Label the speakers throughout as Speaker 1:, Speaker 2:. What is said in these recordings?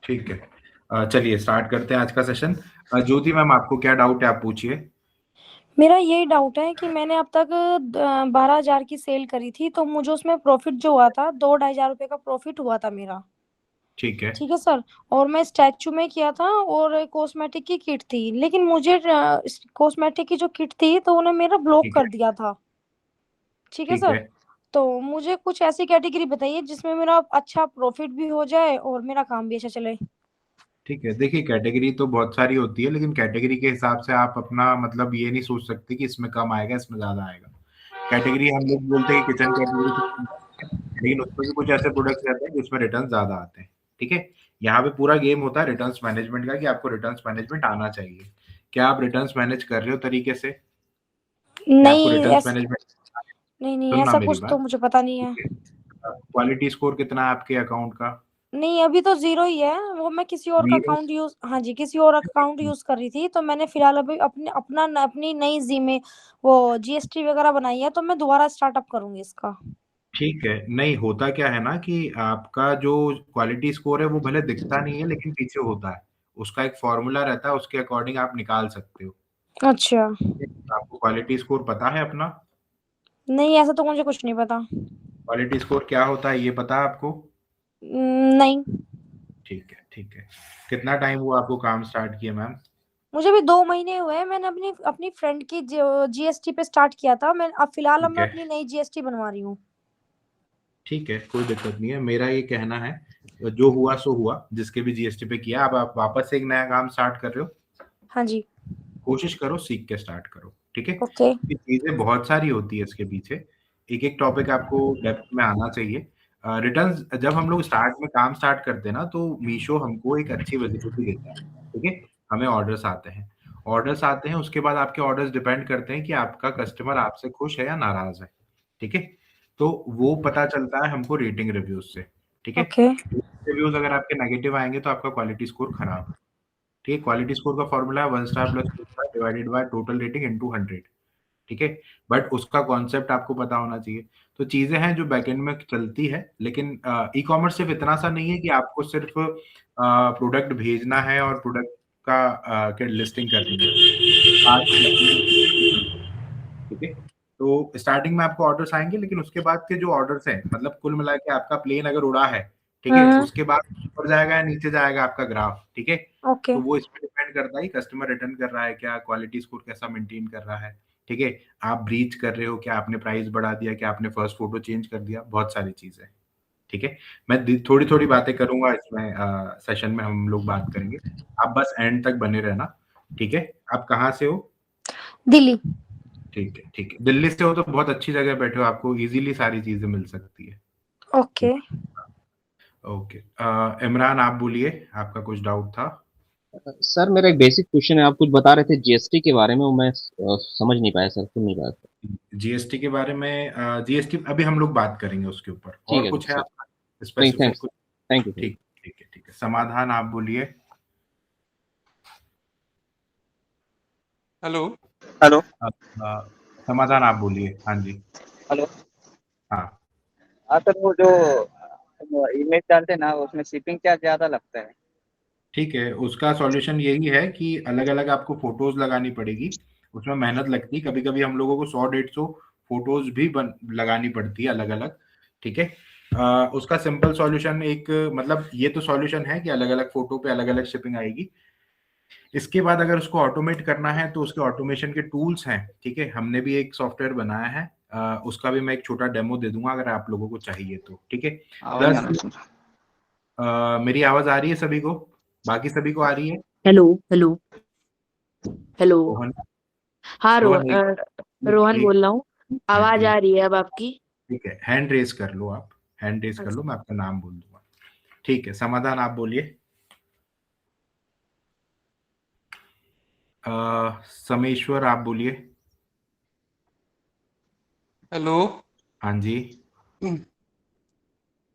Speaker 1: ठीक है, चलिए स्टार्ट करते हैं आज का सेशन। ज्योति मैम, आपको क्या डाउट है, आप पूछिए।
Speaker 2: मेरा यही डाउट है कि मैंने अब तक 12,000 की सेल करी थी, तो मुझे उसमें प्रॉफिट जो हुआ था 2-2,500 रुपए का प्रॉफिट हुआ था मेरा।
Speaker 1: ठीक है।
Speaker 2: ठीक है सर। और मैं स्टैचू में किया था और कॉस्मेटिक की किट थी, लेकिन मुझे कॉस्मेटिक की जो किट थी तो उन्हें मेरा ब्लॉक
Speaker 1: ठीक
Speaker 2: कर
Speaker 1: है।
Speaker 2: दिया था। ठीक है
Speaker 1: ठीक
Speaker 2: सर।
Speaker 1: है।
Speaker 2: तो मुझे कुछ ऐसी कैटेगरी बताइए जिसमें मेरा अच्छा प्रॉफिट भी हो जाए और मेरा काम भी अच्छा चले।
Speaker 1: ठीक है, देखिए कैटेगरी तो बहुत सारी होती है, लेकिन कैटेगरी के हिसाब से आप अपना मतलब ये नहीं सोच सकते कि इसमें कम आएगा इसमें ज्यादा आएगा। कैटेगरी हम लोग बोलते हैं कि किचन कैटेगरी, लेकिन उसमें भी कुछ ऐसे प्रोडक्ट्स रहते हैं जिसमें रिटर्न ज्यादा आते हैं। ठीक है। यहाँ पे पूरा गेम होता है रिटर्न्स मैनेजमेंट का, कि आपको रिटर्न्स मैनेजमेंट आना चाहिए। क्या आप रिटर्न्स मैनेज कर रहे हो तरीके से? क्या आपको
Speaker 2: नहीं
Speaker 1: रिटर्न्स
Speaker 2: ऐस
Speaker 1: मैनेजमेंट?
Speaker 2: नहीं नहीं,
Speaker 1: सुनना
Speaker 2: ऐसा
Speaker 1: मेरी
Speaker 2: कुछ तो
Speaker 1: बात।
Speaker 2: मुझे पता नहीं
Speaker 1: ठीक
Speaker 2: है।
Speaker 1: है। क्वालिटी स्कोर कितना है आपके अकाउंट का?
Speaker 2: नहीं, अभी तो जीरो ही है। वो मैं किसी और का
Speaker 1: जीरो।
Speaker 2: अकाउंट यूज, हाँ जी, किसी और अकाउंट यूज कर रही थी, तो मैंने फिलहाल अभी अपनी नई जी में वो जीएसटी वगैरह बनाई है, तो मैं दोबारा स्टार्टअप करूंगी इसका।
Speaker 1: ठीक है, नहीं होता क्या है ना कि आपका जो क्वालिटी स्कोर है वो भले दिखता नहीं है लेकिन पीछे होता है। उसका एक फॉर्मूला रहता है, उसके अकॉर्डिंग आप निकाल सकते हो।
Speaker 2: अच्छा।
Speaker 1: आपको क्वालिटी स्कोर पता है अपना?
Speaker 2: नहीं, ऐसा तो मुझे कुछ नहीं पता।
Speaker 1: क्वालिटी स्कोर क्या होता है ये पता है आपको?
Speaker 2: नहीं।
Speaker 1: ठीक है। ठीक है। कितना टाइम हुआ आपको काम स्टार्ट किए मैम?
Speaker 2: मुझे भी 2 महीने हुए हैं। मैंने अपनी अपनी फ्रेंड की जीएसटी पे स्टार्ट किया था। मैं अब फिलहाल
Speaker 1: ठीक
Speaker 2: मैं
Speaker 1: है।
Speaker 2: अपनी नई जीएसटी बनवा रही हूँ।
Speaker 1: ठीक है, कोई दिक्कत नहीं है। मेरा ये कहना है, जो हुआ सो हुआ, जिसके भी जीएसटी पे किया, अब आप वापस से एक नया काम स्टार्ट कर रहे हो,
Speaker 2: हाँ जी।
Speaker 1: कोशिश करो सीख के स्टार्ट करो। ठीक है।
Speaker 2: ओके।
Speaker 1: क्योंकि चीजें बहुत सारी होती है इसके पीछे, एक एक टॉपिक आपको डेप्थ में आना चाहिए। रिटर्न जब हम लोग स्टार्ट में काम स्टार्ट करते हैं ना, तो मीशो हमको एक अच्छी विजिबिलिटी देता है। ठीक है। हमें ऑर्डर्स आते हैं, ऑर्डर्स आते हैं, उसके बाद आपके ऑर्डर्स डिपेंड करते हैं कि आपका कस्टमर आपसे खुश है या नाराज है। ठीक है। तो वो पता चलता है हमको रेटिंग रिव्यूज से। ठीक है।
Speaker 2: ओके।
Speaker 1: रिव्यूज अगर आपके नेगेटिव आएंगे तो आपका क्वालिटी स्कोर खराब है। ठीक है। क्वालिटी स्कोर का फॉर्मूला है 1 star plus 2 star divided by total rating into 100। ठीक है। बट उसका कॉन्सेप्ट आपको पता होना चाहिए। तो चीजें हैं जो बैकएंड में चलती है, लेकिन ई कॉमर्स सिर्फ इतना सा नहीं है कि आपको सिर्फ प्रोडक्ट भेजना है और प्रोडक्ट का क्या लिस्टिंग करनी है। ठीक है। तो स्टार्टिंग में आपको ऑर्डर्स आएंगे, लेकिन उसके बाद के जो ऑर्डर्स हैं, मतलब कुल मिला के आपका प्लेन अगर उड़ा है, ठीक है,
Speaker 2: हम्म।
Speaker 1: उसके बाद ऊपर जाएगा या नीचे जाएगा आपका ग्राफ। ठीक है।
Speaker 2: ओके।
Speaker 1: तो वो इस पे डिपेंड करता है कस्टमर रिटर्न कर रहा है क्या, क्वालिटी स्कोर कैसा मेंटेन कर रहा है। ठीक है। आप ब्रीच कर रहे हो क्या, आपने प्राइस बढ़ा दिया क्या, आपने फर्स्ट फोटो चेंज कर दिया, बहुत सारी चीजें। ठीक है। मैं थोड़ी थोड़ी बातें करूंगा इसमें, सेशन में हम लोग बात करेंगे। आप बस एंड तक बने रहना। ठीक है। आप कहाँ से हो?
Speaker 2: दिल्ली।
Speaker 1: ठीक है। ठीक है, दिल्ली से हो तो बहुत अच्छी जगह बैठे हो, आपको इजीली सारी चीजें मिल सकती है।
Speaker 2: ओके।
Speaker 1: ठीक है। ओके। इमरान आप बोलिए, आपका कुछ डाउट था?
Speaker 3: सर मेरा एक बेसिक क्वेश्चन है। आप कुछ बता रहे थे जीएसटी के बारे में, वो मैं समझ नहीं पाया सर, सुन नहीं पाया सर।
Speaker 1: जीएसटी के बारे में, जीएसटी अभी हम लोग बात करेंगे उसके ऊपर।
Speaker 3: ठीक
Speaker 1: और
Speaker 3: है
Speaker 1: कुछ है
Speaker 3: सर।
Speaker 1: आपका
Speaker 3: नहीं,
Speaker 1: स्पेसिफिक
Speaker 3: थैंक्स।
Speaker 1: कुछ?
Speaker 3: Thank you sir.
Speaker 1: ठीक। ठीक है। ठीक है, समाधान आप बोलिए।
Speaker 4: हेलो।
Speaker 3: हेलो।
Speaker 1: अ, समाधान आप बोलिए, हाँ जी।
Speaker 3: हेलो।
Speaker 1: हाँ।
Speaker 3: हाँ सर, वो जो इमेज डालते हैं ना, उसमें शिपिंग चार्ज ज्यादा लगता है।
Speaker 1: ठीक है, उसका सॉल्यूशन यही है कि अलग अलग आपको फोटोज लगानी पड़ेगी। उसमें मेहनत लगती है, कभी कभी हम लोगों को 100-150 फोटोज भी लगानी पड़ती है अलग अलग। ठीक है। उसका सिंपल सॉल्यूशन एक, मतलब ये तो सॉल्यूशन है कि अलग अलग फोटो पे अलग अलग शिपिंग आएगी। इसके बाद अगर उसको ऑटोमेट करना है तो उसके ऑटोमेशन के टूल्स हैं। ठीक है, हमने भी एक सॉफ्टवेयर बनाया है। उसका भी मैं एक छोटा डेमो दे दूंगा अगर आप लोगों को चाहिए तो। ठीक है।
Speaker 3: आवाज नहीं आ
Speaker 1: प्लस
Speaker 3: रहा सर।
Speaker 1: मेरी आवाज आ रही है सभी को? बाकी सभी को आ रही है?
Speaker 5: Hello hello hello.
Speaker 1: रोहन।
Speaker 5: हाँ
Speaker 1: रोहन एक,
Speaker 5: रोहन
Speaker 1: एक
Speaker 5: बोल रहा हूँ।
Speaker 1: मिनट,
Speaker 5: आवाज आ
Speaker 1: एक,
Speaker 5: रही है अब आपकी?
Speaker 1: ठीक है, हैंड रेस कर लो आप। हैंड रेस कर लो,
Speaker 5: अच्छा।
Speaker 1: मैं आपका नाम बोल दूंगा। ठीक है, समाधान आप बोलिए। समेश्वर आप बोलिए।
Speaker 4: हेलो।
Speaker 1: हाँ जी।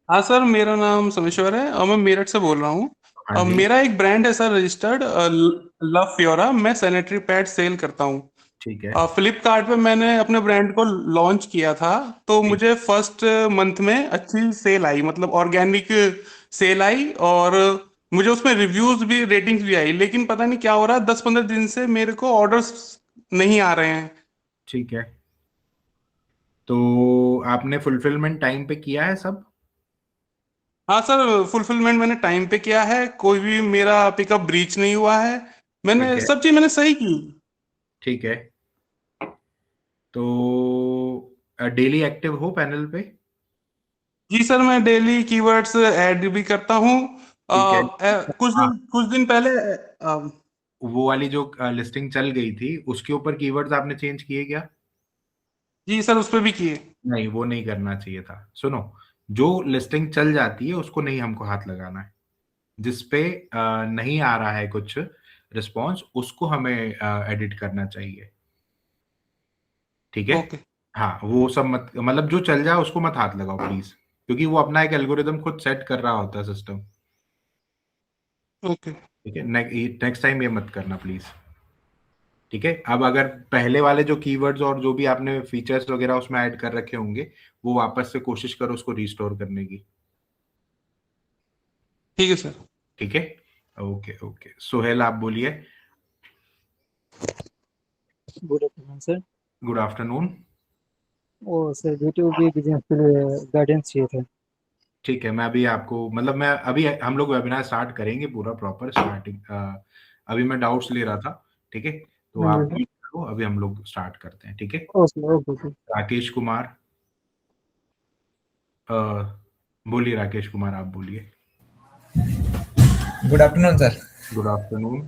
Speaker 4: हाँ सर, मेरा नाम सोमेश्वर है और मैं मेरठ से बोल रहा हूँ।
Speaker 1: हाँ जी।
Speaker 4: मेरा एक ब्रांड है सर रजिस्टर्ड, लव फ्योरा। मैं सैनिटरी पैड सेल करता हूँ।
Speaker 1: ठीक है।
Speaker 4: फ्लिपकार्ट पे मैंने अपने ब्रांड को लॉन्च किया था, तो
Speaker 1: ठीक।
Speaker 4: मुझे फर्स्ट मंथ में अच्छी सेल आई, मतलब ऑर्गेनिक सेल आई। और मुझे उसमें रिव्यूज भी रेटिंग्स भी आई, लेकिन पता नहीं क्या हो रहा है, 10-15 दिन से मेरे को ऑर्डर्स नहीं आ रहे हैं।
Speaker 1: ठीक है, तो आपने फुलफिलमेंट टाइम पे किया है सब?
Speaker 4: हाँ सर, फुलफिलमेंट मैंने टाइम पे किया है, कोई भी मेरा पिकअप ब्रीच नहीं हुआ है,
Speaker 1: ठीक
Speaker 4: मैंने
Speaker 1: है,
Speaker 4: सब चीज मैंने सही की।
Speaker 1: ठीक है। तो डेली एक्टिव हो पैनल पे?
Speaker 4: जी सर, मैं डेली कीवर्ड्स ऐड भी करता हूँ।
Speaker 1: ठीक है। हाँ,
Speaker 4: कुछ दिन पहले
Speaker 1: वो वाली जो लिस्टिंग चल गई थी उसके ऊपर कीवर्ड्स आपने चेंज किए क्या?
Speaker 4: जी सर, उस पर भी किए।
Speaker 1: नहीं, वो नहीं करना चाहिए था। सुनो, जो लिस्टिंग चल जाती है उसको नहीं हमको हाथ लगाना है। जिस पे नहीं आ रहा है कुछ रिस्पॉन्स, उसको हमें एडिट करना चाहिए। ठीक है।
Speaker 4: ओके
Speaker 1: हाँ, वो सब मत, मतलब जो चल जाए उसको मत हाथ लगाओ प्लीज, क्योंकि वो अपना एक एल्गोरिदम खुद सेट कर रहा होता है सिस्टम।
Speaker 4: ओके।
Speaker 1: ठीक है, नेक्स्ट टाइम ये मत करना प्लीज। ठीक है। अब अगर पहले वाले जो कीवर्ड्स और जो भी आपने फीचर्स वगैरह उसमें ऐड कर रखे होंगे, वो वापस से कोशिश करो उसको रिस्टोर करने की।
Speaker 4: ठीक है सर।
Speaker 1: ठीक है। ओके ओके, सोहेल आप बोलिए।
Speaker 6: Good afternoon sir.
Speaker 1: Good afternoon.
Speaker 6: Oh sir, B2B business के लिए गाइडेंस चाहिए था।
Speaker 1: ठीक है, मैं अभी आपको, मतलब मैं अभी, हम लोग वेबिनार स्टार्ट करेंगे पूरा प्रॉपर स्टार्टिंग। अभी मैं डाउट्स ले रहा था। ठीक है, तो
Speaker 6: हाँ
Speaker 1: आप
Speaker 6: जी
Speaker 1: वेट करो, अभी हम लोग स्टार्ट करते हैं। ठीक है।
Speaker 6: Sir. Oh sir, okay sir.
Speaker 1: Rakesh Kumar, अ, बोलिए राकेश कुमार, आप बोलिए।
Speaker 7: Good afternoon sir.
Speaker 1: Good afternoon.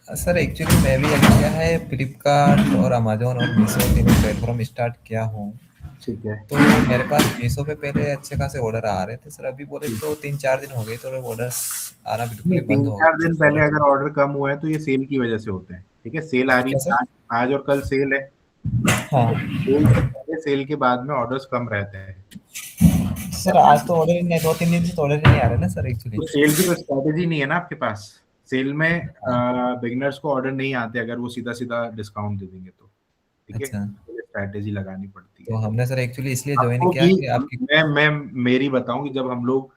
Speaker 7: Sir actually मैं भी अभी क्या है, फ्लिपकार्ट और अमेजोन और मीशो तीनों प्लेटफॉर्म स्टार्ट किया हूँ।
Speaker 1: ठीक है।
Speaker 7: तो मेरे पास मीशो पे पहले अच्छे खासे ऑर्डर आ रहे थे सर, अभी बोले तो 3-4 दिन हो गए तो ऑर्डर्स आना बिल्कुल
Speaker 1: नहीं,
Speaker 7: ही बंद
Speaker 1: तीन
Speaker 7: हो
Speaker 1: चार
Speaker 7: गए
Speaker 1: दिन
Speaker 7: सर
Speaker 1: पहले
Speaker 7: ऑर्डर।
Speaker 1: अगर ऑर्डर कम हुआ है तो ये सेल की वजह से होते हैं। ठीक है, सेल आ रही
Speaker 7: क्या
Speaker 1: है
Speaker 7: सर?
Speaker 1: आज और कल सेल है।
Speaker 7: हाँ
Speaker 1: सेल से पहले, सेल के बाद में ऑर्डर्स कम रहते हैं।
Speaker 7: सर, आज तो ऑर्डर ही नहीं, 2-3 दिन से तो ऑर्डर ही नहीं आ रहे ना सर एक्चुअली।
Speaker 1: तो सेल की तो स्ट्रैटेजी नहीं है ना आपके पास। सेल में बिगनर्स को ऑर्डर नहीं आते अगर वो सीधा सीधा डिस्काउंट दे देंगे तो। ठीक है,
Speaker 7: अच्छा,
Speaker 1: स्ट्रैटेजी लगानी पड़ती
Speaker 7: तो
Speaker 1: है।
Speaker 7: हमने सर एक्चुअली इसलिए ज्वाइन
Speaker 1: आपको
Speaker 7: किया
Speaker 1: भी,
Speaker 7: कि आपकी।
Speaker 1: मैं मेरी बताऊं कि जब हम लोग,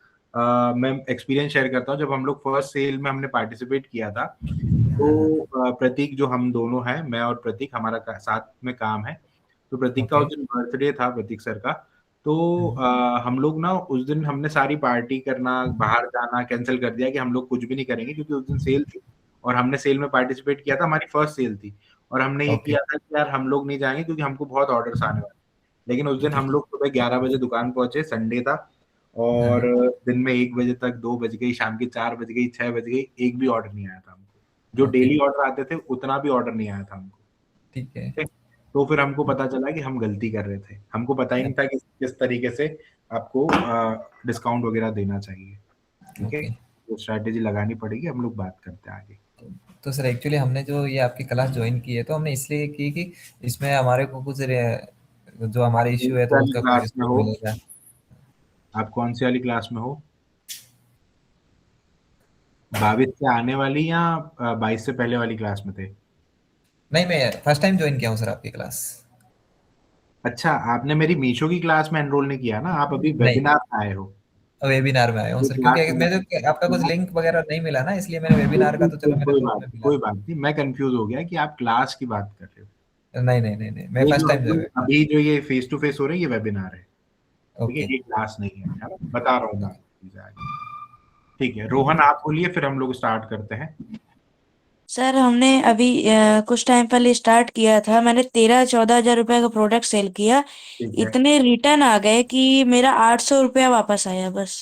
Speaker 1: मैं एक्सपीरियंस शेयर करता हूँ, जब हम लोग फर्स्ट सेल में हमने पार्टिसिपेट किया था, तो प्रतीक, जो हम दोनों हैं, मैं और प्रतीक, हमारा साथ में काम है। तो प्रतीक का
Speaker 7: ओके।
Speaker 1: उस दिन बर्थडे था, प्रतीक सर का। तो हम लोग ना उस दिन हमने सारी पार्टी करना, बाहर जाना कैंसिल कर दिया कि हम लोग कुछ भी नहीं करेंगे, क्योंकि उस दिन सेल थी और हमने सेल में पार्टिसिपेट किया था, हमारी फर्स्ट सेल थी। और हमने ये
Speaker 7: ओके।
Speaker 1: किया था कि यार हम लोग नहीं जाएंगे क्योंकि हमको बहुत ऑर्डर्स आने वाले। लेकिन उस दिन हम लोग सुबह 11 बजे दुकान पहुंचे, संडे था। और
Speaker 7: हाँ,
Speaker 1: दिन में 1 बजे तक, 2 बज गई, शाम की 4 बज गई, 6 बज गई, एक भी ऑर्डर नहीं आया था हमको। जो
Speaker 7: ओके।
Speaker 1: डेली ऑर्डर आते थे उतना भी ऑर्डर नहीं आया था हमको।
Speaker 7: ठीक है।
Speaker 1: ठीक है? तो फिर हमको पता चला कि हम गलती कर रहे थे, हमको पता ही नहीं था कि किस तरीके से आपको डिस्काउंट वगैरह देना चाहिए। ठीक है,
Speaker 7: ओके।
Speaker 1: तो स्ट्रैटेजी लगानी पड़ेगी, हम लोग बात करते हैं आगे।
Speaker 7: तो सर एक्चुअली हमने जो ये आपकी क्लास ज्वाइन की है तो हमने इसलिए की कि इसमें हमारे को कुछ जो हमारे इश्यू है तो
Speaker 1: वाली
Speaker 7: उसका कुछ
Speaker 1: क्लास में
Speaker 7: रिस्पॉन्स
Speaker 1: हो?
Speaker 7: मिलेगा।
Speaker 1: आप कौन सी वाली क्लास में हो? 22 से आने वाली या 22 से पहले वाली क्लास में थे?
Speaker 7: नहीं, मैं फर्स्ट टाइम ज्वाइन किया हूँ सर आपकी क्लास।
Speaker 1: अच्छा, आपने मेरी मीशो की क्लास में एनरोल नहीं किया ना, आप अभी
Speaker 7: नहीं,
Speaker 1: वेबिनार में आए हो।
Speaker 7: वेबिनार में आया हूँ
Speaker 1: ये
Speaker 7: सर,
Speaker 1: क्लास
Speaker 7: क्योंकि मैं जो आपका कुछ लिंक वगैरह नहीं मिला ना, इसलिए मैंने वेबिनार का तो चलो मेरे ग्रुप में मिला।
Speaker 1: कोई बात नहीं, मैं कंफ्यूज हो गया कि आप क्लास की बात कर रहे हो।
Speaker 7: नहीं नहीं नहीं नहीं, मैं
Speaker 1: ये
Speaker 7: फर्स्ट
Speaker 1: जो
Speaker 7: टाइम ज्वाइन किया।
Speaker 1: अभी जो ये फेस टू फेस हो रही है, ये वेबिनार है। ठीक है,
Speaker 7: ओके।
Speaker 1: ये क्लास नहीं है, है ना? बता रहा हूँ मैं आपको चीजें आगे। ठीक है, रोहन आप बोलिए, फिर हम लोग स्टार्ट करते हैं।
Speaker 8: सर हमने अभी कुछ टाइम पहले स्टार्ट किया था, मैंने 13-14 हजार रुपए का प्रोडक्ट सेल किया।
Speaker 1: ठीक है।
Speaker 8: इतने रिटर्न आ गए कि मेरा 800 रुपया वापस आया बस।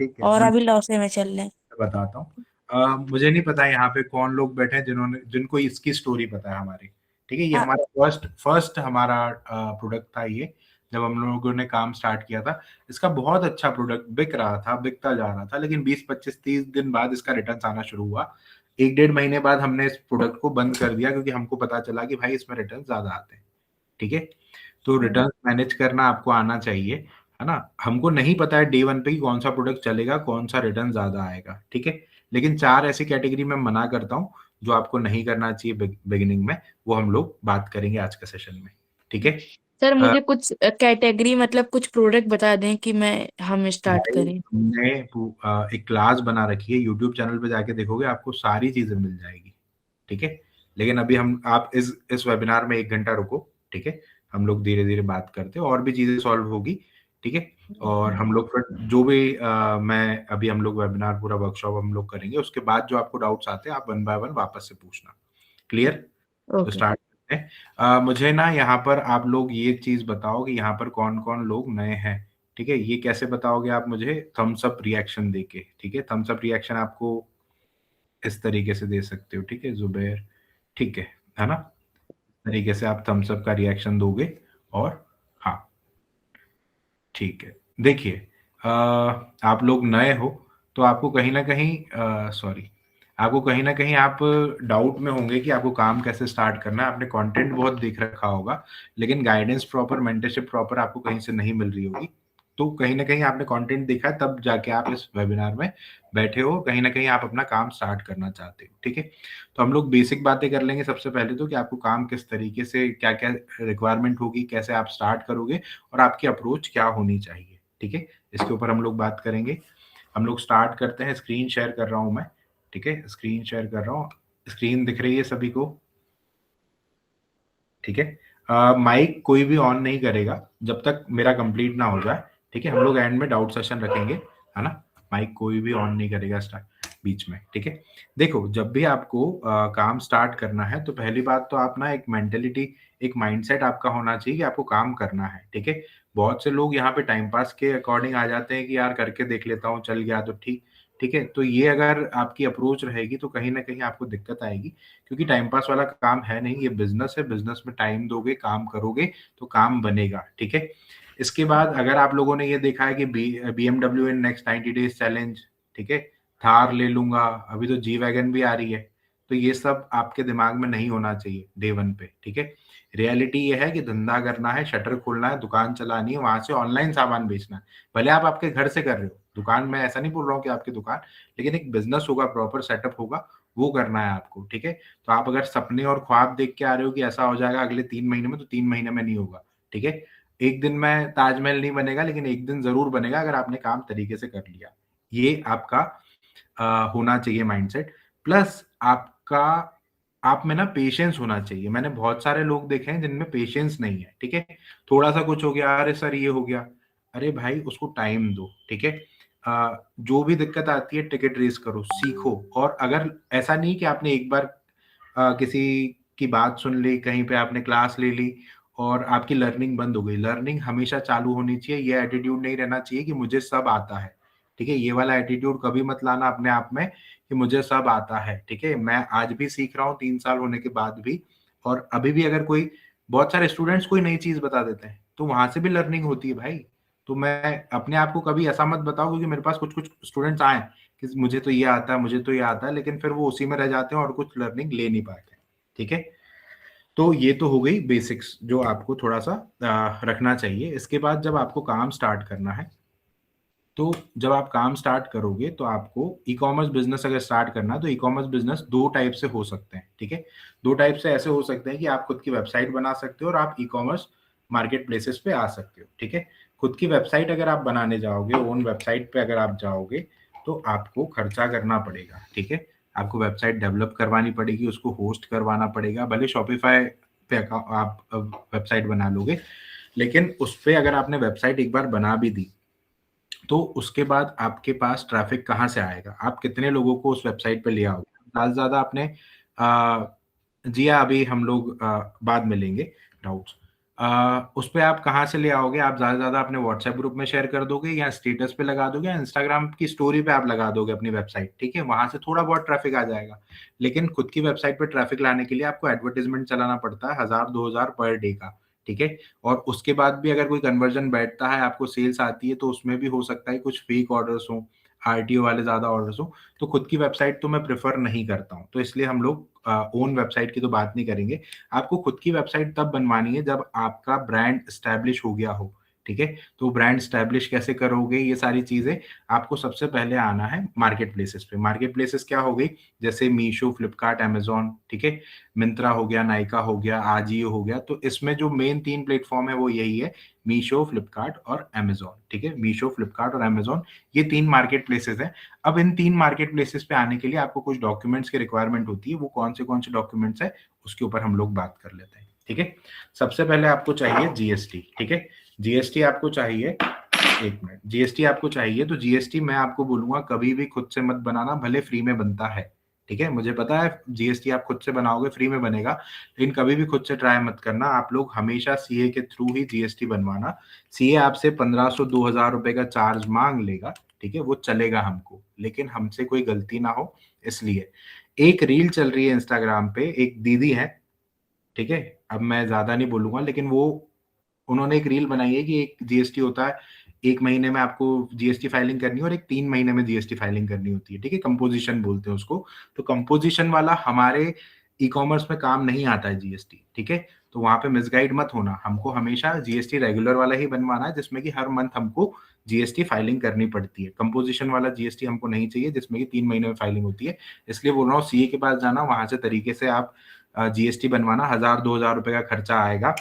Speaker 1: ठीक है,
Speaker 8: और अभी लॉसे में चल रहे हैं।
Speaker 1: मैं बताता हूँ। मुझे नहीं पता यहाँ पे कौन लोग बैठे हैं जिनको इसकी स्टोरी पता है हमारी। ठीक है, ये
Speaker 8: हाँ,
Speaker 1: हमारा फर्स्ट हमारा प्रोडक्ट था ये, जब हम लोगों ने काम स्टार्ट किया था। इसका बहुत अच्छा प्रोडक्ट बिक रहा था, बिकता जा रहा था, लेकिन 20-25-30 दिन बाद इसका रिटर्न आना शुरू हुआ। 1-1.5 महीने बाद हमने इस प्रोडक्ट को बंद कर दिया, क्योंकि हमको पता चला कि भाई इसमें रिटर्न ज्यादा आते हैं। ठीक है, तो रिटर्न मैनेज करना आपको आना चाहिए, है ना? हमको नहीं पता है डे 1 पे कि कौन सा प्रोडक्ट चलेगा, कौन सा रिटर्न ज्यादा आएगा। ठीक है, लेकिन 4 ऐसी कैटेगरी में मना करता हूँ जो आपको नहीं करना चाहिए बिगिनिंग में, वो हम लोग बात करेंगे आज के सेशन में। ठीक है,
Speaker 5: सर मुझे कुछ कैटेगरी मतलब कुछ प्रोडक्ट बता दें कि हम स्टार्ट
Speaker 1: भाई
Speaker 5: करें।
Speaker 1: हमने एक क्लास बना रखी है, यूट्यूब चैनल पे जाके देखोगे आपको सारी चीजें मिल जाएगी, ठीक है। लेकिन अभी आप इस वेबिनार में 1 घंटा रुको, ठीक है। हम लोग धीरे धीरे बात करते हैं और भी चीजें सॉल्व होगी, ठीक है। और हम लोग फिर जो भी मैं अभी हम लोग वेबिनार पूरा वर्कशॉप हम लोग करेंगे, उसके बाद जो आपको डाउट्स आते हैं आप 1 बाय 1 वापस से पूछना। क्लियर? तो
Speaker 5: ओके।
Speaker 1: स्टार्ट करते हैं। मुझे ना यहाँ पर आप लोग ये चीज बताओ कि यहाँ पर कौन कौन लोग नए हैं, ठीक है। ये कैसे बताओगे आप मुझे? थम्स अप रिएक्शन देके, ठीक है। थम्स अप रिएक्शन आपको इस तरीके से दे सकते हो, ठीक है जुबैर, ठीक है ना। तरीके से आप थम्स अप का रिएक्शन दोगे और हाँ ठीक है। देखिए आप लोग नए हो तो आपको कहीं ना कहीं सॉरी आपको कहीं ना कहीं आप डाउट में होंगे कि आपको काम कैसे स्टार्ट करना है। आपने कंटेंट बहुत देख रखा होगा लेकिन गाइडेंस प्रॉपर, मेंटरशिप प्रॉपर आपको कहीं से नहीं मिल रही होगी। तो कहीं ना कहीं आपने कंटेंट देखा है तब जाके आप इस वेबिनार में बैठे हो, कहीं ना कहीं आप अपना काम स्टार्ट करना चाहते हो, ठीक है। तो हम लोग बेसिक बातें कर लेंगे सबसे पहले तो कि आपको काम किस तरीके से, क्या क्या रिक्वायरमेंट होगी, कैसे आप स्टार्ट करोगे और आपकी अप्रोच क्या होनी चाहिए, ठीक है। इसके ऊपर हम लोग बात करेंगे। हम लोग स्टार्ट करते हैं। स्क्रीन शेयर कर रहा हूं मैं, ठीक है। स्क्रीन शेयर कर रहा हूँ, स्क्रीन दिख रही है सभी को, ठीक है। माइक कोई भी ऑन नहीं करेगा जब तक मेरा कंप्लीट ना हो जाए, ठीक है। हम लोग एंड में डाउट सेशन रखेंगे, है ना। माइक कोई भी ऑन नहीं करेगा स्टार्ट बीच में, ठीक है। देखो जब भी आपको काम स्टार्ट करना है तो पहली बात तो आप ना एक मेंटेलिटी, एक माइंडसेट आपका होना चाहिए कि आपको काम करना है, ठीक है। बहुत से लोग यहाँ पे टाइम पास के अकॉर्डिंग आ जाते हैं कि यार करके देख लेता हूँ, चल गया तो ठीक, ठीक है। तो ये अगर आपकी अप्रोच रहेगी तो कहीं ना कहीं आपको दिक्कत आएगी, क्योंकि टाइम पास वाला काम है नहीं, ये बिजनेस है। बिजनेस में टाइम दोगे, काम करोगे तो काम बनेगा, ठीक है। इसके बाद अगर आप लोगों ने ये देखा है कि BMW in next 90 days challenge, ठीक है, थार ले लूंगा, अभी तो जी वैगन भी आ रही है, तो ये सब आपके दिमाग में नहीं होना चाहिए डे 1 पे, ठीक है। रियलिटी ये है कि धंधा करना है, शटर खोलना है, दुकान चलानी है, वहां से ऑनलाइन सामान बेचना है। भले आप आपके घर से कर रहे हो दुकान, में ऐसा नहीं बोल रहा हूँ कि आपकी दुकान, लेकिन एक बिजनेस होगा, प्रॉपर सेटअप होगा, वो करना है आपको, ठीक है। तो आप अगर सपने और ख्वाब देख के आ रहे हो कि ऐसा हो जाएगा अगले 3 महीने में, तो 3 महीने में नहीं होगा, ठीक है। एक दिन में ताजमहल नहीं बनेगा लेकिन एक दिन जरूर बनेगा अगर आपने काम तरीके से कर लिया। ये आपका होना चाहिए माइंडसेट। प्लस आपका, आप में ना पेशेंस होना चाहिए। मैंने बहुत सारे लोग देखे हैं जिनमें पेशेंस नहीं है, ठीक है। थोड़ा सा कुछ हो गया, अरे सर ये हो गया, अरे भाई उसको टाइम दो, ठीक है। जो भी दिक्कत आती है टिकट रेस करो, सीखो। और अगर ऐसा नहीं कि आपने एक बार किसी की बात सुन ली, कहीं पे आपने क्लास ले ली और आपकी लर्निंग बंद हो गई। लर्निंग हमेशा चालू होनी चाहिए। ये एटीट्यूड नहीं रहना चाहिए कि मुझे सब आता है, ठीक है। ये वाला एटीट्यूड कभी मत लाना अपने आप में कि मुझे सब आता है, ठीक है। मैं आज भी सीख रहा हूँ 3 साल होने के बाद भी, और अभी भी अगर कोई, बहुत सारे स्टूडेंट्स कोई नई चीज बता देते हैं तो वहां से भी लर्निंग होती है भाई। तो मैं अपने आप को कभी ऐसा मत बताओ, क्योंकि मेरे पास कुछ कुछ स्टूडेंट्स आए कि मुझे तो ये आता है, मुझे तो ये आता है, लेकिन फिर वो उसी में रह जाते हैं और कुछ लर्निंग ले नहीं पाते, ठीक है। तो ये तो हो गई बेसिक्स जो आपको थोड़ा सा रखना चाहिए। इसके बाद जब आपको काम स्टार्ट करना है, तो जब आप काम स्टार्ट करोगे तो आपको ई कॉमर्स बिजनेस अगर स्टार्ट करना है तो ई कॉमर्स बिजनेस 2 टाइप से हो सकते हैं, ठीक है। 2 टाइप से ऐसे हो सकते हैं कि आप खुद की वेबसाइट बना सकते हो और आप ई कॉमर्स मार्केट प्लेसेस पे आ सकते हो, ठीक है। खुद की वेबसाइट अगर आप बनाने जाओगे, ओन वेबसाइट पे अगर आप जाओगे तो आपको खर्चा करना पड़ेगा, ठीक है। आपको वेबसाइट डेवलप करवानी पड़ेगी, उसको होस्ट करवाना पड़ेगा। भले शॉपिफाई पे आप वेबसाइट बना लोगे, लेकिन उस पर अगर आपने वेबसाइट एक बार बना भी दी तो उसके बाद आपके पास ट्रैफिक कहाँ से आएगा? आप कितने लोगों को उस वेबसाइट पे ले आओगे? ज़्यादा से ज़्यादा आपने जी हाँ, अभी हम लोग बाद में लेंगे डाउट्स। उस पे आप कहाँ से ले आओगे? आप ज़्यादा से ज़्यादा अपने व्हाट्सएप ग्रुप में शेयर कर दोगे या स्टेटस पे लगा दोगे या इंस्टाग्राम की स्टोरी पे आप लगा दोगे अपनी वेबसाइट, ठीक है? वहां से थोड़ा बहुत ट्रैफिक आ जाएगा, लेकिन खुद की वेबसाइट पे ट्रैफिक लाने के लिए आपको एडवर्टाइजमेंट चलाना पड़ता है 1000-2000 पर डे का, ठीक है। और उसके बाद भी अगर कोई कन्वर्जन बैठता है, आपको सेल्स आती है, तो उसमें भी हो सकता है कुछ फेक ऑर्डर्स हों, आरटीओ वाले ज्यादा ऑर्डर्स हों। तो खुद की वेबसाइट तो मैं प्रेफर नहीं करता हूँ, तो इसलिए हम लोग ओन वेबसाइट की तो बात नहीं करेंगे। आपको खुद की वेबसाइट तब बनवानी है जब आपका ब्रांड एस्टैब्लिश हो गया हो, ठीक है। तो ब्रांड स्टैब्लिश कैसे करोगे, ये सारी चीजें आपको सबसे पहले आना है मार्केट प्लेसेस पे। मार्केट प्लेसेस क्या हो गई, जैसे मीशो, फ्लिपकार्ट, अमेजोन, ठीक है, मिंत्रा हो गया, नायका हो गया, आजियो हो गया। तो इसमें जो मेन 3 प्लेटफॉर्म है वो यही है, मीशो, फ्लिपकार्ट और अमेजोन, ठीक है। मीशो, फ्लिपकार्ट और अमेजोन, ये 3 मार्केट प्लेसेस हैं। अब इन 3 मार्केट प्लेसेस पे आने के लिए आपको कुछ डॉक्यूमेंट्स की रिक्वायरमेंट होती है। वो कौन से डॉक्यूमेंट्स है उसके ऊपर हम लोग बात कर लेते हैं, ठीक है। सबसे पहले आपको चाहिए जीएसटी, ठीक है। जीएसटी आपको चाहिए, एक मिनट, जीएसटी आपको चाहिए। तो जीएसटी मैं आपको बोलूंगा कभी भी खुद से मत बनाना, भले फ्री में बनता है, ठीक है। मुझे पता है जीएसटी आप खुद से बनाओगे फ्री में बनेगा, लेकिन कभी भी खुद से ट्राई मत करना। आप लोग हमेशा सीए के थ्रू ही जीएसटी बनवाना। सीए आपसे 1500-2000 रुपए का चार्ज मांग लेगा, ठीक है, वो चलेगा हमको, लेकिन हमसे कोई गलती ना हो इसलिए। एक रील चल रही है इंस्टाग्राम पे, एक दीदी है, ठीक है, अब मैं ज्यादा नहीं बोलूंगा, लेकिन वो उन्होंने एक रील बनाई है कि एक जीएसटी होता है, 1 महीने में आपको जीएसटी फाइलिंग करनी है और एक 3 महीने में जीएसटी फाइलिंग करनी होती है, ठीक है। कंपोजिशन बोलते हैं उसको। तो कंपोजिशन वाला हमारे ई कॉमर्स में काम नहीं आता है जीएसटी, ठीक है। तो वहां पे मिसगाइड मत होना, हमको हमेशा जीएसटी रेगुलर वाला ही बनवाना है, जिसमें कि हर मंथ हमको जीएसटी फाइलिंग करनी पड़ती है। कंपोजिशन वाला जीएसटी हमको नहीं चाहिए, जिसमें कि 3 महीने में फाइलिंग होती है। इसलिए बोल रहा हूँ सीए के पास जाना, वहां से तरीके से आप जीएसटी बनवाना। 1000-2000 रुपए का खर्चा आएगा।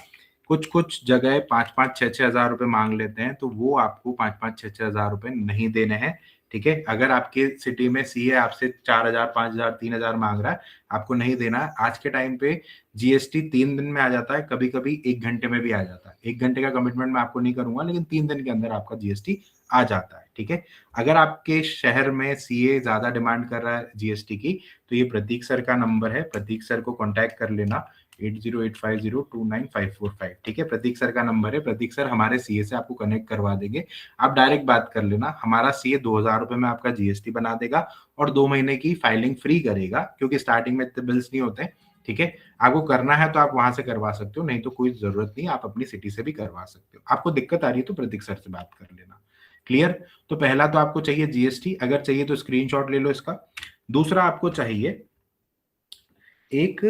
Speaker 1: कुछ जगह 5-5, 6-6 हजार रुपए मांग लेते हैं, तो वो आपको 5-5, 6-6 हजार रुपए नहीं देने हैं, ठीक है। अगर आपके सिटी में सीए आपसे 4000, 5000, 3000 मांग रहा है, आपको नहीं देना है। आज के टाइम पे जीएसटी 3 दिन में आ जाता है, कभी कभी 1 घंटे में भी आ जाता है। 1 घंटे का कमिटमेंट मैं आपको नहीं करूंगा, लेकिन 3 दिन के अंदर आपका जीएसटी आ जाता है, ठीक है। अगर आपके शहर में सीए ज्यादा डिमांड कर रहा है जीएसटी की, तो ये प्रतीक सर का नंबर है, प्रतीक सर को कॉन्टैक्ट कर लेना, 8085029545, ठीक है। प्रतीक सर का नंबर है, प्रतीक सर हमारे सीए से आपको कनेक्ट करवा देंगे। आप डायरेक्ट बात कर लेना, हमारा सीए 2000 रुपए में आपका जीएसटी बना देगा और 2 महीने की फाइलिंग फ्री करेगा, क्योंकि स्टार्टिंग में इतने बिल्स नहीं होते, ठीक है। आपको करना है तो आप वहां से करवा सकते हो, नहीं तो कोई जरूरत नहीं, आप अपनी सिटी से भी करवा सकते हो। आपको दिक्कत आ रही है तो प्रतीक सर से बात कर लेना, क्लियर। तो पहला तो आपको चाहिए जीएसटी, अगर चाहिए तो स्क्रीनशॉट ले लो इसका। दूसरा आपको चाहिए एक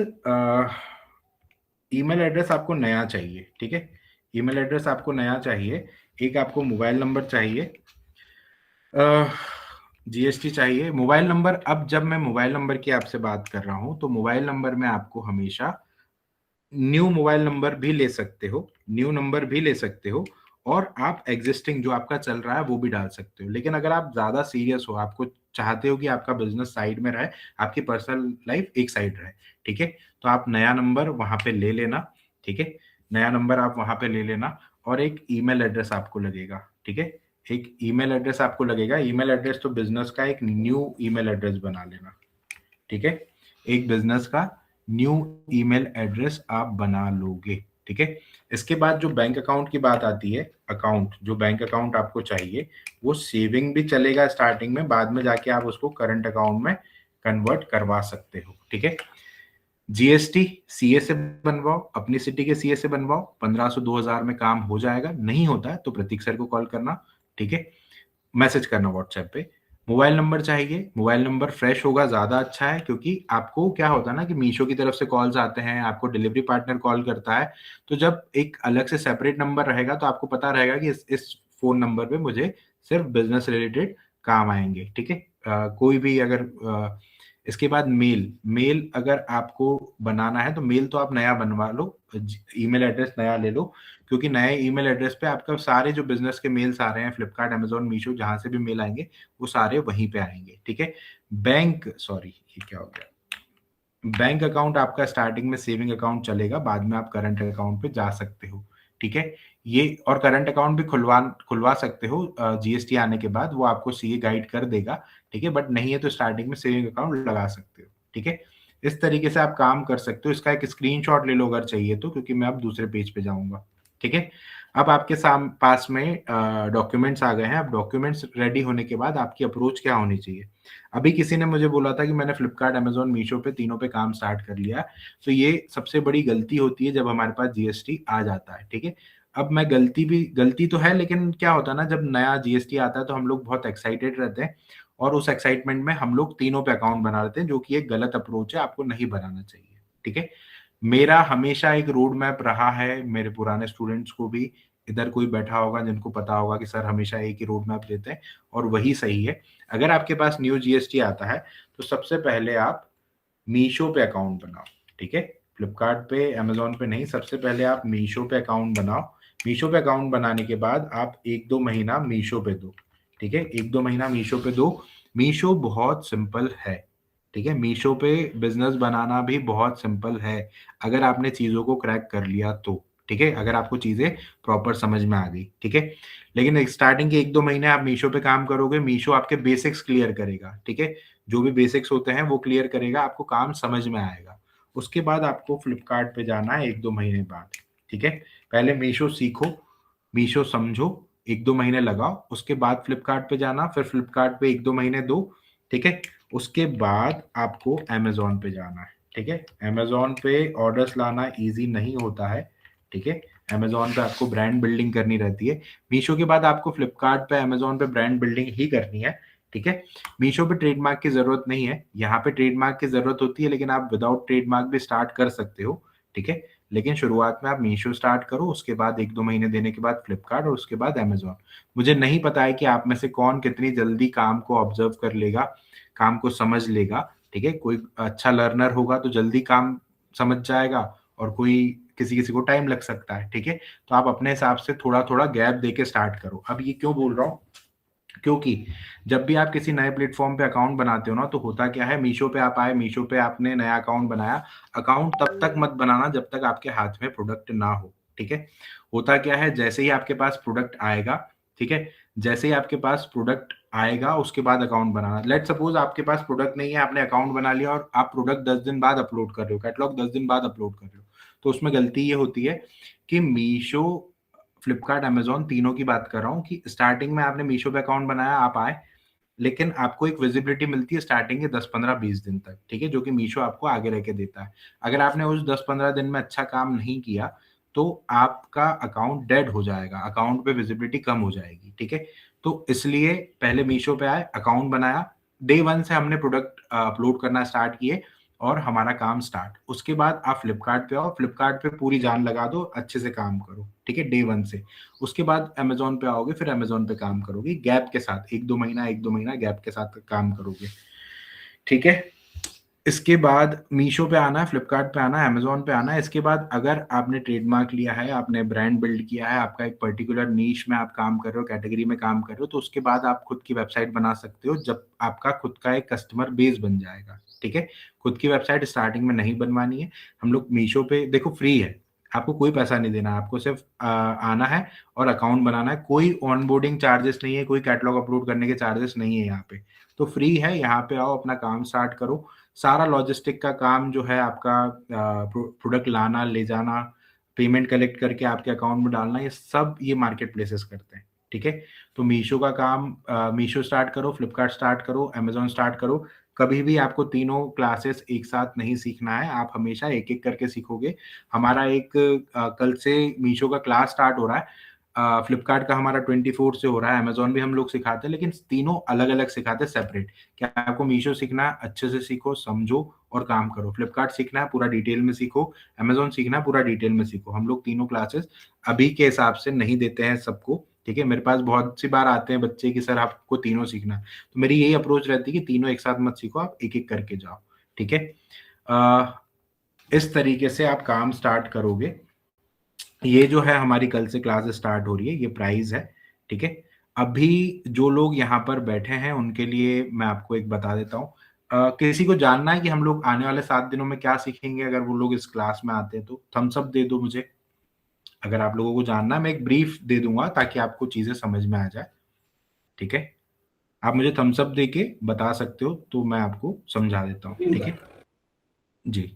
Speaker 1: ईमेल एड्रेस, आपको नया चाहिए, ठीक है। ईमेल एड्रेस आपको नया चाहिए। एक आपको मोबाइल नंबर चाहिए, जीएसटी चाहिए, मोबाइल नंबर। अब जब मैं मोबाइल नंबर की आपसे बात कर रहा हूं, तो मोबाइल नंबर में आपको हमेशा न्यू मोबाइल नंबर भी ले सकते हो, न्यू नंबर भी ले सकते हो, और आप एग्जिस्टिंग जो आपका चल रहा है वो भी डाल सकते हो। लेकिन अगर आप ज्यादा सीरियस हो, आपको चाहते हो कि आपका बिजनेस साइड में रहे, आपकी पर्सनल लाइफ एक साइड रहे, ठीक है, तो आप नया नंबर वहां पे ले लेना, ठीक है। नया नंबर आप वहां पे ले लेना, और एक ईमेल एड्रेस आपको लगेगा, ठीक है। एक ईमेल एड्रेस आपको लगेगा। ईमेल एड्रेस तो बिजनेस का एक न्यू ईमेल एड्रेस बना लेना, ठीक है। एक बिजनेस का न्यू ईमेल एड्रेस आप बना लोगे, ठीक है। इसके बाद जो बैंक अकाउंट की बात आती है, अकाउंट, जो बैंक अकाउंट आपको चाहिए, वो सेविंग भी चलेगा स्टार्टिंग में, बाद में जाके आप उसको करंट अकाउंट में कन्वर्ट करवा सकते हो, ठीक है। जीएसटी सीए से बनवाओ, अपनी सिटी के सीए से बनवाओ, 1500-2000 में काम हो जाएगा। नहीं होता है तो प्रतीक सर को कॉल करना, ठीक है, मैसेज करना व्हाट्सएप पे। मोबाइल नंबर चाहिए, मोबाइल नंबर फ्रेश होगा, ज्यादा अच्छा है, क्योंकि आपको क्या होता है ना कि मीशो की तरफ से कॉल्स आते हैं, आपको डिलीवरी पार्टनर कॉल करता है, तो जब एक अलग से सेपरेट नंबर रहेगा तो आपको पता रहेगा कि इस फोन नंबर पे मुझे सिर्फ बिजनेस रिलेटेड काम आएंगे, ठीक है। कोई भी अगर इसके बाद मेल अगर आपको बनाना है तो मेल तो आप नया बनवा लो, ईमेल एड्रेस नया ले लो, क्योंकि नए ईमेल एड्रेस पे आपका सारे जो बिजनेस के मेल्स आ रहे हैं, फ्लिपकार्ट, अमेजोन, मीशो, जहां से भी मेल आएंगे वो सारे वहीं पे आएंगे, ठीक है। ये क्या हो गया, बैंक अकाउंट आपका स्टार्टिंग में सेविंग अकाउंट चलेगा, बाद में आप करंट अकाउंट पे जा सकते हो, ठीक है। ये और करंट अकाउंट भी खुलवा सकते हो जीएसटी आने के बाद, वो आपको सीए गाइड कर देगा, ठीक है। बट नहीं है तो स्टार्टिंग में सेविंग अकाउंट लगा सकते हो, ठीक है। इस तरीके से आप काम कर सकते हो। इसका एक स्क्रीनशॉट ले लो अगर चाहिए तो, क्योंकि मैं अब दूसरे पेज पे जाऊंगा, ठीक है। अब आपके पास में डॉक्यूमेंट्स आ गए हैं। अब डॉक्यूमेंट्स रेडी होने के बाद आपकी अप्रोच क्या होनी चाहिए। अभी किसी ने मुझे बोला था कि मैंने फ्लिपकार्ट, अमेजोन, मीशो पे तीनों पे काम स्टार्ट कर लिया, तो ये सबसे बड़ी गलती होती है जब हमारे पास जीएसटी आ जाता है, ठीक है। अब मैं गलती तो है, लेकिन क्या होता है ना, जब नया जीएसटी आता है तो हम लोग बहुत एक्साइटेड रहते हैं, और उस एक्साइटमेंट में हम लोग तीनों पे अकाउंट बना लेते हैं, जो कि एक गलत अप्रोच है, आपको नहीं बनाना चाहिए, ठीक है। मेरा हमेशा एक रोड मैप रहा है, मेरे पुराने स्टूडेंट्स को भी, इधर कोई बैठा होगा जिनको पता होगा कि सर हमेशा एक ही रोड मैप देते हैं और वही सही है। अगर आपके पास न्यू जीएसटी आता है तो सबसे पहले आप मीशो पे अकाउंट बनाओ, ठीक है। फ्लिपकार्ट पे, अमेजोन पे नहीं, सबसे पहले आप मीशो पे अकाउंट बनाओ। मीशो पे अकाउंट बनाने के बाद आप 1-2 महीना मीशो पे दो, ठीक है। 1-2 महीना मीशो पे दो। मीशो बहुत सिंपल है, ठीक है। मीशो पे बिजनेस बनाना भी बहुत सिंपल है अगर आपने चीजों को क्रैक कर लिया तो, ठीक है। अगर आपको चीजें प्रॉपर समझ में आ गई, ठीक है। लेकिन स्टार्टिंग के 1-2 महीने आप मीशो पे काम करोगे, मीशो आपके बेसिक्स क्लियर करेगा, ठीक है। जो भी बेसिक्स होते हैं वो क्लियर करेगा, आपको काम समझ में आएगा। उसके बाद आपको फ्लिपकार्ट पे जाना है 1-2 महीने बाद, ठीक है। पहले मीशो सीखो, मीशो समझो, 1-2 महीने लगाओ, उसके बाद फ्लिपकार्ट पे जाना, फिर फ्लिपकार्ट पे 1-2 महीने दो, ठीक है। उसके बाद आपको अमेजोन पे जाना है, ठीक है। अमेजोन पे ऑर्डर्स लाना इजी नहीं होता है, ठीक है। अमेजोन पे आपको ब्रांड बिल्डिंग करनी रहती है। मीशो के बाद आपको फ्लिपकार्ट पे, अमेजोन पे ब्रांड बिल्डिंग ही करनी है, ठीक है। मीशो पे ट्रेडमार्क की जरूरत नहीं है, यहाँ पे ट्रेडमार्क की जरूरत होती है, लेकिन आप विदाउट ट्रेडमार्क भी स्टार्ट कर सकते हो, ठीक है। लेकिन शुरुआत में आप मीशो स्टार्ट करो, उसके बाद 1-2 महीने देने के बाद फ्लिपकार्ट और उसके बाद अमेजोन। मुझे नहीं पता है कि आप में से कौन कितनी जल्दी काम को ऑब्जर्व कर लेगा, काम को समझ लेगा, ठीक है। कोई अच्छा लर्नर होगा तो जल्दी काम समझ जाएगा और कोई किसी किसी को टाइम लग सकता है, ठीक है। तो आप अपने हिसाब से थोड़ा थोड़ा गैप देके स्टार्ट करो। अब ये क्यों बोल रहा हूँ, क्योंकि जब भी आप किसी नए प्लेटफॉर्म पे अकाउंट बनाते हो ना, तो होता क्या है, मीशो पे आप आए, मीशो पे आपने नया अकाउंट बनाया, अकाउंट तब तक मत बनाना जब तक आपके हाथ में प्रोडक्ट ना हो, ठीक है। होता क्या है, जैसे ही आपके पास प्रोडक्ट आएगा, ठीक है, जैसे ही आपके पास प्रोडक्ट आएगा उसके बाद अकाउंट बनाना। लेट सपोज आपके पास प्रोडक्ट नहीं है, आपने अकाउंट बना लिया और आप प्रोडक्ट 10 दिन बाद अपलोड कर रहे हो, कैटलॉग 10 दिन बाद अपलोड कर रहे हो, तो उसमें गलती ये होती है कि मीशो, फ्लिपकार्ट, अमेजोन तीनों की बात कर रहा हूँ कि स्टार्टिंग में आपने मीशो पे अकाउंट बनाया, आप आए, लेकिन आपको एक विजिबिलिटी मिलती है स्टार्टिंग के 10-15-20 दिन तक, ठीक है, जो कि मीशो आपको आगे रह के देता है। अगर आपने उस 10-15 दिन में अच्छा काम नहीं किया तो आपका अकाउंट डेड हो जाएगा, अकाउंट पे विजिबिलिटी कम हो जाएगी, ठीक है। तो इसलिए पहले मीशो पे आए, अकाउंट बनाया, डे 1 से हमने प्रोडक्ट अपलोड करना स्टार्ट किए और हमारा काम स्टार्ट। उसके बाद आप फ्लिपकार्ट पे आओ, फ्लिपकार्ट पे पूरी जान लगा दो, अच्छे से काम करो, ठीक है, डे 1 से। उसके बाद अमेजोन पे आओगे, फिर अमेजोन पे काम करोगे गैप के साथ, 1-2 महीना गैप के साथ काम करोगे, ठीक है। इसके बाद मीशो पे आना है, फ्लिपकार्ट पे आना है, अमेजोन पे आना है। इसके बाद अगर आपने ट्रेडमार्क लिया है, आपने ब्रांड बिल्ड किया है, आपका एक पर्टिकुलर नीश में आप काम कर रहे हो, कैटेगरी में काम कर रहे हो, तो उसके बाद आप खुद की वेबसाइट बना सकते हो जब आपका खुद का एक कस्टमर बेस बन जाएगा, ठीक है। खुद की वेबसाइट स्टार्टिंग में नहीं बनवानी है। हम लोग मीशो पे देखो फ्री है, आपको कोई पैसा नहीं देना, आपको सिर्फ आना है और अकाउंट बनाना है। कोई ऑनबोर्डिंग चार्जेस नहीं है, कोई कैटलॉग अपलोड करने के चार्जेस नहीं है यहाँ पे, तो फ्री है। यहाँ पे आओ, अपना काम स्टार्ट करो। सारा लॉजिस्टिक का काम जो है आपका, प्रोडक्ट लाना, ले जाना, पेमेंट कलेक्ट करके आपके अकाउंट में डालना, ये सब ये मार्केट प्लेसेस करते हैं, ठीक है। तो मीशो का काम, मीशो स्टार्ट करो, फ्लिपकार्ट स्टार्ट करो, अमेजोन स्टार्ट करो। कभी भी आपको तीनों क्लासेस एक साथ नहीं सीखना है, आप हमेशा एक एक करके सीखोगे। हमारा एक कल से मीशो का क्लास स्टार्ट हो रहा है, फ्लिपकार्ट का हमारा 24 से हो रहा है, अमेजोन भी हम लोग सिखाते हैं, लेकिन तीनों अलग अलग सिखाते हैं, सेपरेट। क्या आपको मीशो सीखना है, अच्छे से सीखो, समझो और काम करो। फ्लिपकार्ट सीखना है, पूरा डिटेल में सीखो। अमेजोन सीखना है, पूरा डिटेल में सीखो। हम लोग तीनों क्लासेस अभी के हिसाब से नहीं देते हैं सबको, ठीक है। मेरे पास बहुत सी बार आते हैं बच्चे कि सर आपको तीनों सीखना है, तो मेरी यही अप्रोच रहती है कि तीनों एक साथ मत सीखो, आप एक एक करके जाओ, ठीक है। इस तरीके से आप काम स्टार्ट करोगे। ये जो है हमारी कल से क्लास स्टार्ट हो रही है, ये प्राइस है, ठीक है। अभी जो लोग यहाँ पर बैठे हैं उनके लिए मैं आपको एक बता देता हूँ, किसी को जानना है कि हम लोग आने वाले 7 दिनों में क्या सीखेंगे, अगर वो लोग इस क्लास में आते हैं तो थम्स अप दे दो मुझे। अगर आप लोगों को जानना है, मैं एक ब्रीफ दे दूंगा ताकि आपको चीजें समझ में आ जाए, ठीक है। आप मुझे थम्स अप दे के बता सकते हो तो मैं आपको समझा देता हूँ, ठीक है जी।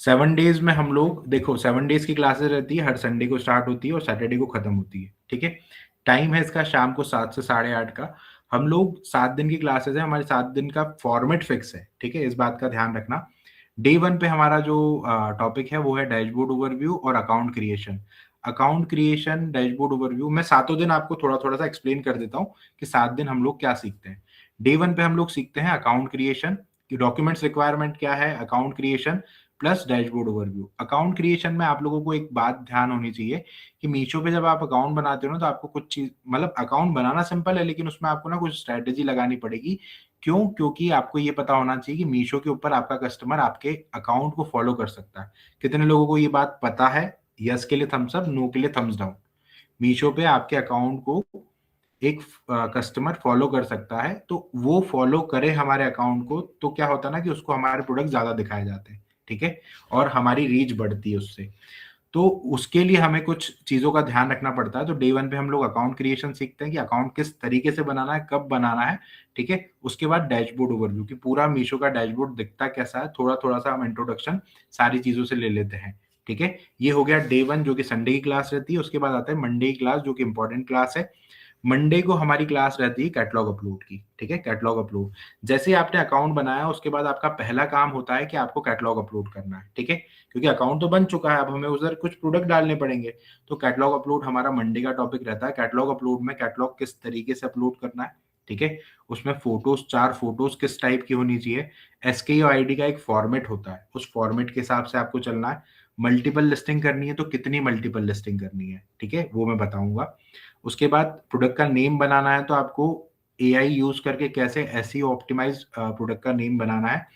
Speaker 1: 7 डेज में हम लोग, देखो 7 डेज की क्लासेस रहती है, हर संडे को स्टार्ट होती है और सैटरडे को खत्म होती है, ठीक है। टाइम है इसका शाम को 7 से 8:30 का। हम लोग 7 दिन की क्लासेस है, हमारे 7 दिन का फॉर्मेट फिक्स है, ठीक है, इस बात का ध्यान रखना। डे 1 पे हमारा जो टॉपिक है वो है डैशबोर्ड ओवरव्यू और account creation. Account creation, dashboard overview, मैं 7 दिन आपको थोड़ा थोड़ा सा एक्सप्लेन कर देता हूँ कि 7 दिन हम लोग क्या सीखते हैं। डे 1 पे हम लोग सीखते हैं अकाउंट क्रिएशन, कि डॉक्यूमेंट्स रिक्वायरमेंट क्या है, account creation, plus dashboard overview. Account creation में आप लोगों को एक बात ध्यान होनी चाहिए कि मीशो पे जब आप अकाउंट बनाते हो ना, तो आपको कुछ चीज, मतलब अकाउंट बनाना सिंपल है, लेकिन उसमें आपको ना कुछ स्ट्रेटेजी लगानी पड़ेगी। क्यों? क्योंकि आपको ये पता होना चाहिए कि मीशो के ऊपर आपका कस्टमर आपके अकाउंट को फॉलो कर सकता है। कितने लोगों को ये बात पता है? यस के लिए थम्स अप, नो के लिए थम्स डाउन। मीशो पे आपके अकाउंट को एक कस्टमर फॉलो कर सकता है, तो वो फॉलो करे हमारे अकाउंट को, तो क्या होता है ना कि उसको हमारे प्रोडक्ट ज्यादा दिखाए जाते हैं, ठीक है, और हमारी रीच बढ़ती है उससे। तो उसके लिए हमें कुछ चीजों का ध्यान रखना पड़ता है। तो डे 1 पे हम लोग अकाउंट क्रिएशन सीखते हैं कि अकाउंट किस तरीके से बनाना है, कब बनाना है, ठीक है। उसके बाद डैशबोर्ड ओवरव्यू कि पूरा मीशो का डैशबोर्ड दिखता कैसा है, थोड़ा थोड़ा सा हम इंट्रोडक्शन सारी चीजों से ले लेते हैं, ठीक है। ये हो गया डे 1 जो कि संडे की क्लास रहती है। उसके बाद आता है मंडे की क्लास जो कि इंपॉर्टेंट क्लास है। मंडे को हमारी क्लास रहती है कैटलॉग अपलोड की, ठीक है, कैटलॉग अपलोड। जैसे ही आपने अकाउंट बनाया उसके बाद आपका पहला काम होता है कि आपको कैटलॉग अपलोड करना है, ठीक है, क्योंकि अकाउंट तो बन चुका है, अब हमें उधर कुछ प्रोडक्ट डालने पड़ेंगे। तो कैटलॉग अपलोड हमारा मंडे का टॉपिक रहता है। कैटलॉग अपलोड में कैटलॉग किस तरीके से अपलोड करना है, ठीक है, उसमें फोटोज, 4 फोटोज किस टाइप की होनी चाहिए, एसकेयू आईडी का एक फॉर्मेट होता है, उस फॉर्मेट के हिसाब से आपको चलना है। मल्टीपल लिस्टिंग करनी है तो कितनी मल्टीपल लिस्टिंग करनी है, ठीक है, वो मैं बताऊंगा। उसके बाद प्रोडक्ट का नेम बनाना है, तो आपको एआई यूज करके कैसे एसईओ ऑप्टिमाइज प्रोडक्ट का नेम बनाना है।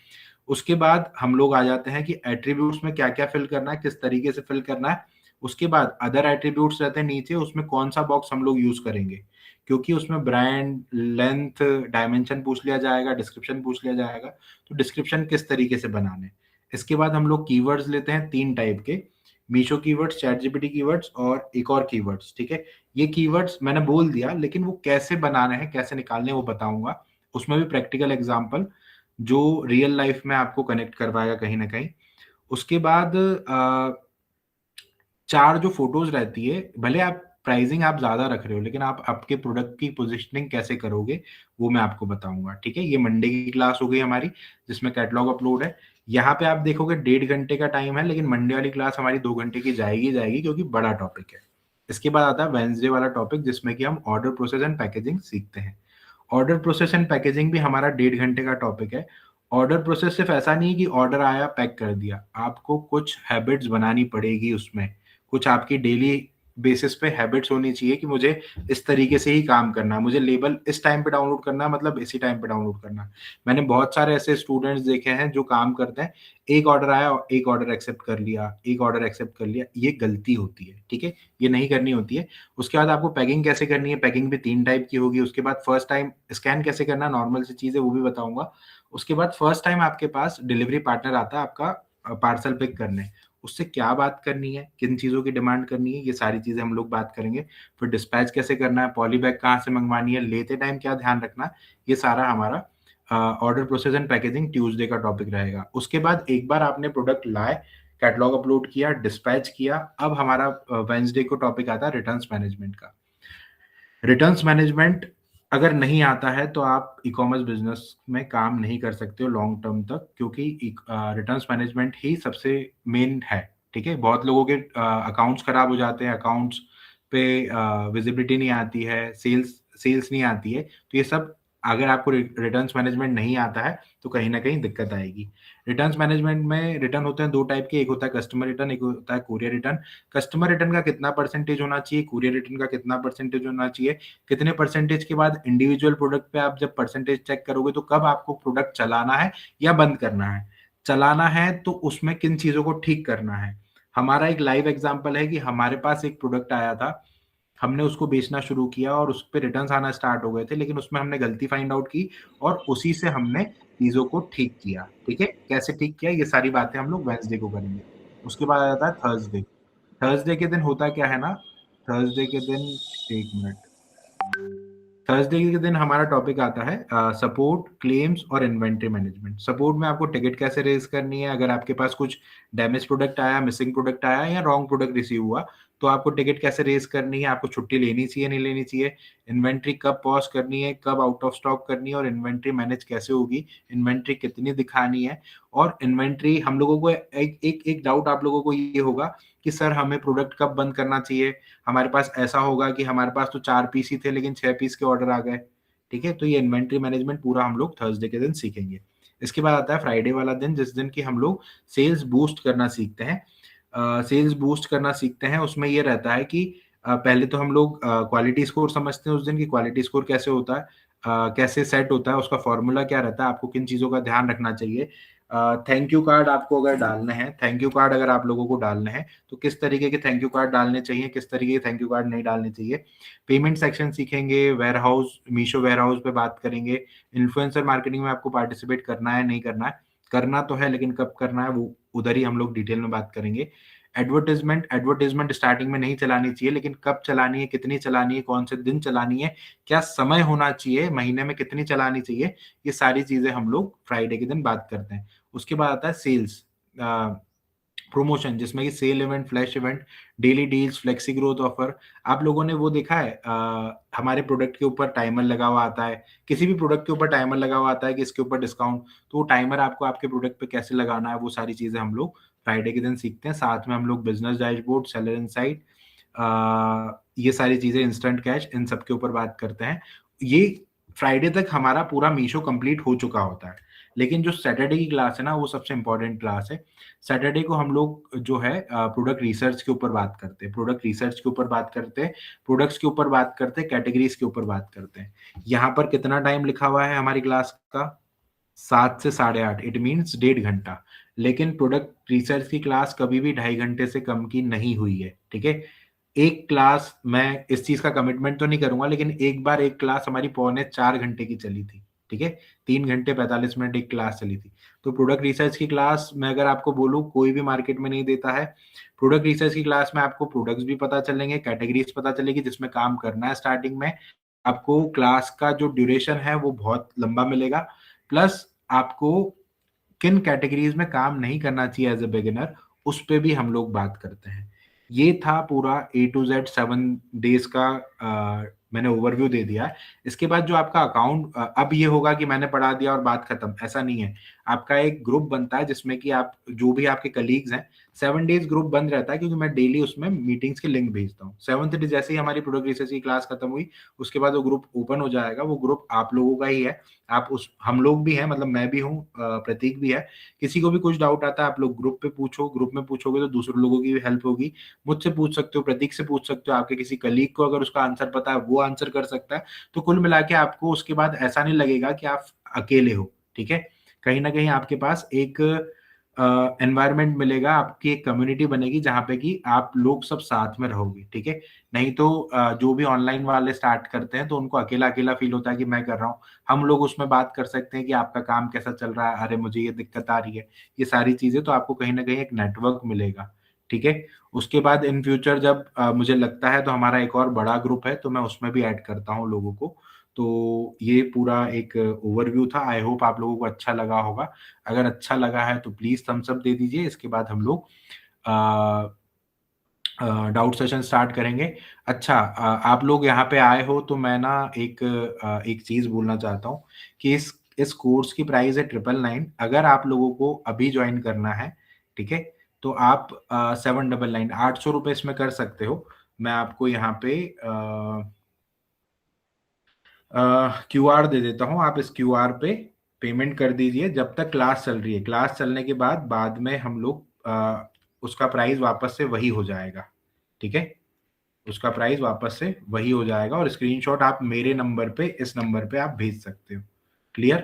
Speaker 1: उसके बाद हम लोग आ जाते हैं कि एट्रीब्यूट्स में क्या क्या फिल करना है, किस तरीके से फिल करना है। उसके बाद अदर एट्रीब्यूट्स रहते हैं नीचे, उसमें कौन सा बॉक्स हम लोग यूज करेंगे, क्योंकि उसमें ब्रांड, लेंथ, डायमेंशन पूछ लिया जाएगा, डिस्क्रिप्शन पूछ लिया जाएगा, तो डिस्क्रिप्शन किस तरीके से बनाने। इसके बाद हम लोग कीवर्ड्स लेते हैं 3 टाइप के, Meesho keywords, chat GPT keywords और एक और कीवर्ड्स, ठीक है। ये कीवर्ड्स मैंने बोल दिया, लेकिन वो कैसे बनाने हैं, कैसे निकालने हैं, वो बताऊंगा। उसमें भी प्रैक्टिकल एग्जांपल जो रियल लाइफ में आपको कनेक्ट करवाएगा कहीं ना कहीं। उसके बाद 4 जो फोटोज रहती है, भले आप प्राइसिंग आप ज्यादा रख रहे हो, लेकिन आप आपके प्रोडक्ट की पोजिशनिंग कैसे करोगे वो मैं आपको बताऊंगा, ठीक है। ये मंडे की क्लास हो गई हमारी जिसमें कैटलॉग अपलोड है। यहाँ पे आप देखोगे 1.5 घंटे का टाइम है, लेकिन मंडे वाली क्लास हमारी 2 घंटे की जाएगी क्योंकि बड़ा टॉपिक है। इसके बाद आता है वेंसडे वाला टॉपिक जिसमें कि हम ऑर्डर प्रोसेस एंड पैकेजिंग सीखते हैं। ऑर्डर प्रोसेस एंड पैकेजिंग भी हमारा 1.5 घंटे का टॉपिक है। ऑर्डर प्रोसेस सिर्फ ऐसा नहीं कि ऑर्डर आया पैक कर दिया, आपको कुछ हैबिट्स बनानी पड़ेगी उसमें, कुछ आपकी डेली बेसिस पे हैबिट्स होनी चाहिए कि मुझे इस तरीके से ही काम करना है, मुझे लेबल इस टाइम पे डाउनलोड करना है, मतलब इसी टाइम पे डाउनलोड करना है। मैंने बहुत सारे ऐसे स्टूडेंट्स देखे हैं जो काम करते हैं, एक ऑर्डर आया और एक ऑर्डर एक्सेप्ट कर लिया, एक ऑर्डर एक्सेप्ट कर लिया, ये गलती होती है, ठीक है, ये नहीं करनी होती है। उसके बाद आपको पैकिंग कैसे करनी है, पैकिंग भी 3 टाइप की होगी। उसके बाद फर्स्ट टाइम स्कैन कैसे करना, नॉर्मल सी चीज है, वो भी बताऊंगा। उसके बाद फर्स्ट टाइम आपके पास डिलीवरी पार्टनर आता है आपका पार्सल पिक करने, उससे क्या बात करनी है, किन चीजों की डिमांड करनी है, ये सारी चीजें हम लोग बात करेंगे। फिर डिस्पैच कैसे करना है, पॉली बैग कहाँ से मंगवानी है, लेते टाइम क्या ध्यान रखना है, ये सारा हमारा order process and packaging Tuesday का टॉपिक रहेगा। उसके बाद एक बार आपने प्रोडक्ट लाए, कैटलॉग अपलोड किया, डिस्पैच किया, अब हमारा वेंसडे को टॉपिक आता है रिटर्न्स मैनेजमेंट का। रिटर्न्स मैनेजमेंट अगर नहीं आता है तो आप ई कॉमर्स बिजनेस में काम नहीं कर सकते हो लॉन्ग टर्म तक, क्योंकि रिटर्न्स मैनेजमेंट ही सबसे मेन है, ठीक है। बहुत लोगों के अकाउंट्स खराब हो जाते हैं, अकाउंट्स पे विजिबिलिटी नहीं आती है, सेल्स नहीं आती है, तो ये सब अगर आपको रिटर्न्स मैनेजमेंट नहीं आता है तो कहीं ना कहीं दिक्कत आएगी। रिटर्न्स मैनेजमेंट में रिटर्न होते हैं 2 टाइप के, एक होता है कस्टमर रिटर्न, एक होता है कुरियर रिटर्न। कस्टमर रिटर्न का कितना परसेंटेज होना चाहिए, कुरियर रिटर्न का कितना परसेंटेज होना चाहिए, कितने परसेंटेज के बाद इंडिविजुअल प्रोडक्ट पे आप जब परसेंटेज चेक करोगे तो कब आपको प्रोडक्ट चलाना है या बंद करना है। चलाना है तो उसमें किन चीजों को ठीक करना है। हमारा एक लाइव एग्जांपल है कि हमारे पास एक प्रोडक्ट आया था, हमने उसको बेचना शुरू किया और उस पे रिटर्न्स आना स्टार्ट हो गए थे, लेकिन उसमें हमने गलती फाइंड आउट की और उसी से हमने चीजों को ठीक किया, ठीक है। कैसे ठीक किया, ये सारी बातें हम लोग वेंसडे को करेंगे। उसके बाद आ जाता है थर्सडे। थर्सडे के दिन होता क्या है ना, थर्सडे के दिन, एक मिनट, थर्सडे के दिन हमारा टॉपिक आता है सपोर्ट, क्लेम्स और इन्वेंट्री मैनेजमेंट। सपोर्ट में आपको टिकट कैसे रेज करनी है, अगर आपके पास कुछ डैमेज प्रोडक्ट आया, मिसिंग प्रोडक्ट आया या रॉन्ग प्रोडक्ट रिसीव हुआ, तो आपको टिकट कैसे रेज करनी है, आपको छुट्टी लेनी चाहिए नहीं लेनी चाहिए, इन्वेंट्री कब पॉज करनी है, कब आउट ऑफ स्टॉक करनी है, और इन्वेंट्री मैनेज कैसे होगी, इन्वेंट्री कितनी दिखानी है। और इन्वेंट्री हम लोगों को एक डाउट आप लोगों को ये होगा कि सर हमें प्रोडक्ट कब बंद करना चाहिए, हमारे पास ऐसा होगा कि हमारे पास तो 4 पीस ही थे लेकिन 6 पीस के ऑर्डर आ गए, ठीक है। तो ये इन्वेंट्री मैनेजमेंट पूरा हम लोग थर्सडे के दिन सीखेंगे। इसके बाद आता है फ्राइडे वाला दिन, जिस दिन की हम लोग सेल्स बूस्ट करना सीखते हैं। सेल्स बूस्ट करना सीखते हैं, उसमें ये रहता है कि पहले तो हम लोग क्वालिटी स्कोर समझते हैं उस दिन की, क्वालिटी स्कोर कैसे होता है, कैसे सेट होता है, उसका फॉर्मूला क्या रहता है, आपको किन चीज़ों का ध्यान रखना चाहिए। थैंक यू कार्ड आपको अगर डालने हैं, थैंक यू कार्ड अगर आप लोगों को डालने हैं तो किस तरीके के थैंक यू कार्ड डालने चाहिए, किस तरीके के थैंक यू कार्ड नहीं डालने चाहिए। पेमेंट सेक्शन सीखेंगे, warehouse, Meesho warehouse पे बात करेंगे। इन्फ्लुएंसर मार्केटिंग में आपको पार्टिसिपेट करना है नहीं करना है, करना तो है लेकिन कब करना है वो उधर ही हम लोग डिटेल में बात करेंगे। एडवर्टीजमेंट स्टार्टिंग में नहीं चलानी चाहिए, लेकिन कब चलानी है, कितनी चलानी है, कौन से दिन चलानी है, क्या समय होना चाहिए, महीने में कितनी चलानी चाहिए, ये सारी चीजें हम लोग फ्राइडे के दिन बात करते हैं। उसके बाद आता है सेल्स प्रमोशन, जिसमें कि sale event, flash event, daily deals, flexi growth offer. आप लोगों ने वो देखा है हमारे प्रोडक्ट के ऊपर टाइमर लगा हुआ आता है, किसी भी प्रोडक्ट के ऊपर टाइमर लगा हुआ आता है कि इसके ऊपर डिस्काउंट, तो वो टाइमर आपको आपके प्रोडक्ट पे कैसे लगाना है, वो सारी चीजें हम लोग फ्राइडे के दिन सीखते हैं। साथ में हम लोग बिजनेस डैशबोर्ड, सेलर इनसाइट, ये सारी चीजें, इंस्टेंट कैश, इन सब के ऊपर बात करते हैं। ये फ्राइडे तक हमारा पूरा मीशो कंप्लीट हो चुका होता है, लेकिन जो सैटरडे की क्लास है ना, वो सबसे इंपॉर्टेंट क्लास है। सैटरडे को हम लोग जो है प्रोडक्ट रिसर्च के ऊपर बात करते हैं, प्रोडक्ट रिसर्च के ऊपर बात करते हैं, प्रोडक्ट्स के ऊपर बात करते हैं, कैटेगरीज के ऊपर बात करते हैं। यहाँ पर कितना टाइम लिखा हुआ है हमारी क्लास का, 7 से 8:30, इट मीन्स 1.5 घंटा। लेकिन प्रोडक्ट रिसर्च की क्लास कभी भी 2.5 घंटे से कम की नहीं हुई है, ठीक है। एक क्लास, मैं इस चीज का कमिटमेंट तो नहीं करूंगा, लेकिन एक बार एक क्लास हमारी 3.25 घंटे की चली थी, ठीक है। 3 घंटे 45 मिनट एक क्लास चली थी। तो प्रोडक्ट रिसर्च की क्लास मैं अगर आपको बोलूं, कोई भी मार्केट में नहीं देता है। प्रोडक्ट रिसर्च की क्लास में आपको प्रोडक्ट्स भी पता चलेंगे, कैटेगरीज पता चलेगी जिसमें काम करना है स्टार्टिंग में। आपको क्लास का जो ड्यूरेशन है वो बहुत लंबा मिलेगा, प्लस आपको किन कैटेगरीज में काम नहीं करना चाहिए एज ए बिगिनर, उस पे भी हम लोग बात करते हैं। ये था पूरा A to Z 7 डेज का मैंने ओवरव्यू दे दिया है। इसके बाद जो आपका अकाउंट अब ये होगा कि मैंने पढ़ा दिया और बात खत्म, ऐसा नहीं है। आपका एक ग्रुप बनता है जिसमें कि आप जो भी आपके कलीग्स हैं, 7 डेज ग्रुप बंद रहता है, क्योंकि मैं डेली उसमें मीटिंग्स के लिंक भेजता हूँ। 7th डे जैसे ही हमारी प्रोडक्ट रिसर्च की क्लास खत्म हुई, उसके बाद वो ग्रुप ओपन हो जाएगा। वो ग्रुप आप लोगों का ही है, आप उस, हम लोग भी हैं, मतलब मैं भी हूँ, प्रतीक भी है। किसी को भी कुछ डाउट आता है आप लोग ग्रुप पे पूछो, ग्रुप में पूछोगे तो दूसरे लोगों की भी हेल्प होगी। मुझसे पूछ सकते हो, प्रतीक से पूछ सकते हो, आपके किसी कलीग को अगर उसका आंसर पता है वो आंसर कर सकता है। तो कुल मिला के आपको उसके बाद ऐसा नहीं लगेगा कि आप अकेले हो, ठीक है। कहीं ना कहीं आपके पास एक एनवायरनमेंट मिलेगा, आपकी एक कम्युनिटी बनेगी जहाँ पे कि आप लोग सब साथ में रहोगे, ठीक है। नहीं तो जो भी ऑनलाइन वाले स्टार्ट करते हैं तो उनको अकेला अकेला फील होता है कि मैं कर रहा हूँ। हम लोग उसमें बात कर सकते हैं कि आपका काम कैसा चल रहा है, अरे मुझे ये दिक्कत आ रही है, ये सारी चीजें। तो आपको कहीं ना कहीं एक नेटवर्क मिलेगा, ठीक है। उसके बाद इन फ्यूचर जब मुझे लगता है तो हमारा एक और बड़ा ग्रुप है, तो मैं उसमें भी ऐड करता हूँ लोगों को। तो ये पूरा एक ओवरव्यू था। आई होप आप लोगों को अच्छा लगा होगा। अगर अच्छा लगा है तो प्लीज थम्स अप दे दीजिए। इसके बाद हम लोग डाउट सेशन स्टार्ट करेंगे। अच्छा, आप लोग यहाँ पे आए हो तो मैं ना एक चीज बोलना चाहता हूँ कि इस कोर्स की प्राइस है 999। अगर आप लोगों को अभी ज्वाइन करना है, ठीक है, तो आप 799, 800 रुपये इसमें कर सकते हो। मैं आपको यहाँ पे QR दे देता हूँ, आप इस QR पे पेमेंट कर दीजिए जब तक क्लास चल रही है। क्लास चलने के बाद में हम लोग उसका प्राइस वापस से वही हो जाएगा, ठीक है। उसका प्राइस वापस से वही हो जाएगा और स्क्रीनशॉट आप मेरे नंबर पे, इस नंबर पे आप भेज सकते हो। क्लियर?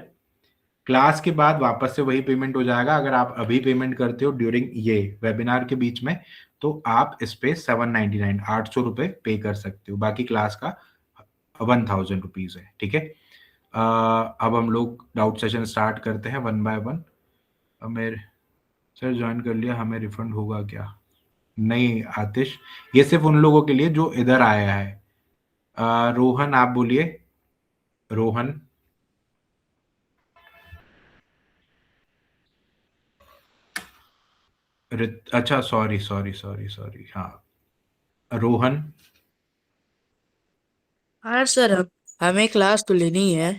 Speaker 1: क्लास के बाद वापस से वही पेमेंट हो जाएगा। अगर आप अभी पेमेंट करते हो ड्यूरिंग ये वेबिनार के बीच में, तो आप इस पे 799, 800 रुपये पे कर सकते हो। बाकी क्लास का 1000 रुपीज है, ठीक है। अब हम लोग डाउट सेशन स्टार्ट करते हैं 1 बाय 1। मेरे सर ज्वाइन कर लिया, हमें रिफंड होगा क्या? नहीं आतिश, ये सिर्फ उन लोगों के लिए जो इधर आया है। रोहन आप बोलिए, रोहन। अच्छा, सॉरी सॉरी सॉरी सॉरी, हाँ रोहन।
Speaker 5: हाँ सर, हमें क्लास तो लेनी है।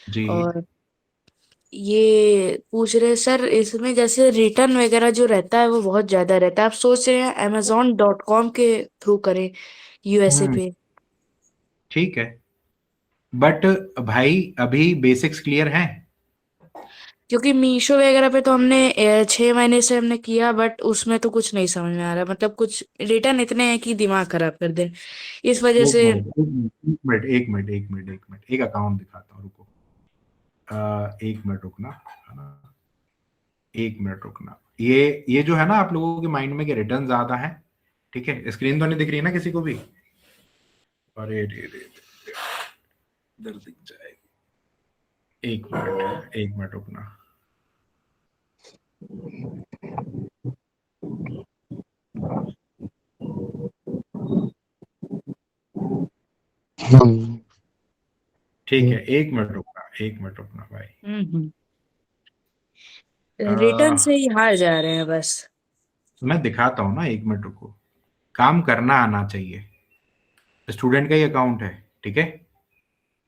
Speaker 1: जी
Speaker 5: और ये पूछ रहे सर, इसमें जैसे रिटर्न वगैरह जो रहता है वो बहुत ज्यादा रहता है। आप सोच रहे हैं amazon.com के थ्रू करें USA पे?
Speaker 1: ठीक है, बट भाई अभी बेसिक्स क्लियर हैं?
Speaker 5: क्योंकि मीशो वगैरह पे तो हमने 6 महीने से हमने किया, बट उसमें तो कुछ नहीं समझ में आ रहा, मतलब कुछ रिटर्न इतने हैं कि दिमाग खराब कर दे, इस वजह
Speaker 1: एक
Speaker 5: से।
Speaker 1: मिनट एक मिनट एक मिनट एक मिनट एक अकाउंट दिखाता हूँ, रुको। एक मिनट रुकना, है ना, एक मिनट रुकना। ये जो है ना, आप लोगों के माइंड में कि रिटर्न ज्यादा है, ठीक है, स्क्रीन तो नहीं दिख रही ना किसी को भी? अरे रे इधर दिख जाएगी, एक मिनट रुकना। ठीक है, एक मिनट रुकना भाई।
Speaker 5: रिटर्न
Speaker 1: आ,
Speaker 5: से ही हार जा रहे हैं बस।
Speaker 1: मैं दिखाता हूँ ना, एक मिनट रुको। काम करना आना चाहिए। स्टूडेंट का ही अकाउंट है, ठीक है,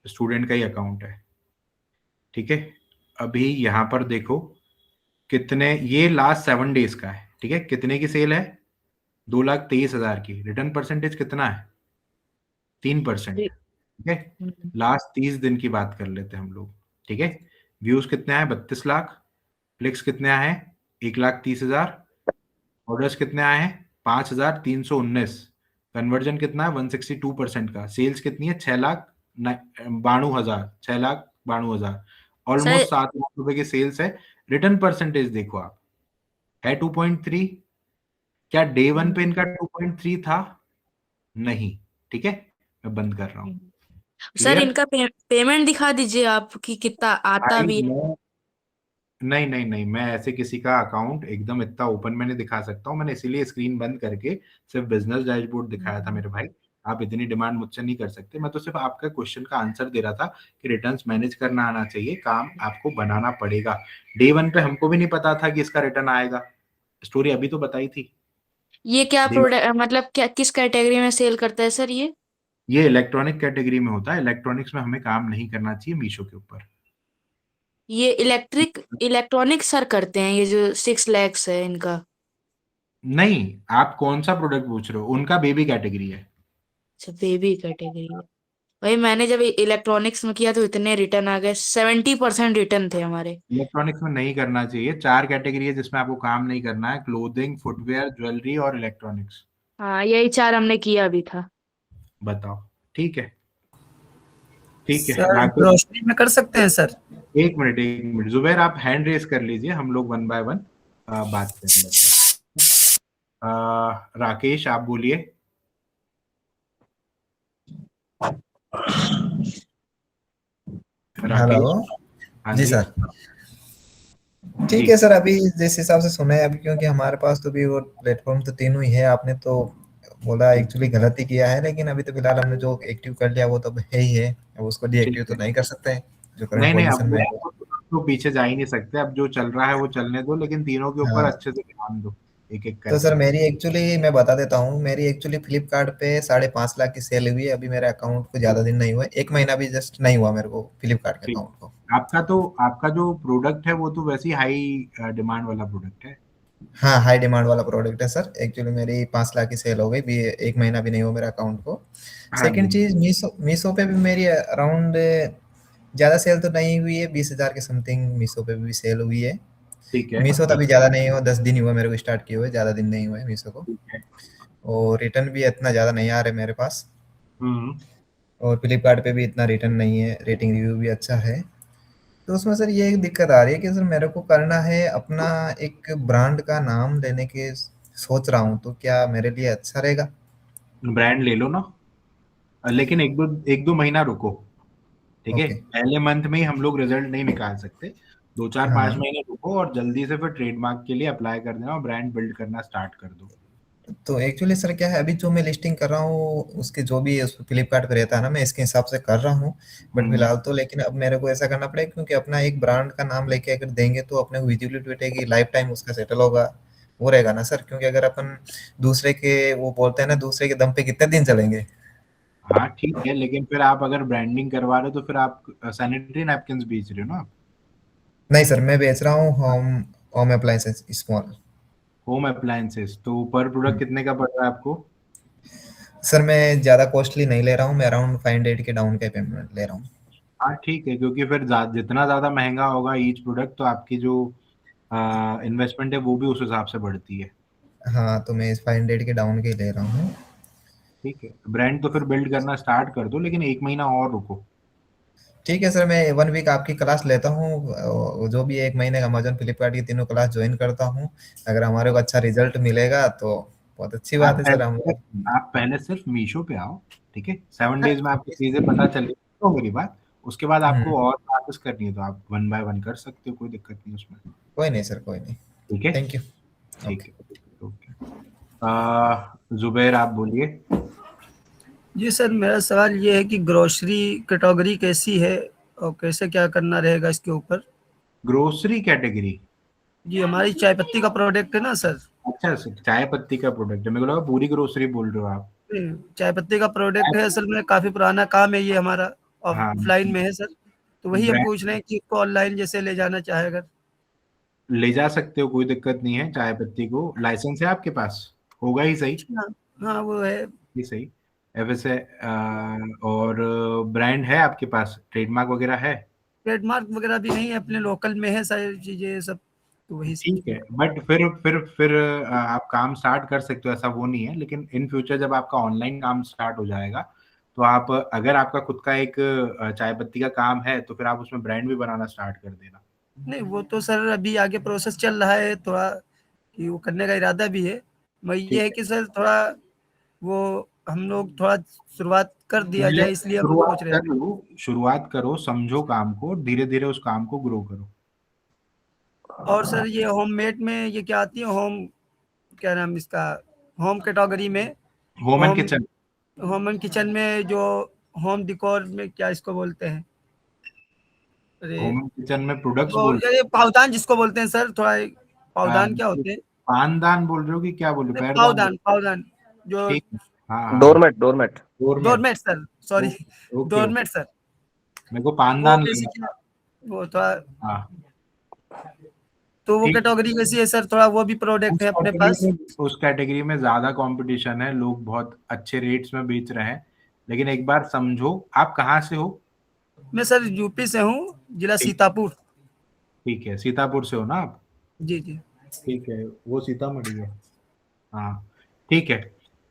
Speaker 1: स्टूडेंट का ही अकाउंट है, ठीक है। अभी यहाँ पर देखो कितने, ये लास्ट 7 डेज का है, ठीक है। कितने की सेल है? 2,23,000 की। रिटर्न परसेंटेज कितना है? 3%, ठीक है।
Speaker 5: हम्म।
Speaker 1: लास्ट 30 दिन की बात कर लेते हैं हम लोग, ठीक है। व्यूज कितने आए? 32 लाख। क्लिक्स कितने आए हैं? 1,30,000। ऑर्डर्स कितने आए हैं? 5,319। कन्वर्जन कितना है? 162% का। सेल्स कितनी है? 6,92,000, 6,92,000।
Speaker 5: सर
Speaker 1: ऑलमोस्ट 7 लाख रुपए की सेल्स है। रिटर्न परसेंटेज देखो आप, है 2.3। क्या डे वन पे इनका 2.3 था? नहीं, ठीक है। मैं बंद कर रहा हूँ।
Speaker 5: Sir
Speaker 1: clear?
Speaker 5: इनका पेमेंट दिखा दीजिए आप कि कितना आता
Speaker 1: भाई
Speaker 5: भी है।
Speaker 1: नहीं नहीं नहीं, मैं ऐसे किसी का अकाउंट एकदम इतना ओपन में नहीं दिखा सकता हूँ। मैंने इसीलिए स्क्रीन बंद करके सिर्फ बिजनेस डैशबोर्ड दिखाया था मेरे भाई। आप इतनी डिमांड मुझसे नहीं कर सकते। मैं तो सिर्फ आपका क्वेश्चन का आंसर दे रहा था कि रिटर्न्स मैनेज करना आना चाहिए, काम आपको बनाना पड़ेगा। डे वन पे हमको भी नहीं पता था कि इसका रिटर्न आएगा। स्टोरी अभी तो बताई थी।
Speaker 5: ये क्या
Speaker 1: डे
Speaker 5: प्रोडक्ट, मतलब क्या किस कैटेगरी में सेल करता है सर ये?
Speaker 1: ये इलेक्ट्रॉनिक कैटेगरी में होता है। इलेक्ट्रॉनिक्स में हमें काम नहीं करना चाहिए मीशो के ऊपर।
Speaker 5: ये इलेक्ट्रॉनिक सर करते हैं, ये जो 6 lakhs है इनका?
Speaker 1: नहीं, आप कौन सा प्रोडक्ट पूछ रहे हो? उनका बेबी कैटेगरी है।
Speaker 5: अच्छा, बेबी कैटेगरी है। भाई मैंने जब इलेक्ट्रॉनिक्स में किया तो इतने रिटर्न आ गए, 70% रिटर्न थे हमारे।
Speaker 1: इलेक्ट्रॉनिक्स में नहीं करना चाहिए। 4 कैटेगरी है जिसमें आपको काम नहीं करना है: क्लोथिंग, फुटवेयर, ज्वेलरी और इलेक्ट्रॉनिक्स।
Speaker 5: हाँ, यही 4 हमने किया भी था।
Speaker 1: बताओ, ठीक है, ठीक है।
Speaker 7: सर
Speaker 1: राकेश,
Speaker 7: ग्रोसरी में कर सकते हैं सर?
Speaker 1: एक मिनट जुबैर, आप हैंड रेस कर लीजिए, हम लोग वन बाय वन बात कर लेते हैं। राकेश आप बोलिए।
Speaker 7: हेलो।
Speaker 1: राकेश, हाँ
Speaker 7: जी
Speaker 1: जी,
Speaker 7: सर। ठीक
Speaker 1: जी।
Speaker 7: है सर, अभी जिस हिसाब से सुना है अभी, क्योंकि हमारे पास तो भी वो प्लेटफॉर्म तो तीनों ही है, आपने तो बोला एक्चुअली गलत ही किया है, लेकिन अभी तो फिलहाल हमने जो एक्टिव कर लिया वो तो है ही है, अब उसको डीएक्टिव
Speaker 1: ठीक
Speaker 7: तो
Speaker 1: है।
Speaker 7: नहीं कर सकते हैं जो करंट
Speaker 1: नहीं नहीं,
Speaker 7: पोजीशन
Speaker 1: अब
Speaker 7: में है।
Speaker 1: तो पीछे जा ही नहीं सकते। अब जो चल रहा है वो चलने दो, लेकिन तीनों के ऊपर
Speaker 7: हाँ,
Speaker 1: अच्छे से ध्यान दो, एक एक
Speaker 7: तो सर
Speaker 1: करके।
Speaker 7: मेरी एक्चुअली मैं बता देता हूँ, मेरी एक्चुअली फ्लिपकार्ट पे 5.5 लाख की सेल हुई है। अभी मेरे अकाउंट को ज्यादा दिन नहीं हुआ, 1 महीना भी जस्ट नहीं हुआ मेरे को फ्लिपकार्ट के
Speaker 1: ठीक।
Speaker 7: अकाउंट को।
Speaker 1: आपका जो प्रोडक्ट है वो तो वैसे ही हाई डिमांड वाला प्रोडक्ट है।
Speaker 7: हाँ, हाई डिमांड वाला प्रोडक्ट है सर। एक्चुअली मेरी 5 लाख की सेल हो गई भी, 1 महीना भी नहीं हुआ मेरे अकाउंट को।
Speaker 1: हाँ जी।
Speaker 7: सेकंड चीज, मीशो मीशो पे भी मेरी अराउंड ज्यादा सेल तो नहीं हुई है, 20,000 के समथिंग मीशो पे भी सेल हुई है।
Speaker 1: ठीक है,
Speaker 7: मीशो तो अभी ज्यादा नहीं हुआ, 10 दिन ही हुआ मेरे को स्टार्ट किए हुए, ज्यादा दिन नहीं हुए मीशो को।
Speaker 1: ठीक है।
Speaker 7: और रिटर्न भी इतना ज्यादा नहीं आ रहे मेरे पास।
Speaker 1: हम्म।
Speaker 7: और फ्लिपकार्ट पे भी इतना रिटर्न नहीं है, रेटिंग रिव्यू भी अच्छा है। तो उसमें सर ये एक दिक्कत आ रही है कि सर मेरे को करना है अपना एक ब्रांड का नाम लेने के सोच रहा हूँ, तो क्या मेरे लिए अच्छा रहेगा?
Speaker 1: ब्रांड ले लो ना, लेकिन एक दो महीना रुको, ठीक है।
Speaker 7: ओके।
Speaker 1: पहले मंथ में ही हम लोग रिजल्ट नहीं निकाल सकते। 2 4 5 महीने
Speaker 7: हाँ,
Speaker 1: रुको और जल्दी से फिर ट्रेडमार्क के लिए अप्लाई कर देना और ब्रांड बिल्ड करना स्टार्ट कर दो।
Speaker 7: तो एक्चुअली सर क्या है, अभी जो मैं लिस्टिंग कर रहा हूँ उसके जो भी उस फ्लिपकार्ट पे रहता है ना, मैं इसके हिसाब से कर रहा हूँ। बट
Speaker 1: हम्म।
Speaker 7: फिलहाल तो, लेकिन अब मेरे को ऐसा करना पड़ेगा, क्योंकि अपना एक ब्रांड का नाम लेके अगर देंगे तो अपने को विजिबिलिटी बैठेगी, लाइफ टाइम उसका सेटल होगा, वो रहेगा ना सर। क्योंकि अगर अपन दूसरे के, वो बोलते हैं ना, दूसरे के दम पे कितने दिन चलेंगे।
Speaker 1: हाँ ठीक है, लेकिन फिर आप अगर ब्रांडिंग करवा रहे हो तो फिर आप सैनिटरी नैपकिन बेच रहे हो ना?
Speaker 7: नहीं सर, मैं बेच रहा हूँ home home appliances small.
Speaker 1: Home appliances तो पर प्रोडक्ट कितने का पड़ रहा है आपको?
Speaker 7: सर मैं ज्यादा कॉस्टली नहीं ले रहा हूँ, मैं अराउंड 500 के डाउन का पेमेंट ले रहा हूँ।
Speaker 1: हाँ ठीक है, क्योंकि फिर जितना ज्यादा महंगा होगा ईच प्रोडक्ट, तो आपकी जो इन्वेस्टमेंट है वो भी उस हिसाब से बढ़ती है।
Speaker 7: हाँ, तो मैं इस 500 के डाउन के ही ले रहा हूँ।
Speaker 1: ठीक है, ब्रांड तो फिर बिल्ड करना स्टार्ट कर दो, लेकिन 1 महीना और रुको।
Speaker 7: ठीक है सर, मैं 1 वीक आपकी क्लास लेता हूँ, जो भी 1 महीने अमेजोन फ्लिपकार्ट की तीनों क्लास ज्वाइन करता हूँ। अगर हमारे को अच्छा रिजल्ट मिलेगा तो बहुत अच्छी बात है सर। हम
Speaker 1: आप पहले सिर्फ मीशो पे आओ, ठीक है, 7 डेज में आपको चीजें पता चले तो मेरी बात, उसके बाद आपको और क्लासेस करनी है तो आप 1 बाय 1 कर सकते हो, कोई दिक्कत नहीं उसमें।
Speaker 7: कोई नहीं सर, कोई नहीं।
Speaker 1: ठीक है,
Speaker 7: थैंक यू।
Speaker 1: ठीक है, ओके। जुबैर आप बोलिए।
Speaker 9: जी सर, मेरा सवाल ये है कि ग्रोसरी कैटेगरी कैसी है और कैसे क्या करना रहेगा इसके ऊपर।
Speaker 1: Grocery category?
Speaker 9: जी, हमारी चाय पत्ती का प्रोडक्ट है ना सर।
Speaker 1: अच्छा, चाय पत्ती का प्रोडक्ट है, मेरे को लगा पूरी ग्रोसरी बोल रहे हो आप।
Speaker 9: चाय पत्ती का प्रोडक्ट है, असल में काफी पुराना काम है ये हमारा,
Speaker 1: हाँ,
Speaker 9: ऑफलाइन में है सर। तो वही हम
Speaker 1: ब्रांड
Speaker 9: पूछ रहे हैं कि इसको ऑनलाइन जैसे ले जाना चाहे अगर।
Speaker 1: ले जा सकते हो, कोई दिक्कत नहीं है। चाय पत्ती को लाइसेंस है आपके पास? होगा ही सही,
Speaker 9: हाँ, हाँ वो है।
Speaker 1: ही सही। FSA और ब्रांड है आपके पास, ट्रेडमार्क वगैरह है?
Speaker 9: ट्रेडमार्क वगैरह भी नहीं है, अपने लोकल में है सारी चीजें सब, तो वही सब
Speaker 1: ठीक है, बट फिर आप काम स्टार्ट कर सकते हो, ऐसा वो नहीं है। लेकिन इन फ्यूचर जब आपका ऑनलाइन काम स्टार्ट हो जाएगा, तो आप अगर आपका खुद का एक चाय पत्ती का काम है, तो फिर आप उसमें ब्रांड भी बनाना स्टार्ट कर देना।
Speaker 9: नहीं, वो तो सर अभी आगे प्रोसेस चल रहा है थोड़ा, कि वो करने का इरादा भी है। मगर ये है कि सर थोड़ा वो हम लोग थोड़ा शुरुआत कर दिया
Speaker 1: पहले
Speaker 9: जाए, इसलिए हम सोच रहे थे।
Speaker 1: शुरुआत करो, समझो काम को, धीरे धीरे उस काम को ग्रो करो।
Speaker 9: और सर ये होममेड में ये क्या आती है, होम क्या नाम इसका, होम कैटेगरी में,
Speaker 1: home and
Speaker 9: home
Speaker 1: kitchen?
Speaker 9: Home and kitchen में जो होम डिकोर में क्या इसको बोलते हैं, अरे
Speaker 1: होम एंड किचन में प्रोडक्ट्स
Speaker 9: वो
Speaker 1: बोल
Speaker 9: ये पावदान जिसको बोलते हैं सर, थोड़ा पावदान क्या होते हैं,
Speaker 1: पानदान बोल रहे हो कि क्या बोल रहे हो? पैरदान?
Speaker 9: पावदान पावदान जो
Speaker 1: ठीक है, हाँ हाँ,
Speaker 3: doormat doormat
Speaker 9: doormat sir, sorry
Speaker 1: okay,
Speaker 9: doormat sir,
Speaker 1: मेरे को
Speaker 9: वो
Speaker 1: पानदान लगा।
Speaker 9: बेसिकली वो थोड़ा,
Speaker 1: हाँ,
Speaker 9: तो वो
Speaker 1: ठीक।
Speaker 9: कैटेगरी कैसी है सर, थोड़ा वो भी प्रोडक्ट है अपने पास।
Speaker 1: उस कैटेगरी में ज्यादा कंपटीशन है, लोग बहुत अच्छे रेट्स में बेच रहे हैं, लेकिन एक बार समझो। आप कहाँ से हो?
Speaker 9: मैं सर यूपी से हूँ, जिला
Speaker 1: ठीक
Speaker 9: सीतापुर।
Speaker 1: ठीक है, सीतापुर से हो ना आप?
Speaker 9: जी जी।
Speaker 1: ठीक है, वो सीतामढ़ी है। हाँ, ठीक है,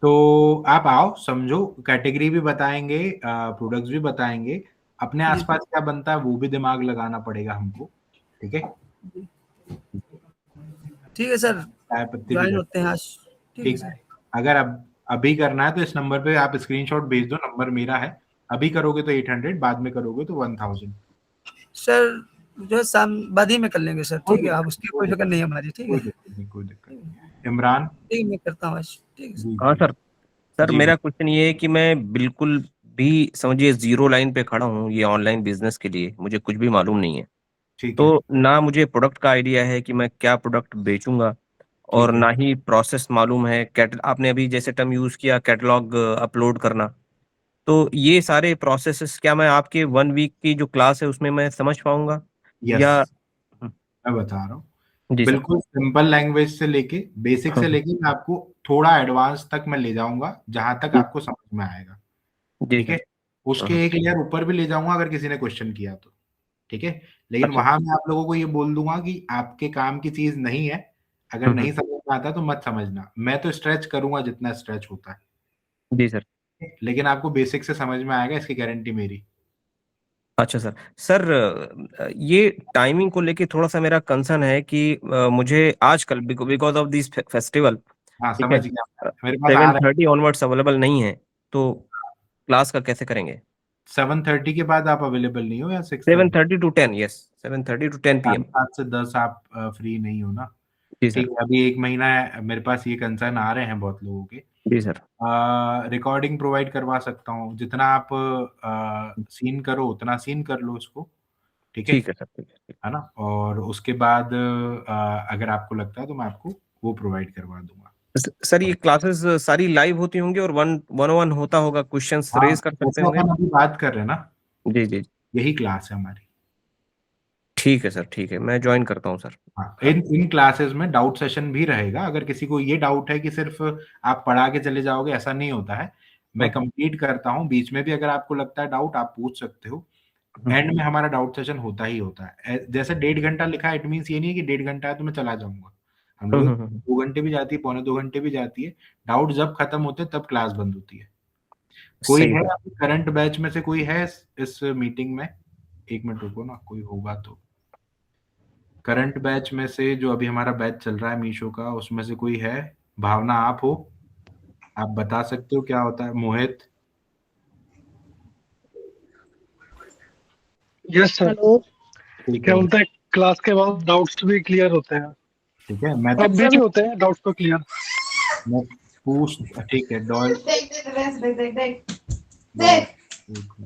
Speaker 1: तो आप आओ, समझो, कैटेगरी भी बताएंगे, प्रोडक्ट्स भी बताएंगे, अपने
Speaker 9: जी
Speaker 1: आसपास क्या बनता है वो भी दिमाग लगाना पड़ेगा हमको। ठीक है,
Speaker 9: ठीक है सर,
Speaker 1: चाय पत्ती भी
Speaker 9: ज्वाइन
Speaker 1: कर।
Speaker 9: होते हैं आज। ठीक है
Speaker 1: ठीक
Speaker 9: सर।
Speaker 1: है, अगर अब अभी करना है तो इस नंबर पे आप स्क्रीनशॉट भेज दो, नंबर मेरा है। अभी करोगे तो 800, बाद में करोगे तो 1000।
Speaker 9: सर जो है शाम बाद ही में कर लेंगे सर, ठीक है, आप उसकी
Speaker 1: कोई
Speaker 9: कोई फिक्र नहीं है हमारी, ठीक है।
Speaker 1: कोई दिक्कत नहीं, कोई दिक्कत नहीं। इमरान?
Speaker 9: ठीक है, मैं करता हूँ आज, ठीक है सर।
Speaker 1: जी
Speaker 3: हाँ
Speaker 1: जी
Speaker 3: सर। सर
Speaker 1: जी,
Speaker 3: मेरा क्वेश्चन ये है कि मैं बिल्कुल भी समझिए जीरो लाइन पे खड़ा हूँ ये ऑनलाइन बिजनेस के लिए, मुझे कुछ भी मालूम नहीं है।
Speaker 1: ठीक है,
Speaker 3: तो ना मुझे प्रोडक्ट का आइडिया है कि मैं क्या प्रोडक्ट बेचूंगा, और
Speaker 1: ठीक है।
Speaker 3: ना ही प्रोसेस मालूम है। आपने अभी जैसे टर्म यूज किया कैटलॉग अपलोड करना, तो ये सारे प्रोसेसेस क्या मैं आपके 1 वीक की जो क्लास है उसमें मैं समझ पाऊंगा
Speaker 1: यस,
Speaker 3: या?
Speaker 1: मैं बता रहा हूँ।
Speaker 3: जी सर।
Speaker 1: बिल्कुल सिंपल लैंग्वेज से लेके, बेसिक से लेके मैं आपको थोड़ा एडवांस तक मैं ले जाऊंगा, जहां तक आपको समझ में आएगा।
Speaker 3: जी
Speaker 1: ठीक है,
Speaker 3: सर।
Speaker 1: उसके एक लेयर ऊपर भी ले जाऊंगा अगर किसी ने क्वेश्चन किया तो। ठीक है, लेकिन
Speaker 3: अच्छा।
Speaker 1: वहां मैं आप लोगों को ये बोल दूंगा कि आपके काम की चीज नहीं है। अगर नहीं समझ में आता तो मत समझना, मैं तो स्ट्रेच करूंगा जितना स्ट्रेच होता
Speaker 3: जी सर।
Speaker 1: है, लेकिन आपको बेसिक से समझ में आएगा, इसकी गारंटी मेरी।
Speaker 3: अच्छा सर। सर ये टाइमिंग को लेके थोड़ा सा मेरा कंसर्न है कि मुझे आजकल बिकॉज ऑफ दिस फेस्टिवल,
Speaker 1: हाँ,
Speaker 3: ठीक है,
Speaker 1: समझ गया मैं। मेरे पास आ
Speaker 3: सेवन
Speaker 1: रहा
Speaker 3: थर्टी ऑनवर्ड्स अवेलेबल नहीं है, तो क्लास का कैसे करेंगे?
Speaker 1: है। 7:30 के बाद आप अवेलेबल नहीं हो, या 6:30?
Speaker 3: 7:30 to 10, यस, 7:30 to 10 PM।
Speaker 1: 7 से 10 आप फ्री नहीं हो ना?
Speaker 3: जी
Speaker 1: ठीक
Speaker 3: सर।
Speaker 1: है, अभी 1 महीना है, मेरे पास ये कंसर्न आ रहे हैं बहुत लोगों के।
Speaker 3: जी सर।
Speaker 1: रिकॉर्डिंग प्रोवाइड करवा सकता हूँ, जितना आप सीन करो उतना सीन कर लो उसको। ठीक
Speaker 3: ठीक है सर, ठीक है।
Speaker 1: है ना? और उसके बाद अगर आपको लगता है तो मैं आपको वो प्रोवाइड करवा दूंगा।
Speaker 3: सर ये क्लासेस सारी लाइव होती होंगी और वन वन ऑन होता होगा, क्वेश्चंस
Speaker 1: हाँ,
Speaker 3: रेज कर सकते
Speaker 1: जैसे
Speaker 3: होंगे?
Speaker 1: अपन अभी बात कर रहे हैं ना,
Speaker 3: जी जी।
Speaker 1: यही क्लास है हमारी।
Speaker 3: ठीक है सर, ठीक है, मैं ज्वाइन करता हूँ सर।
Speaker 1: हाँ, इन क्लासेस में डाउट सेशन भी रहेगा। अगर किसी को ये डाउट है कि सिर्फ आप पढ़ा के चले जाओगे, ऐसा नहीं होता है। मैं कंप्लीट करता हूँ, बीच में भी अगर आपको लगता है डाउट आप पूछ सकते हो। एंड में हमारा डाउट सेशन होता ही होता है। जैसे 1.5 घंटा लिखा है, इट मीन्स ये नहीं है कि 1.5 घंटा है तो मैं चला जाऊंगा। हम लोग 2 घंटे भी जाती है, 1.25 घंटे भी जाती है। डाउट जब खत्म होते हैं तब क्लास बंद होती है। कोई
Speaker 3: सही
Speaker 1: है
Speaker 3: बात।
Speaker 1: करंट बैच में से, कोई है इस मीटिंग में? 1 मिनट रुको ना, कोई होगा तो। करंट बैच में से जो अभी हमारा बैच चल रहा है मीशो का, उसमें से कोई है? भावना आप हो? आप बता सकते हो क्या होता है? मोहित?
Speaker 10: Yes sir.
Speaker 2: हेलो।
Speaker 1: ठीक
Speaker 10: क्या
Speaker 1: है,
Speaker 10: होता है, क्लास के बाद डाउट्स भी क्लियर होते हैं,
Speaker 1: ठीक है। मैं
Speaker 10: अब भी होते हैं डाउट्स तो क्लियर।
Speaker 1: मैं पूछ, ठीक है। Doll,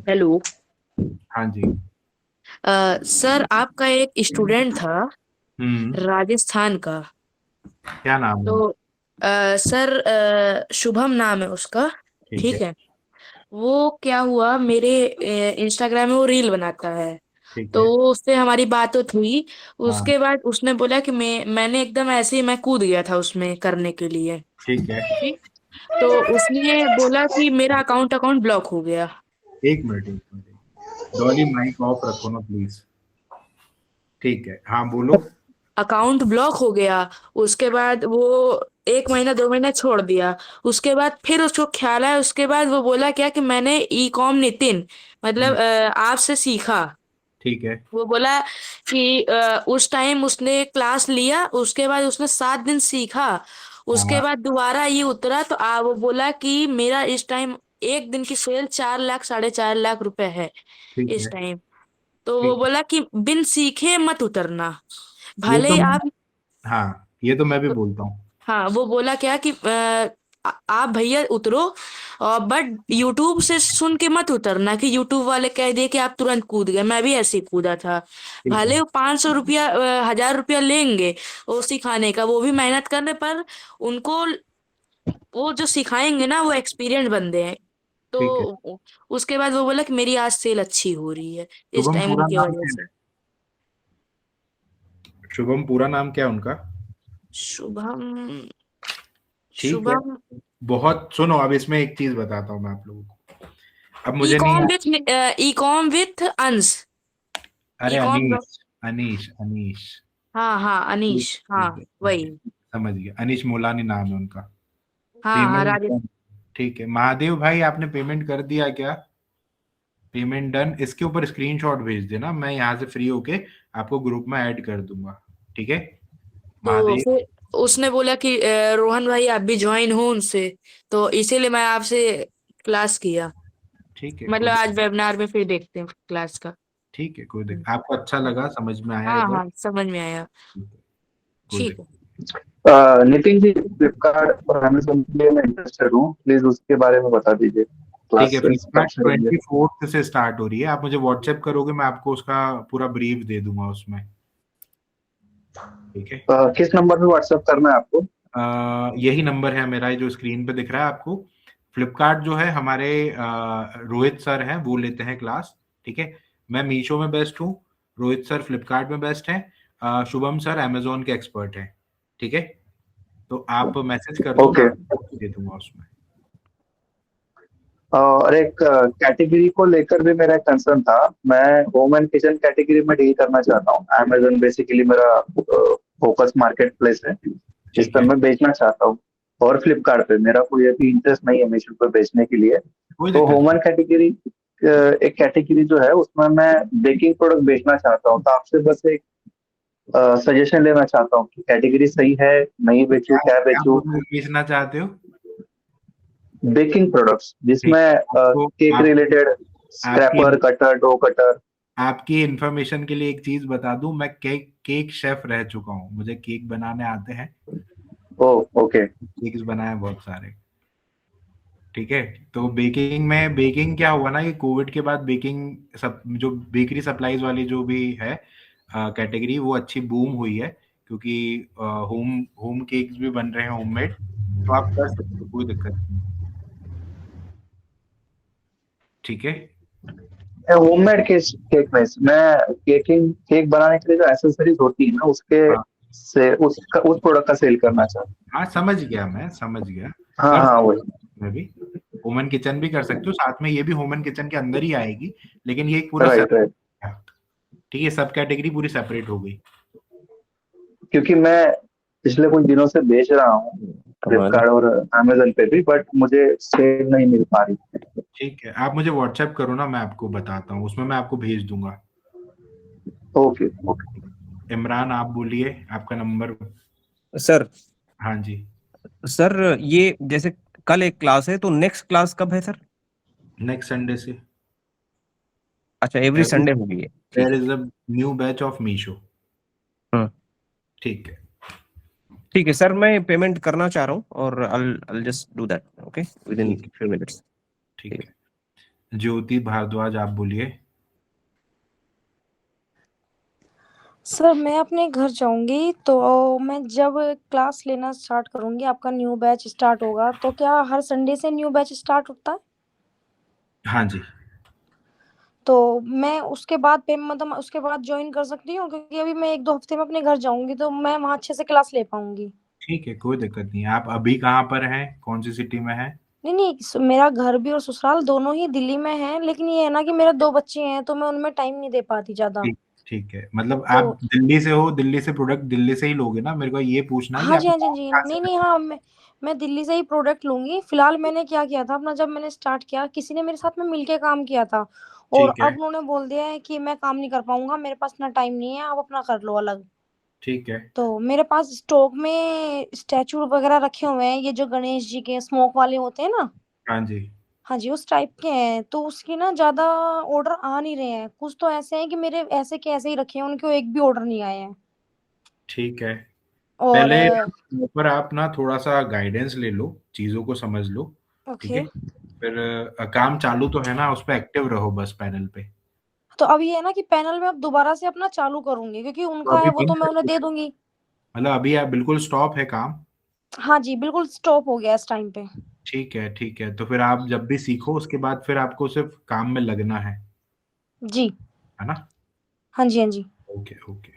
Speaker 5: hello.
Speaker 1: हाँ जी।
Speaker 5: सर आपका एक स्टूडेंट था राजस्थान का,
Speaker 1: क्या नाम है?
Speaker 5: तो सर शुभम नाम है उसका, ठीक है। वो क्या हुआ, मेरे इंस्टाग्राम में वो रील बनाता है,
Speaker 1: ठीक
Speaker 5: तो
Speaker 1: है।
Speaker 5: उससे हमारी बात हुई।
Speaker 1: हाँ,
Speaker 5: उसके बाद उसने बोला कि मैंने एकदम ऐसे ही मैं कूद गया था उसमें करने के लिए,
Speaker 1: ठीक है।
Speaker 5: ठीक। तो उसने बोला कि मेरा अकाउंट अकाउंट ब्लॉक हो गया।
Speaker 1: 1 minute, 1 minute. Dolly mic off रखो ना प्लीज। ठीक है, हाँ बोलो।
Speaker 5: अकाउंट ब्लॉक हो गया। उसके बाद वो 1 महीना 2 महीना छोड़ दिया। उसके बाद फिर उसको ख्याल आया, उसके बाद वो बोला क्या कि मैंने ई कॉम नितिन मतलब आपसे सीखा।
Speaker 1: ठीक है।
Speaker 5: वो बोला कि उस टाइम उसने क्लास लिया, उसके बाद उसने 7 दिन सीखा। उसके
Speaker 1: हाँ,
Speaker 5: बाद दोबारा ये उतरा तो वो बोला कि मेरा इस टाइम एक दिन की सेल 4 लाख 4.5 लाख रुपए है
Speaker 1: ठीक
Speaker 5: इस
Speaker 1: है।
Speaker 5: टाइम। तो वो
Speaker 1: ठीक है,
Speaker 5: बोला कि बिन सीखे मत उतरना,
Speaker 1: ये
Speaker 5: भले
Speaker 1: तो
Speaker 5: ही
Speaker 1: मैं,
Speaker 5: आप।
Speaker 1: हाँ ये तो मैं भी बोलता हूँ।
Speaker 5: हाँ, वो बोला क्या कि आप भैया उतरो, और बट यूट्यूब से सुन के मत उतरना कि यूट्यूब वाले कह दिए कि आप तुरंत कूद गए। मैं भी ऐसे ही कूदा था।
Speaker 1: ठीक
Speaker 5: भले
Speaker 1: है।
Speaker 5: वो 500 रुपया 1000 रुपया लेंगे वो सिखाने का, वो भी मेहनत करने पर उनको वो जो सिखाएंगे ना वो एक्सपीरियंस बंदे हैं।
Speaker 1: ठीक है।
Speaker 5: तो उसके बाद वो बोला कि मेरी आज सेल अच्छी हो रही है इस
Speaker 1: शुभम
Speaker 5: टाइम
Speaker 1: पूरा
Speaker 5: उनकी
Speaker 1: नाम
Speaker 5: वजह
Speaker 1: क्या
Speaker 5: से।
Speaker 1: है? शुभम पूरा नाम क्या है उनका?
Speaker 5: शुभम।
Speaker 1: ठीक है।
Speaker 5: शुभम।
Speaker 1: बहुत सुनो, अब इसमें एक चीज बताता हूँ मैं आप लोगों को। अब
Speaker 5: ई
Speaker 1: मुझे नहीं
Speaker 5: com with e com with अंश।
Speaker 1: अरे
Speaker 5: ई कॉम।
Speaker 1: अनीश, अनीश, अनीश।
Speaker 5: हाँ हाँ,
Speaker 1: ठीक
Speaker 5: अनीश, हाँ
Speaker 1: ठीक है, ठीक
Speaker 5: वही।
Speaker 1: है। समझ गया, अनीश मोलानी नाम है उनका।
Speaker 5: हाँ हाँ, राजेश।
Speaker 1: पेमेंट, ठीक है। महादेव भाई आपने पेमेंट कर दिया क्या? Payment done. इसके ऊपर स्क्रीनशॉट भेज देना, मैं यहाँ से फ्री होके आपको ग्रुप में ऐड कर दूंगा। ठीक है
Speaker 5: तो
Speaker 1: महादेव?
Speaker 5: फिर उसने बोला कि रोहन भाई आप भी ज्वाइन हो उनसे, तो इसीलिए मैं आपसे क्लास किया।
Speaker 1: ठीक है,
Speaker 5: मतलब आज वेबिनार में फिर देखते हैं क्लास का।
Speaker 1: ठीक है, कोई दिक्कत। आपको अच्छा लगा, समझ में आया
Speaker 5: हाँ
Speaker 1: इधर?
Speaker 5: हाँ, समझ में आया।
Speaker 1: कोई
Speaker 5: ठीक है।
Speaker 1: दिक्कत।
Speaker 11: नितिन जी, फ्लिपकार्ट और अमेजोन के लिए मैं इंटरेस्टेड हूँ, प्लीज उसके बारे में बता दीजिए।
Speaker 1: ठीक है,
Speaker 11: क्लासेस कब
Speaker 1: फ्लिपकार्ट
Speaker 11: से होंगे?
Speaker 1: 24 से स्टार्ट हो रही है। आप मुझे व्हाट्सएप करोगे, मैं आपको उसका पूरा ब्रीफ दे दूंगा उसमें। ठीक है।
Speaker 11: किस नंबर पे व्हाट्सएप करना है आपको?
Speaker 1: यही नंबर है मेरा, जो स्क्रीन पे दिख रहा है आपको। फ्लिपकार्ट जो है हमारे रोहित सर हैं, वो लेते हैं क्लास। ठीक है। मैं मीशो में बेस्ट हूँ, रोहित सर फ्लिपकार्ट में बेस्ट हैं, शुभम सर अमेजोन के एक्सपर्ट हैं। ठीक है। तो आप मैसेज कर दो, मैं
Speaker 11: ओके।
Speaker 1: आपको दे दूंगा उसमें।
Speaker 11: और एक कैटेगरी को लेकर भी मेरा कंसर्न था। मैं होम एंड किचन कैटेगरी में डील करना चाहता हूँ। अमेजोन बेसिकली मेरा फोकस मार्केट प्लेस है, जिस
Speaker 1: ठीक
Speaker 11: पर
Speaker 1: है,
Speaker 11: मैं बेचना चाहता हूँ। और फ्लिपकार्ट पे मेरा कोई अभी इंटरेस्ट नहीं है मीशो पे बेचने के लिए।
Speaker 1: कोई
Speaker 11: तो
Speaker 1: दिक्कत
Speaker 11: होम
Speaker 1: नहीं।
Speaker 11: एंड कैटेगरी एक कैटेगरी जो है उसमें मैं बेकिंग प्रोडक्ट बेचना चाहता हूँ। तो आपसे बस एक सजेशन लेना चाहता हूँ कि कैटेगरी सही है, नहीं बेचूं, क्या
Speaker 1: क्या
Speaker 11: बेचूं।
Speaker 1: बेचना चाहते हो?
Speaker 11: बेकिंग प्रोडक्ट्स
Speaker 1: ठीक
Speaker 11: जिसमें
Speaker 1: है, आपको
Speaker 11: केक रिलेटेड,
Speaker 1: आपकी
Speaker 11: स्क्रैपर, कटर, डो कटर।
Speaker 1: आपकी इंफॉर्मेशन के लिए एक चीज बता दूं, मैं केक केक शेफ रह चुका हूं, मुझे केक बनाने आते हैं।
Speaker 11: ओ ओके।
Speaker 1: केक्स बनाए बहुत सारे। ठीक है। तो बेकिंग में, बेकिंग क्या हुआ ना कि कोविड के बाद बेकिंग सब, जो बेकरी सप्लाईज वाली जो भी है कैटेगरी, वो अच्छी बूम हुई है, क्योंकि होम होम केक्स भी बन रहे हैं, होममेड। तो आप कर सकते हो, कोई दिक्कत नहीं। ठीक है।
Speaker 11: होममेड केक में मैं केक बनाने के लिए जो एसेसरीज होती है ना, उसके
Speaker 1: हाँ
Speaker 11: से उस प्रोडक्ट का सेल करना चाहता
Speaker 1: हाँ, समझ गया, मैं समझ गया।
Speaker 11: हूँ। हाँ
Speaker 1: कर
Speaker 11: हाँ
Speaker 1: सकता
Speaker 11: वही।
Speaker 1: हूँ मैं भी। होम एंड किचन भी कर सकते हो, साथ में ये भी होम एंड किचन के अंदर ही आएगी, लेकिन ये एक पूरा
Speaker 11: राइट
Speaker 1: separate
Speaker 11: राइट
Speaker 1: है। ठीक है, सब कैटेगरी पूरी सेपरेट हो गई।
Speaker 11: क्योंकि मैं पिछले कुछ दिनों से बेच रहा हूँ फ्लिपकार्ट और अमेजन पे भी, बट मुझे सेल नहीं मिल पा रही।
Speaker 1: ठीक है, आप मुझे व्हाट्सएप करो ना, मैं आपको बताता हूँ, उसमें मैं आपको भेज दूंगा।
Speaker 11: Okay okay.
Speaker 1: इमरान आप बोलिए आपका नंबर।
Speaker 3: सर
Speaker 1: हाँ जी
Speaker 3: सर ये जैसे कल एक क्लास है, तो नेक्स्ट क्लास कब है सर?
Speaker 1: नेक्स्ट संडे से।
Speaker 3: अच्छा, एवरी संडे होगी ये? ठीक
Speaker 1: there is a new batch of Meesho.
Speaker 3: है,
Speaker 1: ठीक है
Speaker 3: ठीक है सर, मैं पेमेंट करना चाह रहा हूँ और I'll just do that, okay, within
Speaker 1: ठीक
Speaker 3: few minutes.
Speaker 1: ठीक है। ज्योति भारद्वाज आप बोलिए।
Speaker 2: सर मैं अपने घर जाऊंगी, तो मैं जब क्लास लेना स्टार्ट करूंगी, आपका न्यू बैच स्टार्ट होगा, तो क्या हर संडे से न्यू बैच स्टार्ट होता है?
Speaker 1: हाँ जी
Speaker 2: तो मैं उसके बाद मतलब उसके बाद ज्वाइन कर सकती हूँ, क्योंकि अभी मैं 1-2 हफ्ते में अपने घर जाऊंगी, तो मैं वहां अच्छे से क्लास ले पाऊंगी।
Speaker 1: ठीक है, कोई दिक्कत नहीं है। आप अभी कहाँ पर हैं, कौन सी सिटी में हैं?
Speaker 2: नहीं नहीं, मेरा घर भी और ससुराल दोनों ही दिल्ली में है, लेकिन ये है ना कि मेरे 2 बच्चे हैं, तो मैं उनमें टाइम नहीं दे पाती ज्यादा।
Speaker 1: ठीक ठीक है, मतलब
Speaker 2: तो
Speaker 1: आप दिल्ली से हो, दिल्ली से प्रोडक्ट दिल्ली से ही लोगे ना? मेरे को ये पूछना है कि
Speaker 2: हाँ जी,
Speaker 1: आपको
Speaker 2: हाँ जी, हाँ
Speaker 1: काम
Speaker 2: जी,
Speaker 1: कहाँ से
Speaker 2: नहीं नहीं,
Speaker 1: करना है।
Speaker 2: हाँ मैं दिल्ली से ही प्रोडक्ट लूंगी। फिलहाल मैंने क्या किया था अपना, जब मैंने स्टार्ट किया, किसी ने मेरे साथ में मिलके काम किया था, और
Speaker 1: ठीक है
Speaker 2: अब उन्होंने बोल दिया है कि मैं काम नहीं कर पाऊंगा, मेरे पास इतना टाइम नहीं है, आप अपना कर लो अलग।
Speaker 1: ठीक है
Speaker 2: तो मेरे पास स्टॉक में स्टैचू वगैरह रखे हुए हैं, ये जो गणेश जी के स्मोक वाले होते हैं ना,
Speaker 1: हाँ जी
Speaker 2: हाँ जी, उस टाइप के हैं। तो उसकी ना ज्यादा ऑर्डर आ नहीं रहे हैं, कुछ तो ऐसे हैं कि मेरे ऐसे के ऐसे ही रखे हैं, उनको एक भी ऑर्डर नहीं आए हैं।
Speaker 1: ठीक है।
Speaker 2: और
Speaker 1: पहले पर आप ना थोड़ा सा गाइडेंस ले लो, चीजों को समझ लो। ठीक
Speaker 2: ओके,
Speaker 1: है, फिर काम चालू तो है ना, उस पर एक्टिव रहो बस पैनल पे।
Speaker 2: तो अब ये है ना कि पैनल में अब दोबारा से अपना चालू करूंगी, क्योंकि
Speaker 1: तो
Speaker 2: उनका
Speaker 1: अभी
Speaker 2: है वो तो
Speaker 1: बंद
Speaker 2: मैं
Speaker 1: कर
Speaker 2: उन्हें दे
Speaker 1: दिया,
Speaker 2: दूंगी।
Speaker 1: मतलब अभी आप बिल्कुल स्टॉप है काम?
Speaker 2: हाँ जी, बिल्कुल स्टॉप हो गया इस टाइम पे।
Speaker 1: ठीक है, तो फिर आप जब भी सीखो उसके बाद फिर आपको सिर्फ काम में लगना
Speaker 2: जी,
Speaker 1: है ना?
Speaker 2: हाँ जी, हाँ जी।
Speaker 1: ओके ओके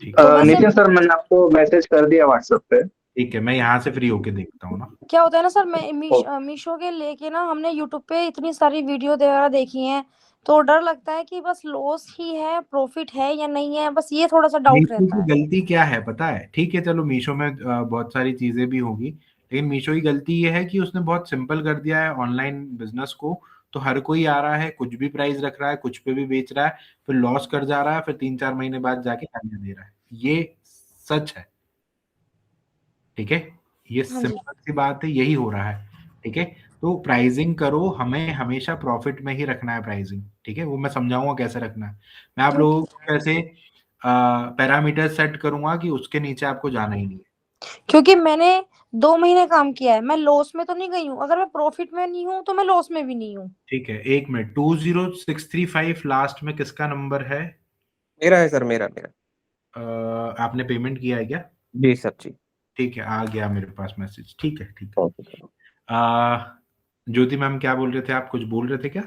Speaker 1: ठीक है।
Speaker 2: तो वैसे
Speaker 11: नितिन सर, मैंने आपको मैसेज कर दिया व्हाट्सएप पे।
Speaker 1: ठीक है, मैं यहाँ से फ्री होके देखता हूँ ना।
Speaker 2: क्या होता है ना सर, मैं
Speaker 11: ओके।
Speaker 2: मीशो के लेके ना, हमने यूट्यूब पे इतनी सारी वीडियो वगैरह देखी हैं, तो डर लगता है कि बस लॉस ही है, प्रॉफिट है या नहीं है, बस ये थोड़ा सा डाउट
Speaker 1: मीशो
Speaker 2: रहता
Speaker 1: की
Speaker 2: है।
Speaker 1: गलती क्या है पता है? ठीक है चलो, मीशो में बहुत सारी चीजें भी होगी, लेकिन मीशो की गलती ये है कि उसने बहुत सिंपल कर दिया है ऑनलाइन बिजनेस को। तो हर कोई आ रहा है, कुछ भी प्राइस रख रहा है, कुछ पे भी बेच रहा है, फिर लॉस कर जा रहा है, फिर 3-4 महीने बाद जाके गालियां दे रहा है। ये सच है। ठीक है, ये
Speaker 2: हाँ जी,
Speaker 1: सिंपल सी बात है, यही हो रहा है। ठीक है, तो प्राइसिंग करो, हमें हमेशा प्रॉफिट में ही रखना है प्राइसिंग। ठीक है, वो मैं समझाऊंगा कैसे रखना है। मैं आप लोगों को कैसे पैरामीटर सेट करूंगा कि उसके नीचे आपको जाना ही नहीं है।
Speaker 2: क्योंकि मैंने 2 महीने काम किया है, मैं लॉस में तो नहीं गई हूँ, अगर मैं प्रॉफिट में नहीं हूँ तो मैं लॉस में भी नहीं हूँ।
Speaker 1: ठीक है, 1 मिनट, 20635 लास्ट में किसका नंबर है?
Speaker 3: मेरा है सर, मेरा मेरा।
Speaker 1: आपने पेमेंट किया है क्या?
Speaker 3: जी सर जी।
Speaker 1: ठीक है, आ गया मेरे पास मैसेज। ठीक है ठीक है।
Speaker 3: Okay sir.
Speaker 1: ज्योति मैम क्या बोल रहे थे, आप कुछ बोल रहे थे क्या?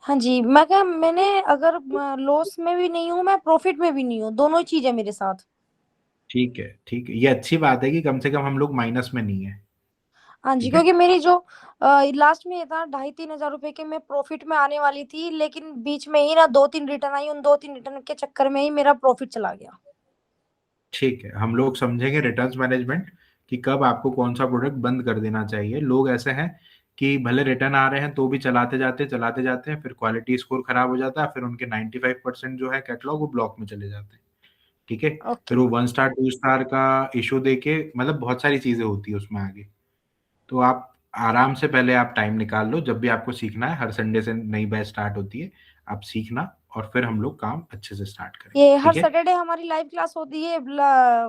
Speaker 2: हाँ जी, मैं क्या, मैंने अगर लॉस में भी नहीं हूँ, मैं प्रॉफिट में भी नहीं हूँ, दोनों ही चीजें मेरे साथ।
Speaker 1: ठीक है ठीक है, ये अच्छी बात है कि कम से कम हम लोग माइनस में नहीं है।
Speaker 2: हाँ जी,
Speaker 1: ठीक है
Speaker 2: क्योंकि मेरी जो लास्ट में ये था 2,500-3,000 रुपए के मैं प्रॉफिट में आने वाली थी, लेकिन बीच में ही ना 2-3 रिटर्न आई, उन 2-3 रिटर्न के चक्कर में ही मेरा प्रॉफिट चला गया।
Speaker 1: ठीक है, हम लोग समझेंगे रिटर्न्स मैनेजमेंट कि कब आपको कौन सा प्रोडक्ट बंद कर देना चाहिए। लोग ऐसे हैं कि भले रिटर्न आ रहे हैं तो भी चलाते जाते हैं, फिर क्वालिटी स्कोर खराब हो जाता है, फिर उनके 95% जो है कैटलॉग वो ब्लॉक में चले जाते हैं। ठीक है,
Speaker 2: ओके,
Speaker 1: फिर वो 1 स्टार 2 स्टार का इशू देके, मतलब बहुत सारी चीजें होती है उसमें आगे। तो आप आराम से पहले आप टाइम निकाल लो, जब भी आपको सीखना है, हर संडे से नई बैच स्टार्ट होती है, आप सीखना और फिर हम लोग काम अच्छे से स्टार्ट करेंगे।
Speaker 2: ये हर
Speaker 1: ठीक है,
Speaker 2: सैटरडे हमारी लाइव क्लास होती है, वेबिनार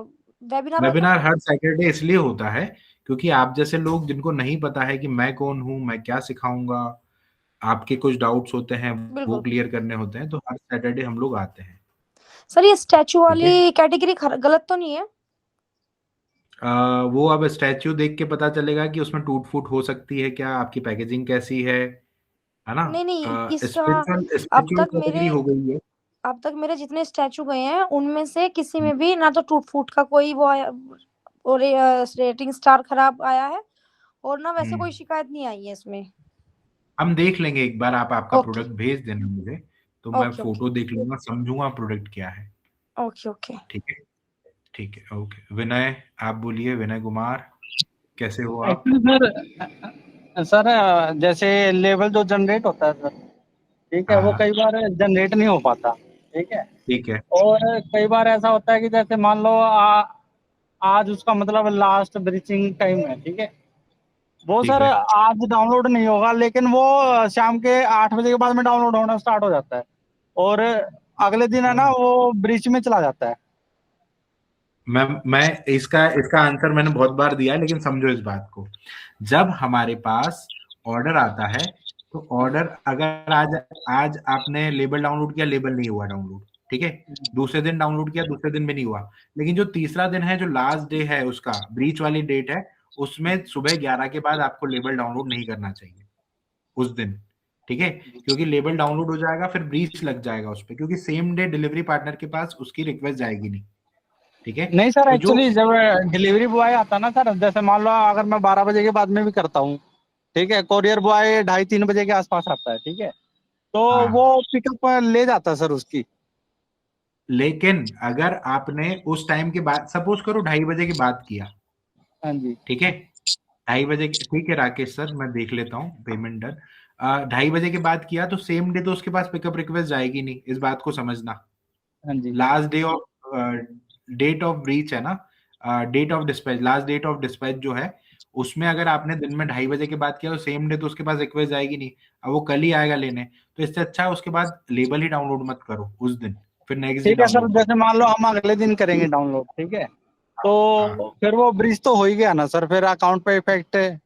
Speaker 2: होता है?
Speaker 1: वेबिनार हर सैटरडे इसलिए होता है क्योंकि आप जैसे लोग जिनको नहीं पता है कि मैं कौन हूँ, मैं क्या सिखाऊंगा, आपके कुछ डाउट्स होते हैं, वो
Speaker 2: बिल्कुल।
Speaker 1: क्लियर करने होते हैं, तो हर सैटरडे हम लोग आते हैं।
Speaker 2: सर ये स्टैचू
Speaker 1: ठीक है,
Speaker 2: वाली कैटेगरी गलत तो नहीं है?
Speaker 1: वो अब स्टैच्यू देख के पता चलेगा कि उसमें टूट फूट हो सकती है क्या, आपकी पैकेजिंग कैसी है ना?
Speaker 2: नहीं नहीं, इसका
Speaker 1: स्पिरिचुअल
Speaker 2: अब
Speaker 1: स्पिरिचुअल
Speaker 2: तक
Speaker 1: कैटेगरी
Speaker 2: मेरे
Speaker 1: हो गई है।
Speaker 2: अब तक मेरे जितने स्टैचू गए हैं, उनमें से किसी में भी ना तो टूट फूट का कोई वो आया, और रेटिंग स्टार खराब आया है, और ना वैसे कोई शिकायत नहीं आई है इसमें।
Speaker 1: हम देख लेंगे एक बार, आप आपका
Speaker 2: ओके
Speaker 1: प्रोडक्ट भेज देना मुझे, तो मैं
Speaker 2: ओके
Speaker 1: फोटो देख लूंगा, समझूंगा प्रोडक्ट क्या है।
Speaker 2: Okay okay.
Speaker 1: ठीक है, ठीक है, ओके। विनय, आप बोलिए, विनय कुमार, कैसे हो आप?
Speaker 6: एक्चुअली सर जैसे लेवल जो जनरेट होता है सर, ठीक है, वो
Speaker 1: हाँ,
Speaker 6: कई बार जनरेट नहीं हो पाता, ठीक है।
Speaker 1: ठीक है,
Speaker 6: और कई बार ऐसा होता है कि जैसे मान लो आज उसका मतलब लास्ट ब्रीचिंग टाइम है, ठीक है, वो
Speaker 1: ठीक
Speaker 6: सर
Speaker 1: है।
Speaker 6: आज डाउनलोड नहीं होगा, लेकिन वो शाम के 8 बजे के बाद में डाउनलोड होना स्टार्ट हो जाता है, और अगले दिन है ना वो ब्रीच में चला जाता है।
Speaker 1: मैं इसका इसका आंसर मैंने बहुत बार दिया है, लेकिन समझो इस बात को। जब हमारे पास ऑर्डर आता है, तो ऑर्डर अगर आज आज आपने लेबल डाउनलोड किया, लेबल नहीं हुआ डाउनलोड, ठीक है। दूसरे दिन डाउनलोड किया, दूसरे दिन भी नहीं हुआ। लेकिन जो तीसरा दिन है, जो लास्ट डे है उसका, ब्रीच वाली डेट है, उसमें सुबह 11 के बाद आपको लेबल डाउनलोड नहीं करना चाहिए उस दिन, ठीक है। क्योंकि लेबल डाउनलोड हो जाएगा, फिर ब्रीच लग जाएगा उस पर, क्योंकि सेम डे डिलीवरी पार्टनर के पास उसकी रिक्वेस्ट जाएगी नहीं, ठीक है।
Speaker 6: नहीं सर,
Speaker 1: तो जो
Speaker 6: एक्चुअली जब डिलीवरी बॉय आता ना सर, जैसे मान लो अगर मैं 12 बजे के बाद में भी करता हूँ, ठीक है, कोरियर बॉय 2:30-3 बजे के आसपास आता है, ठीक है, तो वो
Speaker 1: हाँ,
Speaker 6: पिकअप ले जाता है सर उसकी।
Speaker 1: लेकिन अगर आपने उस टाइम के बाद, सपोज करो 2:30 बजे की बात किया,
Speaker 6: हाँ जी।
Speaker 1: ठीक है, 2:30 बजे, ठीक है राकेश सर, मैं देख लेता हूँ पेमेंट डन। 2:30 बजे के बाद किया, तो सेम डे तो उसके पास पिकअप रिक्वेस्ट जाएगी नहीं, इस बात को समझना।
Speaker 6: हाँ जी।
Speaker 1: Last day of date of breach है ना, date of dispatch, last date of dispatch जो है, उसमें अगर आपने दिन में 2:30 बजे के बाद किया, तो सेम डे तो उसके पास रिक्वेस्ट जाएगी नहीं। अब वो कल ही आएगा लेने, तो इससे अच्छा है उसके बाद लेबल ही डाउनलोड मत करो उस दिन, फिर नेक्स्ट डे
Speaker 6: ठीक है सर,
Speaker 1: डाउनलोड
Speaker 6: जैसे
Speaker 1: करो।
Speaker 6: मान लो हम अगले दिन करेंगे डाउनलोड, ठीक है,
Speaker 1: हाँ,
Speaker 6: तो फिर वो ब्रीच तो हो ही गया ना सर, फिर अकाउंट पे इफेक्ट है।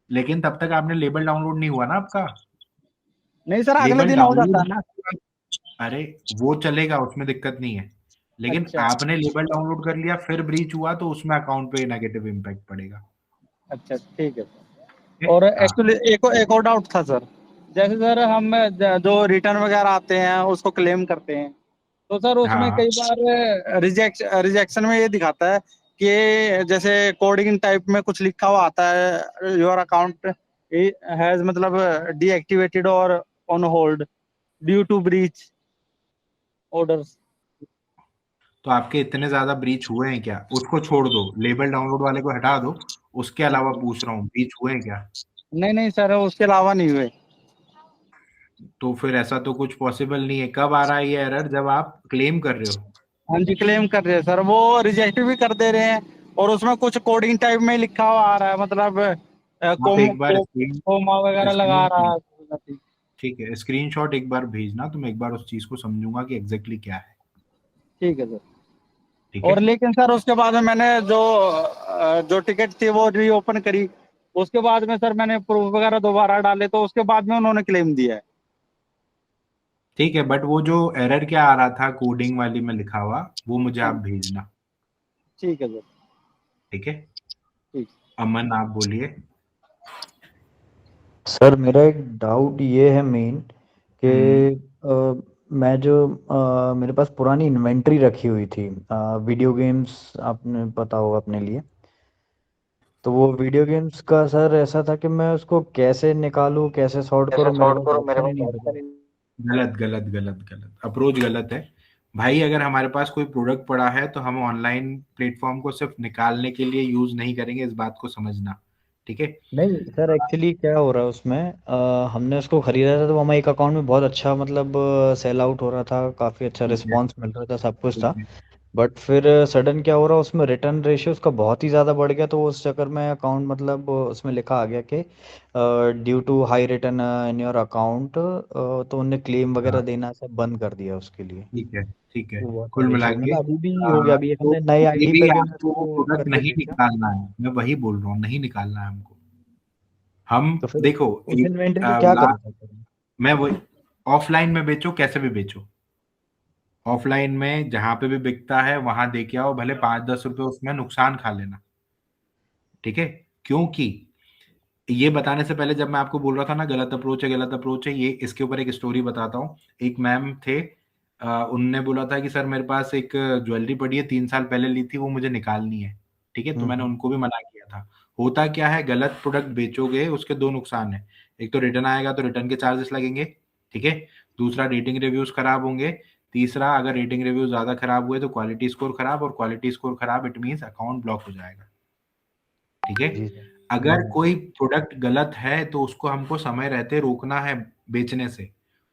Speaker 1: लेकिन तब तक आपने लेबल डाउनलोड नहीं हुआ ना आपका।
Speaker 6: नहीं सर, अगले
Speaker 1: लेबल
Speaker 6: दिन हो जाता
Speaker 1: डाउनलोड,
Speaker 6: है ना।
Speaker 1: अरे वो चलेगा, उसमें दिक्कत नहीं है। लेकिन
Speaker 6: अच्छा
Speaker 1: आपने लेबल डाउनलोड कर लिया, फिर ब्रीच हुआ, तो उसमें अकाउंट पे नेगेटिव इम्पैक्ट पड़ेगा।
Speaker 6: अच्छा, ठीक है सर।
Speaker 1: ठीक
Speaker 6: और
Speaker 1: है? हाँ,
Speaker 6: एक्चुअली एक और डाउट था सर, जैसे सर हम जो रिटर्न वगैरह आते हैं उसको क्लेम करते हैं, तो सर उसमें
Speaker 1: हाँ,
Speaker 6: कई बार रिजेक्शन में ये दिखाता है कि जैसे कोडिंग टाइप में कुछ लिखा हुआ आता है, योर अकाउंट हैज मतलब डीएक्टिवेटेड और on hold due to breach orders.
Speaker 1: तो आपके इतने ज्यादा ब्रीच हुए हैं क्या? उसको छोड़ दो, लेबल डाउनलोड वाले को हटा दो, उसके
Speaker 6: हाँ
Speaker 1: अलावा
Speaker 6: जी।
Speaker 1: पूछ रहा हूँ, ब्रीच हुए हैं क्या?
Speaker 6: नहीं नहीं सर, उसके अलावा नहीं हुए।
Speaker 1: तो फिर ऐसा तो कुछ पॉसिबल नहीं है। कब आ रहा है ये एरर? जब आप क्लेम कर रहे हो।
Speaker 6: हाँ जी, क्लेम कर रहे हैं सर, वो रिजेक्ट भी कर दे रहे हैं, और उसमें कुछ कोडिंग टाइप में लिखा हुआ आ रहा है, मतलब
Speaker 1: आप एक बार
Speaker 6: कोमा वगैरह लगा रहा
Speaker 1: स्क्रीन
Speaker 6: है।
Speaker 1: ठीक है, स्क्रीनशॉट एक बार भेजना, तो मैं एक बार उस चीज को समझूंगा कि एग्जैक्टली क्या है।
Speaker 6: ठीक है सर।
Speaker 1: ठीक
Speaker 6: और
Speaker 1: है,
Speaker 6: लेकिन सर उसके बाद में मैंने जो टिकट थी वो रीओपन करी, उसके बाद में सर मैंने प्रूफ वगैरह दोबारा डाले, तो उसके बाद में उन्होंने क्लेम दिया है।
Speaker 1: ठीक है, बट वो जो एरर क्या आ रहा था कोडिंग वाली में लिखा हुआ, वो मुझे
Speaker 6: हाँ
Speaker 1: आप
Speaker 6: जी,
Speaker 1: भेजना।
Speaker 6: ठीक है सर।
Speaker 1: ठीक है,
Speaker 6: ठीक।
Speaker 1: अमन आप बोलिए।
Speaker 12: सर मेरा एक डाउट ये है मेन कि मैं जो मेरे पास पुरानी इन्वेंट्री रखी हुई थी वीडियो गेम्स, आपने पता होगा अपने लिए, तो वो वीडियो गेम्स का सर ऐसा था कि मैं उसको कैसे निकालूं, कैसे सॉर्ट करूं, मेरे पास ऑप्शन ही नहीं बचा।
Speaker 1: गलत गलत गलत गलत अप्रोच, गलत है भाई। अगर हमारे पास कोई प्रोडक्ट पड़ा है, तो हम ऑनलाइन प्लेटफॉर्म को सिर्फ निकालने के लिए यूज नहीं करेंगे, इस बात को समझना, ठीक है।
Speaker 12: नहीं सर, एक्चुअली क्या हो रहा है उसमें, हमने उसको खरीदा था तो हमारे एक अकाउंट में बहुत अच्छा मतलब सेल आउट हो रहा था, काफ़ी अच्छा
Speaker 1: ठीक है,
Speaker 12: रिस्पांस मिल रहा था, सब कुछ
Speaker 1: ठीक
Speaker 12: था।
Speaker 1: है,
Speaker 12: बट फिर सडन क्या हो रहा, उसमें रिटर्न रेशियो उसका बहुत ही ज़्यादा बढ़ गया, तो उस चक्कर में अकाउंट मतलब उसमें लिखा आ गया कि due to high return in your account, तो उन्हें क्लेम वगैरह
Speaker 1: हाँ,
Speaker 12: देना सब बंद कर दिया उसके लिए।
Speaker 1: ठीक है, ठीक है।
Speaker 12: वो बहुत
Speaker 1: कुल
Speaker 12: सारे
Speaker 1: मिला
Speaker 12: इशू,
Speaker 1: के
Speaker 12: मतलब अभी भी हो गया, अभी एक
Speaker 1: तो
Speaker 12: हमने नए
Speaker 1: ये
Speaker 12: आईडी
Speaker 1: भी
Speaker 12: पे भी हमने
Speaker 1: आपको
Speaker 12: उसको
Speaker 1: प्रोडक्ट
Speaker 12: करके
Speaker 1: नहीं
Speaker 12: देखा।
Speaker 1: निकालना है, मैं वही बोल रहा हूँ, नहीं निकालना है हमको। हम
Speaker 12: तो फिर
Speaker 1: देखो,
Speaker 12: उस
Speaker 1: एक
Speaker 12: इन्वेंट्री को क्या करूँ सर?
Speaker 1: मैं वही, ऑफलाइन में बेचो, कैसे भी बेचो। ऑफलाइन में जहां पे भी बिकता है वहां दे के आओ, भले 5-10 रुपए उसमें नुकसान खा लेना, ठीक है। क्योंकि ये बताने से पहले, जब मैं आपको बोल रहा था ना गलत अप्रोच है, गलत अप्रोच है, ये इसके ऊपर एक स्टोरी बताता हूँ। एक मैम थे, उनने बोला था कि सर मेरे पास एक ज्वेलरी पड़ी है, 3 साल पहले ली थी, वो मुझे निकालनी है, ठीक है। तो मैंने उनको भी मना किया था। होता क्या है, गलत प्रोडक्ट बेचोगे उसके दो नुकसान है, एक तो रिटर्न आएगा तो रिटर्न के चार्जेस लगेंगे, ठीक है, दूसरा रेटिंग रिव्यूज खराब होंगे, तीसरा अगर रेटिंग रिव्यूज ज्यादा खराब हुए तो क्वालिटी स्कोर खराब, और क्वालिटी स्कोर खराब इट मीन्स अकाउंट ब्लॉक हो जाएगा, ठीक है।
Speaker 12: जी सर।
Speaker 1: अगर कोई प्रोडक्ट गलत है तो उसको हमको समय रहते रोकना है बेचने से,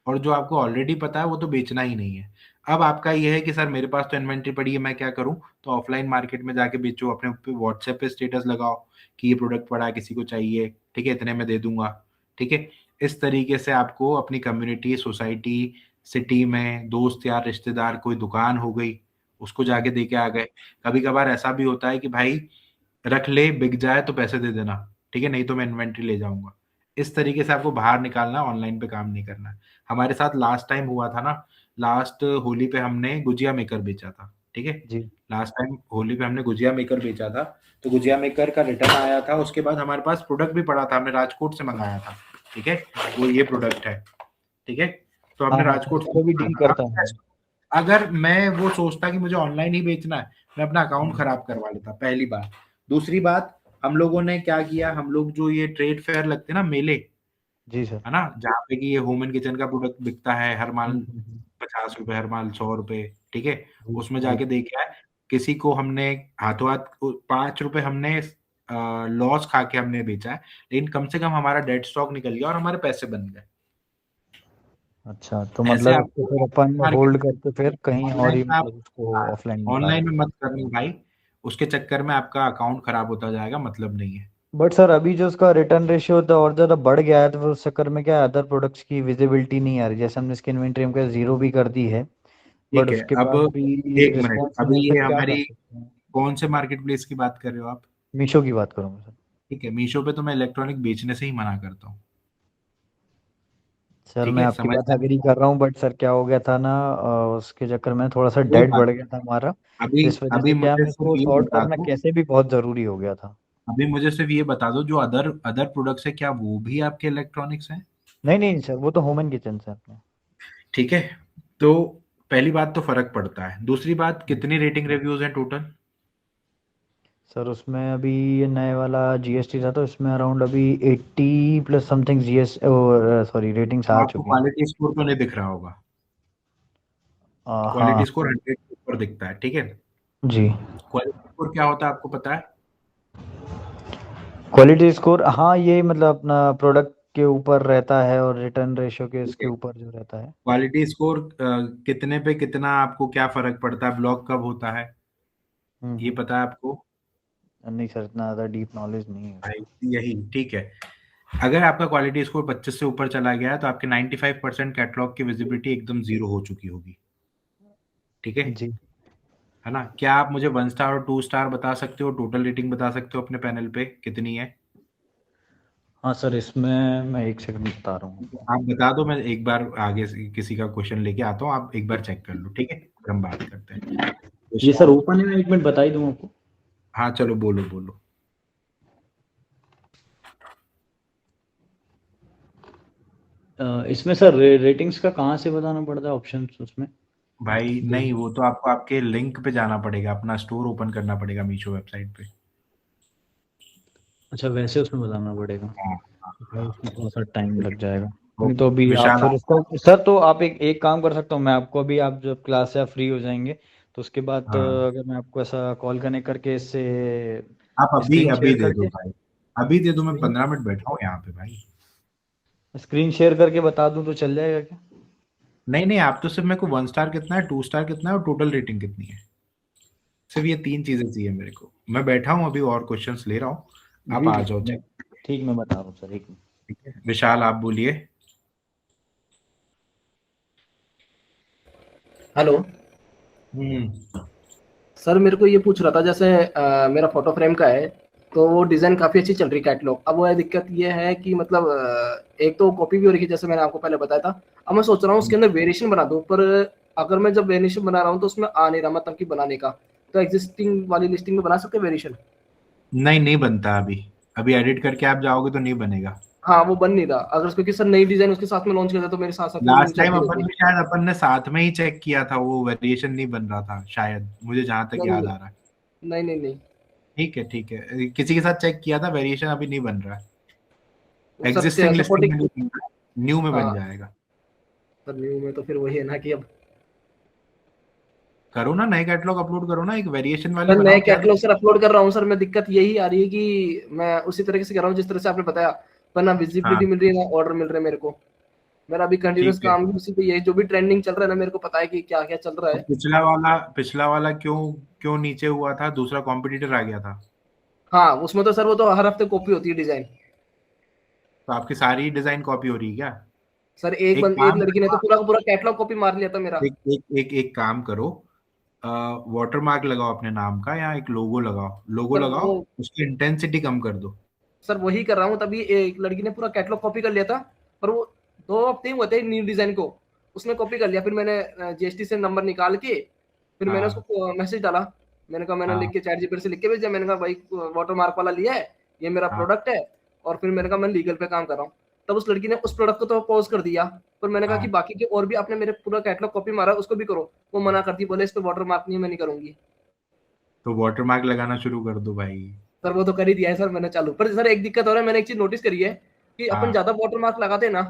Speaker 1: और जो आपको ऑलरेडी पता है वो तो बेचना ही नहीं है। अब आपका ये है कि सर मेरे पास तो इन्वेंट्री पड़ी है, मैं क्या करूं, तो ऑफलाइन मार्केट में जाके बेचो, अपने व्हाट्सएप पे स्टेटस लगाओ कि ये प्रोडक्ट पड़ा है, किसी को चाहिए, ठीक है, इतने में दे दूंगा, ठीक है। इस तरीके से आपको अपनी कम्युनिटी, सोसाइटी, सिटी में दोस्त यार रिश्तेदार, कोई दुकान हो गई, उसको जाके दे के आ गए। कभी कभार ऐसा भी होता है कि भाई रख ले, बिक जाए तो पैसे दे देना, ठीक है, नहीं तो मैं इन्वेंट्री ले जाऊंगा। इस तरीके से आपको बाहर निकालना, ऑनलाइन पे काम नहीं करना। हमारे साथ लास्ट टाइम हुआ था ना, लास्ट होली पे हमने गुजिया मेकर बेचा था, ठीक है,
Speaker 12: जी
Speaker 1: लास्ट टाइम होली पे हमने गुजिया मेकर बेचा था, तो गुजिया मेकर का रिटर्न आया था, उसके बाद हमारे पास प्रोडक्ट भी पड़ा था, हमने राजकोट से मंगाया था, ठीक है, वो ये प्रोडक्ट है, ठीक है, तो हमने
Speaker 12: हाँ हाँ
Speaker 1: राजकोट
Speaker 12: सर, वो भी डील करता हूँ।
Speaker 1: अगर मैं वो सोचता कि मुझे ऑनलाइन ही बेचना है, मैं अपना अकाउंट खराब करवा लेता, पहली बात। दूसरी बात, हम लोगों ने क्या किया, हम लोग जो ये ट्रेड फेयर लगते हैं ना, मेले,
Speaker 12: जी सर।
Speaker 1: है ना, जहाँ पे कि ये होम एंड किचन का प्रोडक्ट बिकता है, हर माल
Speaker 12: हम्म।
Speaker 1: 50 रुपए, हर माल 100 रुपए, ठीक है,
Speaker 12: जी
Speaker 1: उसमें
Speaker 12: जी
Speaker 1: जाके देखा है, किसी को हमने हाथों हाथ 5 रुपए हमने लॉस खा के हमने बेचा है, लेकिन कम से कम हमारा डेड स्टॉक निकल गया और हमारे पैसे बन गए।
Speaker 12: अच्छा, तो
Speaker 1: ऐसे
Speaker 12: मतलब
Speaker 1: आपको
Speaker 12: इसको फिर अपन
Speaker 1: मार्केट
Speaker 12: होल्ड करके फिर कहीं और
Speaker 1: ऑनलाइन
Speaker 12: ही
Speaker 1: में आप
Speaker 12: मतलब उसको ऑफलाइन निकाल
Speaker 1: ऑनलाइन में
Speaker 12: सकते।
Speaker 1: मत करनी भाई, उसके चक्कर में आपका अकाउंट खराब होता जाएगा, मतलब नहीं है।
Speaker 12: बट सर अभी जो उसका रिटर्न रेशियो तो और ज़्यादा बढ़ गया है, तो फिर उस चक्कर में क्या अदर प्रोडक्ट्स की विजिबिलिटी नहीं आ रही, जैसे हमने इसकी इन्वेंट्री हमको जीरो भी कर दी है, बट
Speaker 1: ठीक है,
Speaker 12: उसके
Speaker 1: अब
Speaker 12: बाद भी
Speaker 1: एक मिनट,
Speaker 12: रिस्पॉन्स नहीं
Speaker 1: अभी
Speaker 12: है,
Speaker 1: ये
Speaker 12: फिर क्या कर
Speaker 1: हमारी
Speaker 12: सकते हैं?
Speaker 1: कौन से मार्केट प्लेस की बात कर रहे हो आप?
Speaker 12: मीशो की बात करूँगा सर।
Speaker 1: ठीक है, मीशो पे तो मैं इलेक्ट्रॉनिक बेचने से ही मना करता हूँ,
Speaker 12: सर
Speaker 1: ठीक
Speaker 12: मैं
Speaker 1: है,
Speaker 12: आपकी
Speaker 1: समझ
Speaker 12: बात
Speaker 1: में
Speaker 12: एग्री कर रहा हूँ, बट सर क्या हो गया था ना, उसके चक्कर में थोड़ा सा
Speaker 1: कोई
Speaker 12: डेट
Speaker 1: बात
Speaker 12: बढ़ गया
Speaker 1: नहीं।
Speaker 12: था हमारा,
Speaker 1: अभी
Speaker 12: जिस वजह
Speaker 1: अभी
Speaker 12: से क्या है
Speaker 1: मुझे
Speaker 12: मेरे
Speaker 1: सिर्फ
Speaker 12: को
Speaker 1: ये
Speaker 12: सॉर्ट
Speaker 1: बता
Speaker 12: करना
Speaker 1: दो,
Speaker 12: कैसे भी बहुत ज़रूरी हो गया था।
Speaker 1: अभी मुझे सिर्फ ये बता दो, जो अदर अदर प्रोडक्ट्स है क्या वो भी आपके इलेक्ट्रॉनिक्स हैं?
Speaker 12: नहीं नहीं सर, वो तो होम एंड किचन से अपने।
Speaker 1: ठीक है, तो पहली बात तो फर्क पड़ता है, दूसरी बात कितनी रेटिंग रिव्यूज हैं टोटल?
Speaker 12: सर उसमें अभी ये नए वाला जीएसटी था, तो इसमें अराउंड अभी 80 plus something GS sorry ratings
Speaker 1: तो
Speaker 12: आ
Speaker 1: आपको
Speaker 12: चुकी हैं।
Speaker 1: क्वालिटी स्कोर तो नहीं दिख रहा होगा,
Speaker 12: हाँ
Speaker 1: क्वालिटी स्कोर 100 के ऊपर दिखता है, ठीक है।
Speaker 12: जी।
Speaker 1: क्वालिटी स्कोर क्या होता है आपको पता है?
Speaker 12: क्वालिटी स्कोर, हाँ ये मतलब अपना प्रोडक्ट के ऊपर रहता है और रिटर्न रेशियो के
Speaker 1: ठीक
Speaker 12: इसके
Speaker 1: है,
Speaker 12: ऊपर जो रहता है।
Speaker 1: क्वालिटी स्कोर कितने पे कितना आपको क्या फर्क पड़ता है, ब्लॉक कब होता है, ये
Speaker 12: हम्म।
Speaker 1: पता है आपको?
Speaker 12: नहीं सर, इतना ज़्यादा डीप नॉलेज नहीं है
Speaker 1: भाई
Speaker 12: उसका।
Speaker 1: यही ठीक है, अगर आपका क्वालिटी स्कोर 25 से ऊपर चला गया है तो आपके 95% कैटलॉग की विजिबिलिटी एकदम जीरो हो चुकी होगी, ठीक है
Speaker 12: जी
Speaker 1: है ना। क्या आप मुझे 1 स्टार और 2 स्टार बता सकते हो, टोटल रेटिंग बता सकते हो अपने पैनल पे कितनी है?
Speaker 12: हाँ सर, इसमें मैं एक सेकंड बता रहा हूँ आपको।
Speaker 1: आप बता दो, मैं एक बार आगे से किसी का क्वेश्चन लेके आता हूँ, आप एक बार चेक कर लो, ठीक है, फिर हम बात करते हैं।
Speaker 12: ये सर ओपन है, मैं एक मिनट बता ही दूँ आपको।
Speaker 1: हाँ चलो बोलो बोलो।
Speaker 12: इसमें सर रेटिंग्स का कहाँ से बताना पड़ता है ऑप्शन उसमें?
Speaker 1: भाई नहीं, वो तो आपको आपके लिंक पे जाना पड़ेगा, अपना स्टोर ओपन करना पड़ेगा मीशो वेबसाइट पे।
Speaker 12: अच्छा, वैसे उसमें बताना पड़ेगा।
Speaker 1: हाँ
Speaker 12: भाई उसमें थोड़ा सा टाइम
Speaker 1: ठीक
Speaker 12: लग
Speaker 1: है,
Speaker 12: जाएगा।
Speaker 1: तो
Speaker 12: नहीं तो अभी आप
Speaker 1: विशाल
Speaker 12: फिर उसको सर, तो आप एक काम कर सकता हूँ मैं आपको, अभी आप जब क्लास से आप फ्री हो जाएंगे तो उसके बाद
Speaker 1: हाँ,
Speaker 12: अगर मैं आपको ऐसा कॉल कनेक्ट करके इससे
Speaker 1: आप अभी
Speaker 12: स्क्रीन
Speaker 1: अभी
Speaker 12: शेयर
Speaker 1: दे दो
Speaker 12: करके
Speaker 1: भाई, अभी दे दो, मैं 15 मिनट बैठा हूँ यहाँ पे भाई।
Speaker 12: स्क्रीन शेयर करके बता दूं तो चल जाएगा क्या?
Speaker 1: नहीं नहीं, आप तो सिर्फ मेरे को 1 स्टार कितना है, 2 स्टार कितना है और टोटल रेटिंग कितनी है, सिर्फ ये 3 चीजें चाहिए मेरे को। मैं बैठा हूँ अभी और क्वेश्चंस ले रहा हूँ, आप
Speaker 12: जी
Speaker 1: आ
Speaker 12: जी
Speaker 1: जाओ चेक।
Speaker 12: ठीक, मैं बता रहा हूँ सर, एक मिनट।
Speaker 1: ठीक है विशाल, आप बोलिए।
Speaker 13: हेलो सर, मेरे को ये पूछ रहा था, जैसे मेरा फोटो फ्रेम का है, तो वो डिज़ाइन काफ़ी अच्छी चल रही है कैटलॉग। अब वो दिक्कत ये है कि मतलब एक तो कॉपी भी हो रही है, जैसे मैंने आपको पहले बताया था। अब मैं सोच रहा हूँ उसके अंदर वेरिएशन बना दूँ, पर अगर मैं जब वेरिएशन बना रहा हूँ तो उसमें आ नहीं रहा, मतलब कि बनाने का। तो एग्जिस्टिंग वाली लिस्टिंग में बना सकते हैं वेरिएशन?
Speaker 1: नहीं नहीं बनता, अभी अभी एडिट करके आप जाओगे तो नहीं बनेगा।
Speaker 13: हाँ, वो बन नहीं रहा। अगर क्योंकि सर नई डिज़ाइन उसके साथ में लॉन्च किया था, तो मेरे साथ साथ में
Speaker 1: लास्ट टाइम
Speaker 13: चलती
Speaker 1: अपन
Speaker 13: रहेगी।
Speaker 1: ने शायद अपन ने साथ में ही चेक किया था, वो वेरिएशन नहीं बन रहा था शायद, मुझे जहां तक याद आ रहा है।
Speaker 13: नहीं नहीं नहीं,
Speaker 1: ठीक है, ठीक है, किसी के साथ चेक किया था, वेरिएशन अभी नहीं बन रहा है,
Speaker 13: सर
Speaker 1: एग्जिस्टिंग लिस्टिंग
Speaker 13: सपोर्टिंग,
Speaker 1: में नहीं बन रहा है, न्यू में बन
Speaker 13: हाँ
Speaker 1: जाएगा।
Speaker 13: सर न्यू में तो फिर वही है ना कि अब
Speaker 1: करो ना, नए कैटलॉग अपलोड करो ना, एक वेरिएशन वाले
Speaker 13: सर नए
Speaker 1: बनाओ, क्या
Speaker 13: कैटलॉग सर अपलोड कर रहा हूँ सर। मैं दिक्कत यही आ रही है कि मैं उसी तरीके से कर रहा हूँ जिस तरह से आपने बताया, पर ना विजिबिलिटी
Speaker 1: हाँ,
Speaker 13: मिल रही है ना ऑर्डर मिल रहे हैं मेरे को। मेरा अभी कंटिन्यूस
Speaker 1: ठीक है।
Speaker 13: काम भी उसी पे ये जो भी ट्रेंडिंग चल रहा है ना, मेरे को पता है कि क्या क्या चल रहा
Speaker 1: तो
Speaker 13: है।
Speaker 1: पिछला वाला क्यों क्यों नीचे हुआ था, दूसरा कॉम्पिटिटर आ गया था,
Speaker 13: हाँ उसमें तो सर वो तो हर हफ्ते कॉपी होती है डिजाइन।
Speaker 1: तो आपकी सारी डिजाइन कॉपी हो रही है क्या?
Speaker 13: सर
Speaker 1: एक
Speaker 13: एक
Speaker 1: काम
Speaker 13: लड़की ने
Speaker 1: करो
Speaker 13: तो पूरा का पूरा कैटलॉग कॉपी मार लिया था मेरा।
Speaker 1: एक काम करो, वाटरमार्क लगाओ अपने नाम का, या एक लोगो
Speaker 13: सर
Speaker 1: लगाओ,
Speaker 13: वो
Speaker 1: उसकी इंटेंसिटी कम कर दो।
Speaker 13: सर वही कर रहा हूँ। तभी एक लड़की ने पूरा कैटलॉग कॉपी कर लिया था, पर वो 2 हफ्ते ही हुए थे न्यू डिजाइन को, उसने कॉपी कर लिया। फिर मैंने जीएसटी से नंबर निकाल के फिर मैंने
Speaker 1: हाँ,
Speaker 13: उसको मैसेज डाला। मैंने कहा, मैंने लिख
Speaker 1: हाँ,
Speaker 13: के चैट जीपीटी से लिख के भेजा। मैंने कहा भाई वाटरमार्क वाला लिया है, ये मेरा
Speaker 1: हाँ,
Speaker 13: प्रोडक्ट है, और फिर मैंने कहा मैं लीगल पे काम कर रहा हूँ। तब उस लड़की ने उस प्रोडक्ट को तो पॉज कर दिया, पर मैंने कहा कि
Speaker 1: हाँ,
Speaker 13: बाकी के और भी आपने मेरे पूरा कैटलॉग कॉपी मारा उसको भी करो। वो मना करती, बोले इस पे वाटरमार्क नहीं, मैं नहीं करूंगी।
Speaker 1: तो वाटरमार्क लगाना शुरू कर दो भाई।
Speaker 13: सर वो तो कर ही दिया है सर मैंने चालू, पर सर एक दिक्कत हो रहा है। मैंने एक चीज नोटिस करी है कि अपन
Speaker 1: हाँ,
Speaker 13: ज्यादा वाटरमार्क लगाते हैं ना,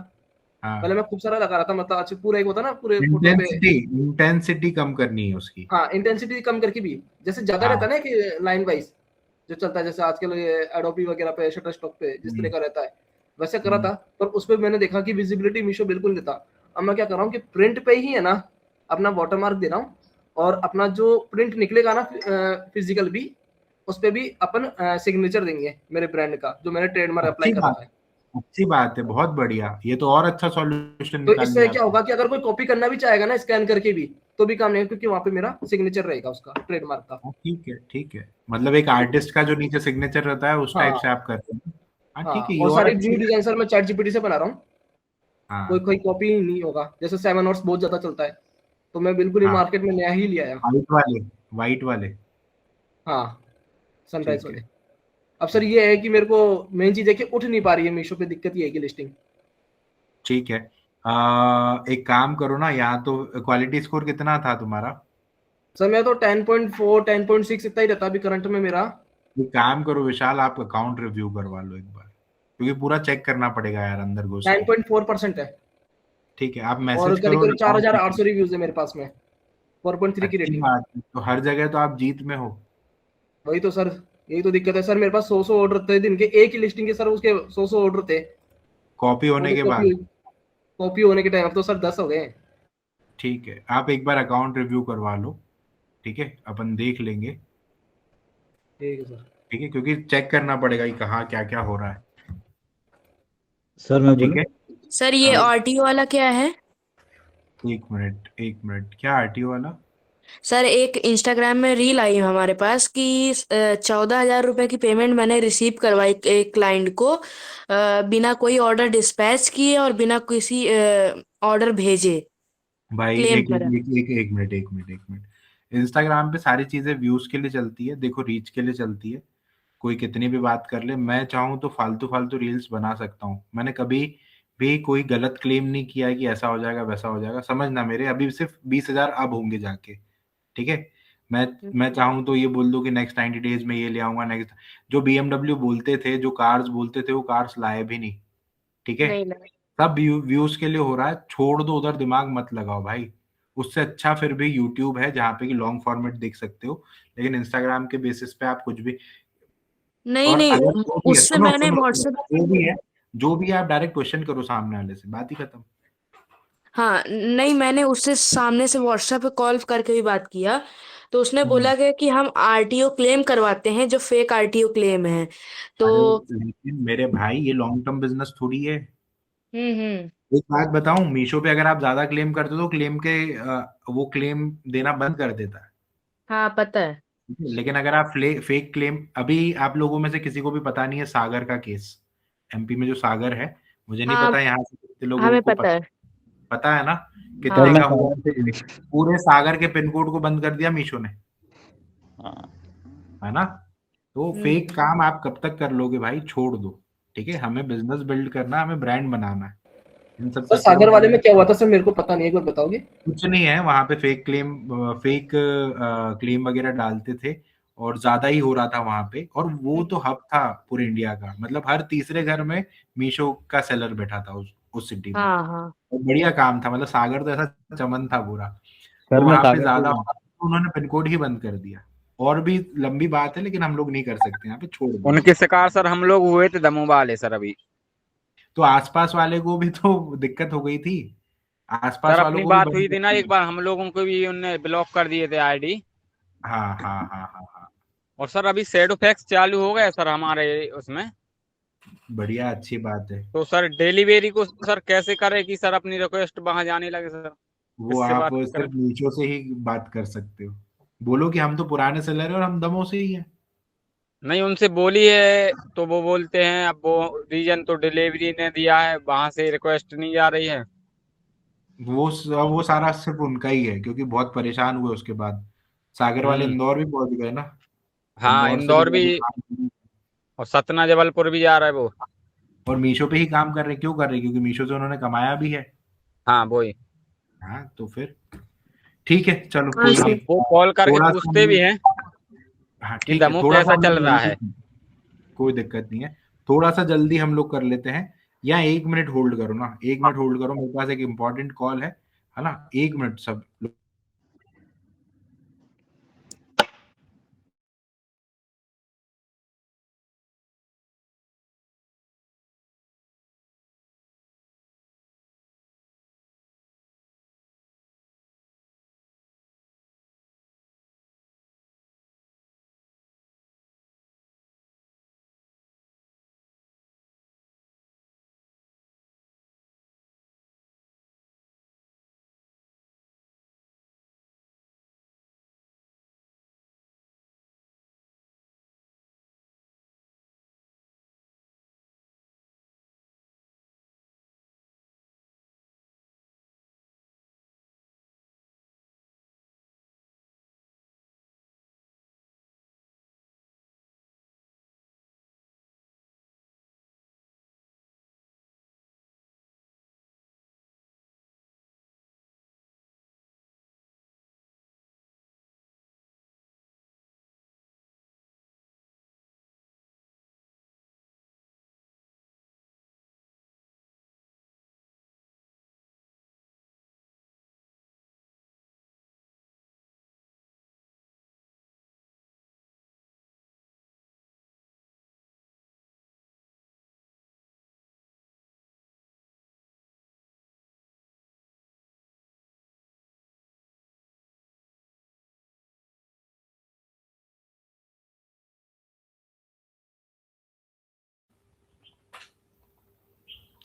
Speaker 13: पहले
Speaker 1: हाँ,
Speaker 13: मैं खूब सारा लगा रहा था, मतलब अच्छा पूरा एक होता ना पूरे फोटो पे।
Speaker 1: इंटेंसिटी कम करनी है उसकी।
Speaker 13: हाँ इंटेंसिटी कम करके भी, जैसे ज्यादा रहता
Speaker 1: हाँ,
Speaker 13: है ना कि लाइन वाइज जो चलता है, जैसे आजकल ये एडोबी वगैरह पे शटर स्टॉक पे जिस तरह
Speaker 1: हम्म,
Speaker 13: का रहता है, वैसे करा
Speaker 1: हम्म,
Speaker 13: था। पर उस पर मैंने देखा कि विजिबिलिटी मीशो बिल्कुल देता। अब मैं क्या कर रहा हूँ कि प्रिंट पे ही है ना अपना वाटरमार्क दे रहा हूँ, और अपना जो प्रिंट निकलेगा ना फिजिकल भी, उस पे भी अपन सिग्नेचर देंगे मेरे ब्रांड का, जो मैंने ट्रेडमार्क अप्लाई
Speaker 1: अच्छी
Speaker 13: कर
Speaker 1: बात
Speaker 13: रखा है।
Speaker 1: अच्छी बात है, बहुत बढ़िया, ये तो और अच्छा सॉल्यूशन
Speaker 13: तो
Speaker 1: निकाल
Speaker 13: इससे
Speaker 1: लिया
Speaker 13: क्या
Speaker 1: आपने।
Speaker 13: होगा कि अगर कोई कॉपी करना भी चाहेगा ना स्कैन करके भी, तो भी काम नहीं है, क्योंकि वहां पे मेरा सिग्नेचर रहेगा उसका ट्रेडमार्क का।
Speaker 1: हाँ, ठीक है, ठीक है, मतलब एक आर्टिस्ट का जो नीचे सिग्नेचर रहता है उस टाइप
Speaker 13: हाँ
Speaker 1: से आप करते हैं। हाँ, ठीक है,
Speaker 13: हाँ,
Speaker 1: ये
Speaker 13: और
Speaker 1: और
Speaker 13: सारी
Speaker 1: अच्छी
Speaker 13: न्यू
Speaker 1: है।
Speaker 13: डिजाइन सर मैं चैट जीपीटी से बना रहा हूँ। कोई
Speaker 1: हाँ,
Speaker 13: कोई कॉपी नहीं होगा, जैसे 7 Hours बहुत ज्यादा चलता है, तो मैं बिल्कुल ही
Speaker 1: हाँ,
Speaker 13: मार्केट में नया ही ले आया।
Speaker 1: वाइट वाले
Speaker 13: हाँ सनराइज
Speaker 1: ठीक है,
Speaker 13: वाले। अब सर
Speaker 1: ठीक है,
Speaker 13: ये है कि मेरे को मेन चीज है कि उठ नहीं पा रही है मीशो पे, दिक्कत ये है कि लिस्टिंग।
Speaker 1: ठीक है। एक काम करो ना, यहाँ तो क्वालिटी स्कोर कितना था तुम्हारा?
Speaker 13: सर मैं तो 10.4 10.6 इतना ही रहता अभी करंट में मेरा।
Speaker 1: एक काम करो विशाल, आप अकाउंट रिव्यू करवा लो एक बार, क्योंकि पूरा चेक करना पड़ेगा यार अंदर घुस के।
Speaker 13: 9.4% है,
Speaker 1: ठीक है, आप
Speaker 13: और
Speaker 1: मैसेज
Speaker 13: करीब
Speaker 1: करो
Speaker 13: करीब
Speaker 1: लगाओ।
Speaker 13: 4800 रिव्यूज है मेरे पास में, 4.3 की
Speaker 1: अच्छी
Speaker 13: रेटिंग।
Speaker 1: बात है, तो हर जगह तो आप जीत में हो।
Speaker 13: वही तो सर, यही तो दिक्कत है सर। मेरे पास 100 ऑर्डर थे दिन के, एक ही लिस्टिंग के सर उसके 100 ऑर्डर थे।
Speaker 1: कॉपी
Speaker 13: वो
Speaker 1: होने
Speaker 13: तो
Speaker 1: के
Speaker 13: कॉपी
Speaker 1: बाद।
Speaker 13: कॉपी होने के टाइम अब तो सर 10 हो गए।
Speaker 1: ठीक है, आप एक बार अकाउंट रिव्यू करवा लो, ठीक है, अपन देख लेंगे।
Speaker 13: ठीक है सर।
Speaker 1: ठीक है, क्योंकि चेक करना पड़ेगा कि कहाँ क्या क्या हो रहा है।
Speaker 12: सर मैं
Speaker 1: ठीक
Speaker 12: बोलूं?
Speaker 1: है,
Speaker 5: सर ये आरटीओ वाला क्या है?
Speaker 1: एक मिनट, क्या आरटीओ वाला?
Speaker 5: सर एक इंस्टाग्राम में रील आई हमारे पास कि 14,000 रुपए की पेमेंट मैंने रिसीव करवाई एक क्लाइंट को, बिना कोई ऑर्डर डिस्पैच किए और बिना किसी ऑर्डर भेजे,
Speaker 1: भाई
Speaker 5: क्लेम
Speaker 1: एक
Speaker 5: करा।
Speaker 1: एक एक एक मिनट, एक मिनट। इंस्टाग्राम पे सारी चीजें व्यूज के लिए चलती है, देखो रीच के लिए चलती है। कोई कितनी भी बात कर ले, मैं चाहूँ तो फालतू फालतू रील्स बना सकता हूँ। मैंने कभी भी कोई गलत क्लेम नहीं किया है कि ऐसा हो जाएगा वैसा हो जाएगा, समझना मेरे, अभी सिर्फ 20,000 अब होंगे जाके। ठीक है, मैं चाहूँ तो ये बोल दूं कि नेक्स्ट 90 डेज में ये ले आऊंगा, नेक्स्ट। जो BMW बोलते थे, जो कार्स बोलते थे, वो कार्स लाए भी नहीं। ठीक है,
Speaker 5: नहीं लगा।
Speaker 1: सब व्यूज के लिए हो रहा है, छोड़ दो उधर, दिमाग मत लगाओ भाई। उससे अच्छा फिर भी यूट्यूब है, जहाँ पे कि लॉन्ग फॉर्मेट देख सकते हो, लेकिन इंस्टाग्राम के बेसिस पे आप कुछ भी।
Speaker 5: नहीं
Speaker 1: और
Speaker 5: नहीं,
Speaker 1: अगर जो भी है,
Speaker 5: उससे
Speaker 1: सुनो
Speaker 5: मैंने
Speaker 1: सुनो सुनो,
Speaker 5: व्हाट्सएप।
Speaker 1: जो भी है आप डायरेक्ट क्वेश्चन करो सामने वाले से, बात ही खत्म।
Speaker 5: हाँ नहीं, मैंने उससे सामने से व्हाट्सएप पे कॉल करके भी बात किया, तो उसने
Speaker 1: हम्म,
Speaker 5: बोला कि हम आरटीओ क्लेम करवाते हैं, जो फेक आरटीओ क्लेम है। तो
Speaker 1: अरे लेकिन मेरे भाई, ये लॉन्ग टर्म बिजनेस थोड़ी है।
Speaker 5: हम्म।
Speaker 1: एक बात बताऊं, मीशो पे अगर आप ज्यादा क्लेम करते हो तो क्लेम के वो क्लेम देना बंद कर देता है।
Speaker 5: हाँ पता है।
Speaker 1: ठीक है? लेकिन अगर आप फेक क्लेम, अभी आप लोगों में से किसी को भी पता नहीं है सागर का केस, MP में जो सागर है, मुझे नहीं
Speaker 5: हाँ
Speaker 1: पता यहाँ से कितने लोगों
Speaker 5: हमें
Speaker 1: को
Speaker 5: पता है।
Speaker 1: पता है ना,
Speaker 12: सर
Speaker 1: कितने
Speaker 5: हाँ।
Speaker 12: मैं
Speaker 1: का हुआ।
Speaker 12: सागर से ही।
Speaker 1: पूरे सागर के पिन कोड को बंद कर दिया मीशो ने,
Speaker 12: हाँ।
Speaker 1: है ना। तो
Speaker 5: हम्म।
Speaker 1: फेक काम आप कब तक कर लोगे भाई, छोड़ दो। ठीक है, हमें बिजनेस बिल्ड करना है, हमें ब्रांड बनाना है, इन सब
Speaker 13: सर
Speaker 1: चक्करों
Speaker 13: सागर
Speaker 1: में
Speaker 13: वाले में क्या हुआ था सर, मेरे को पता नहीं, एक बार बताओगे?
Speaker 1: कुछ नहीं है। वहां पे फेक क्लेम वगैरह डालते थे, और ज्यादा ही हो रहा था वहां पे, और वो तो हब था पूरे इंडिया का, मतलब हर तीसरे घर में मीशो का सेलर बैठा था उस सिटी में।
Speaker 5: हाँ हाँ
Speaker 1: और बढ़िया काम था, मतलब सागर तो ऐसा चमन था पूरा। तो
Speaker 12: सर मैं
Speaker 1: वहां पे
Speaker 12: सागर
Speaker 1: ज्यादा
Speaker 12: से हूँ।
Speaker 1: तो उन्होंने पिन कोड ही बंद कर दिया। और भी लंबी बात है, लेकिन हम लोग नहीं कर सकते, यहाँ पे छोड़ दो।
Speaker 14: उनके शिकार सर हम लोग हुए थे दमोह वाले सर अभी।
Speaker 1: तो आसपास वाले को भी तो दिक्कत हो गई थी, आसपास
Speaker 14: सर
Speaker 1: वालों
Speaker 14: अपनी
Speaker 1: को भी
Speaker 14: बात
Speaker 1: बंद
Speaker 14: हुई
Speaker 1: कर
Speaker 14: थी ना एक
Speaker 1: दिया।
Speaker 14: बार, हम लोगों को भी उनने ब्लॉक कर दिए थे आईडी।
Speaker 1: हाँ हाँ हाँ हाँ हाँ।
Speaker 14: और सर अभी शैडो फैक्स चालू हो गया सर हमारे उसमें।
Speaker 1: बढ़िया, अच्छी बात है।
Speaker 14: तो सर डिलीवरी को सर कैसे करे कि सर अपनी रिक्वेस्ट वहां जाने लगे सर,
Speaker 1: वो
Speaker 14: किससे
Speaker 1: आप
Speaker 14: बात करें?
Speaker 1: सिर्फ मीशो से ही बात कर सकते हो, बोलो कि हम तो पुराने सेलर हैं और हम दमों से ही हैं।
Speaker 14: नहीं उनसे बोली है तो वो बोलते हैं अब वो रीजन तो डिलीवरी ने दिया है, वहां से रिक्वेस्ट नहीं जा रही है।
Speaker 1: वो सारा सिर्फ उनका ही है, क्योंकि बहुत परेशान हुए उसके बाद। सागर वाले
Speaker 14: हम्म।
Speaker 1: इंदौर भी पहुंच गए ना,
Speaker 14: हाँ
Speaker 1: इंदौर से भी
Speaker 14: इंदौर भी,
Speaker 1: बहुत।
Speaker 14: और सतना जबलपुर भी जा रहा है वो।
Speaker 1: और मीशो पे ही काम कर रहे, क्यों कर रहे? क्योंकि मीशो से उन्होंने कमाया भी है।
Speaker 14: हाँ वही।
Speaker 1: हाँ तो फिर ठीक है, चलो
Speaker 5: हाँ
Speaker 1: कोई
Speaker 5: सर।
Speaker 1: नहीं।
Speaker 14: अब वो कॉल करके
Speaker 1: थोड़ा सा
Speaker 14: पूछते भी हैं
Speaker 1: हाँ
Speaker 14: कि
Speaker 1: ठीक है,
Speaker 14: दमोह
Speaker 1: थोड़ा सा
Speaker 14: कैसा
Speaker 1: हम
Speaker 14: चल
Speaker 1: लोग
Speaker 14: रहा है।
Speaker 1: जल्दी, कोई दिक्कत नहीं है, थोड़ा सा जल्दी हम लोग कर लेते हैं। या 1 मिनट होल्ड करो ना, 1 मिनट होल्ड करो, मेरे पास एक इम्पोर्टेंट कॉल है ना? 1 मिनट सब लोग।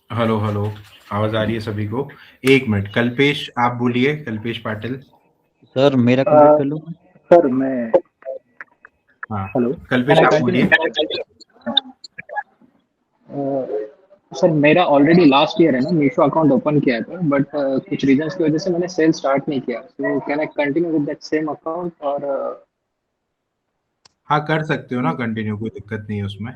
Speaker 1: हेलो हेलो, आवाज आ रही है सभी को? 1 मिनट, कल्पेश आप बोलिए, कल्पेश पाटिल।
Speaker 12: सर मेरा कंप्लीट कर लूँ?
Speaker 11: सर मैं
Speaker 1: हाँ
Speaker 11: हेलो,
Speaker 1: कल्पेश आप बोलिए।
Speaker 11: सर मेरा ऑलरेडी लास्ट ईयर है ना, मीशो अकाउंट ओपन किया था, बट कुछ रीजंस की वजह से मैंने सेल स्टार्ट नहीं किया। So can I continue with that same account और
Speaker 1: हाँ कर सकते हो ना कंटिन्यू, कोई दिक्कत नहीं है उसमें।